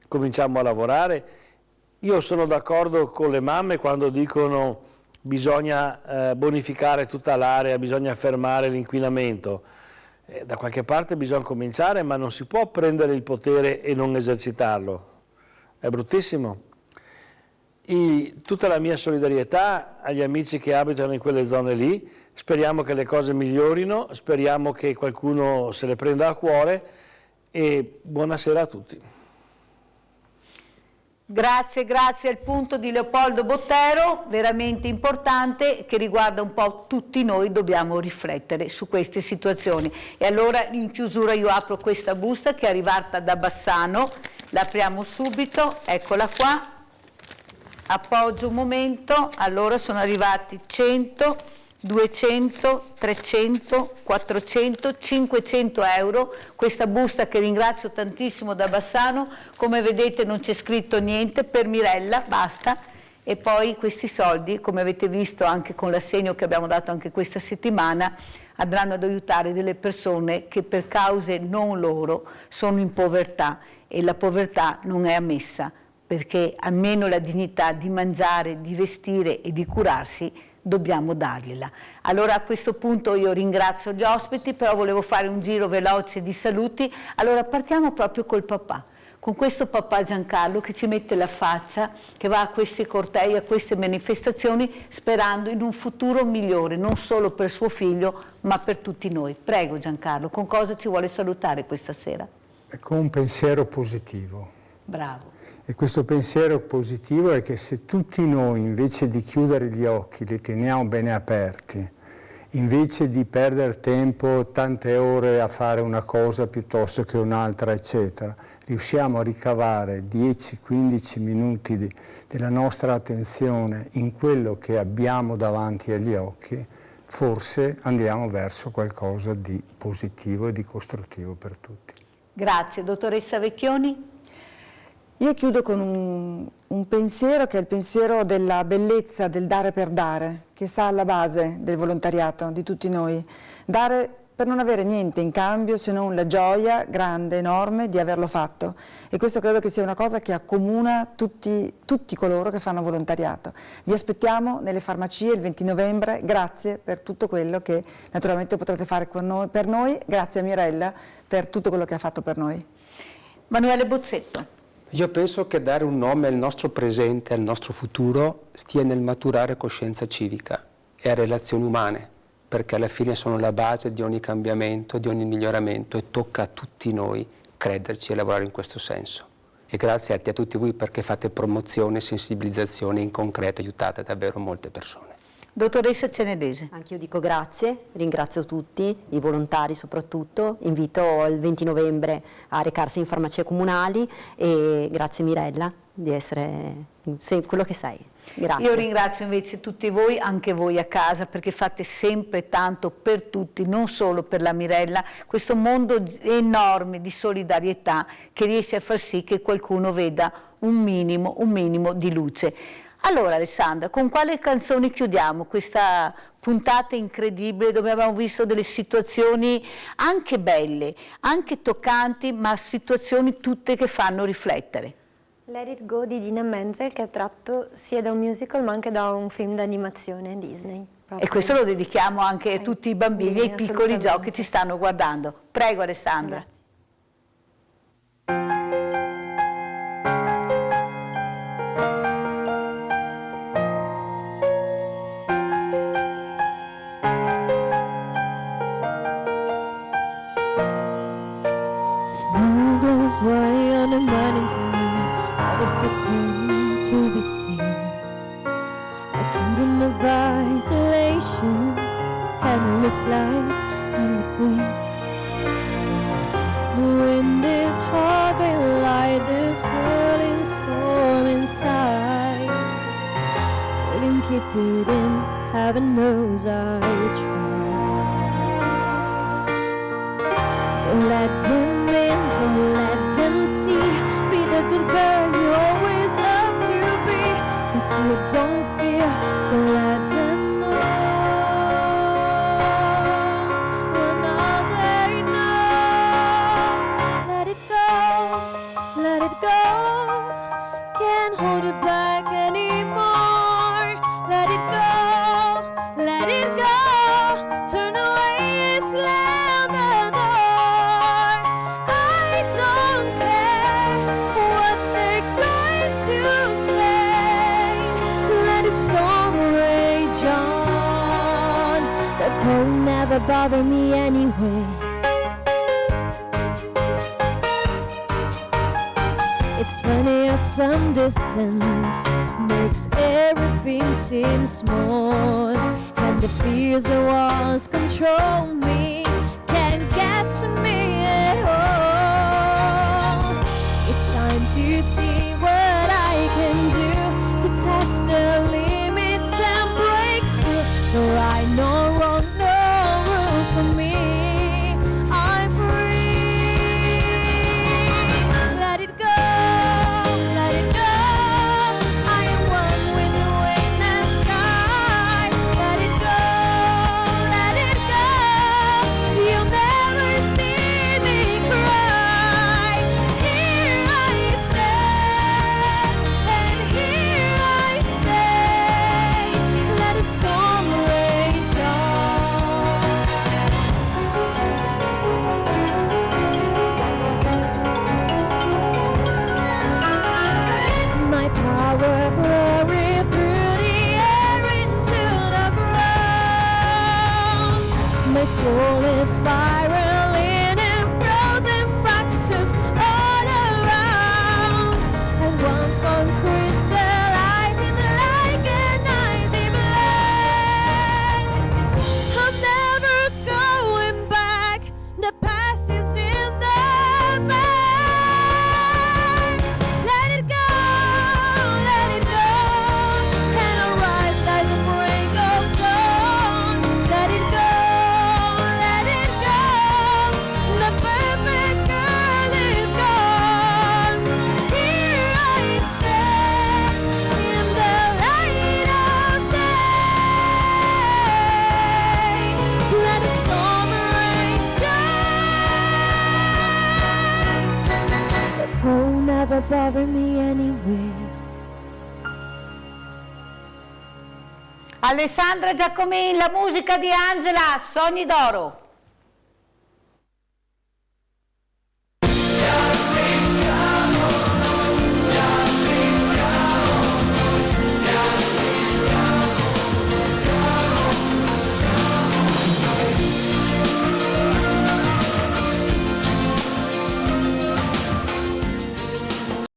Cominciamo a lavorare. Io sono d'accordo con le mamme quando dicono bisogna bonificare tutta l'area, bisogna fermare l'inquinamento. Da qualche parte bisogna cominciare, ma non si può prendere il potere e non esercitarlo. È bruttissimo. Tutta la mia solidarietà agli amici che abitano in quelle zone lì, speriamo che le cose migliorino, speriamo che qualcuno se le prenda a cuore e buonasera a tutti. Grazie, grazie al punto di Leopoldo Bottero, veramente importante, che riguarda un po' tutti noi, dobbiamo riflettere su queste situazioni. E allora in chiusura io apro questa busta che è arrivata da Bassano, la apriamo subito, eccola qua, appoggio un momento, allora sono arrivati 100, 200, 300, 400, 500 euro, questa busta che ringrazio tantissimo da Bassano, come vedete non c'è scritto niente, per Mirella, basta, e poi questi soldi, come avete visto anche con l'assegno che abbiamo dato anche questa settimana, andranno ad aiutare delle persone che per cause non loro sono in povertà e la povertà non è ammessa, perché almeno la dignità di mangiare, di vestire e di curarsi dobbiamo dargliela. Allora a questo punto io ringrazio gli ospiti, però volevo fare un giro veloce di saluti. Allora partiamo proprio col papà, con questo papà Giancarlo che ci mette la faccia, che va a questi cortei, a queste manifestazioni, sperando in un futuro migliore, non solo per suo figlio, ma per tutti noi. Prego Giancarlo, con cosa ci vuole salutare questa sera? Con un pensiero positivo. Bravo. E questo pensiero positivo è che se tutti noi, invece di chiudere gli occhi, li teniamo bene aperti, invece di perdere tempo, tante ore a fare una cosa piuttosto che un'altra, eccetera, riusciamo a ricavare 10-15 minuti della nostra attenzione in quello che abbiamo davanti agli occhi, forse andiamo verso qualcosa di positivo e di costruttivo per tutti. Grazie. Dottoressa Vecchioni? Io chiudo con un pensiero che è il pensiero della bellezza del dare per dare, che sta alla base del volontariato di tutti noi. Dare per non avere niente in cambio se non la gioia grande, enorme di averlo fatto. E questo credo che sia una cosa che accomuna tutti coloro che fanno volontariato. Vi aspettiamo nelle farmacie il 20 novembre, grazie per tutto quello che naturalmente potrete fare per noi, grazie a Mirella per tutto quello che ha fatto per noi. Manuele Bozzetto. Io penso che dare un nome al nostro presente, al nostro futuro, stia nel maturare coscienza civica e a relazioni umane, perché alla fine sono la base di ogni cambiamento, di ogni miglioramento e tocca a tutti noi crederci e lavorare in questo senso. E grazie a tutti voi perché fate promozione, sensibilizzazione, in concreto aiutate davvero molte persone. Dottoressa Cenedese. Anch'io dico grazie, ringrazio tutti, i volontari soprattutto, invito il 20 novembre a recarsi in farmacie comunali e grazie Mirella di essere quello che sei. Grazie. Io ringrazio invece tutti voi, anche voi a casa, perché fate sempre tanto per tutti, non solo per la Mirella, questo mondo enorme di solidarietà che riesce a far sì che qualcuno veda un minimo di luce. Allora Alessandra, con quale canzone chiudiamo questa puntata incredibile dove abbiamo visto delle situazioni anche belle, anche toccanti, ma situazioni tutte che fanno riflettere? Let It Go di Idina Menzel, che è tratto sia da un musical ma anche da un film d'animazione Disney. E questo lo dedichiamo anche a tutti i bambini e ai piccoli giochi che ci stanno guardando. Prego Alessandra. Grazie. Why on the mountains of me, but if it came to be seen, a kingdom of isolation, and it looks like I'm the queen. The wind is hard, they lie, this whirling storm inside. Couldn't keep it in, heaven knows I tried. Don't let him in, don't let him see. Be the good girl you always love to be. Cause you don't fear, don't let him know. Well, now they know. Let it go, let it go. Can't hold it back anymore. Let it go, let it go. Turn away and slam the door. Storm rain. never bother me anyway. It's funny how some distance makes everything seem small, and the fears that once control me can't get to me at all. It's time to see what I can do to test the limits and break through. No right, no wrong, no rules for me. I'm free. Let it go. Let it go. I am one with the wind and sky. Let it go. Let it go. You'll never see me cry. Here I stand, and here I stay. Let the storm rage on. My power roaring through the air into the ground. My soul is spiraling and frozen fractures all around. And one point crystallizes like an icy blaze. I'm never going back. The past is in the past. Let it go, let it go. And I'll rise like the break of dawn. Let it go, let it go. The perfect girl is gone. Here I stand in the light of day. Let the storm rage on. The cold never bothered me anyway. Alessandra Giacomin, la musica di Angela, Sogni d'oro.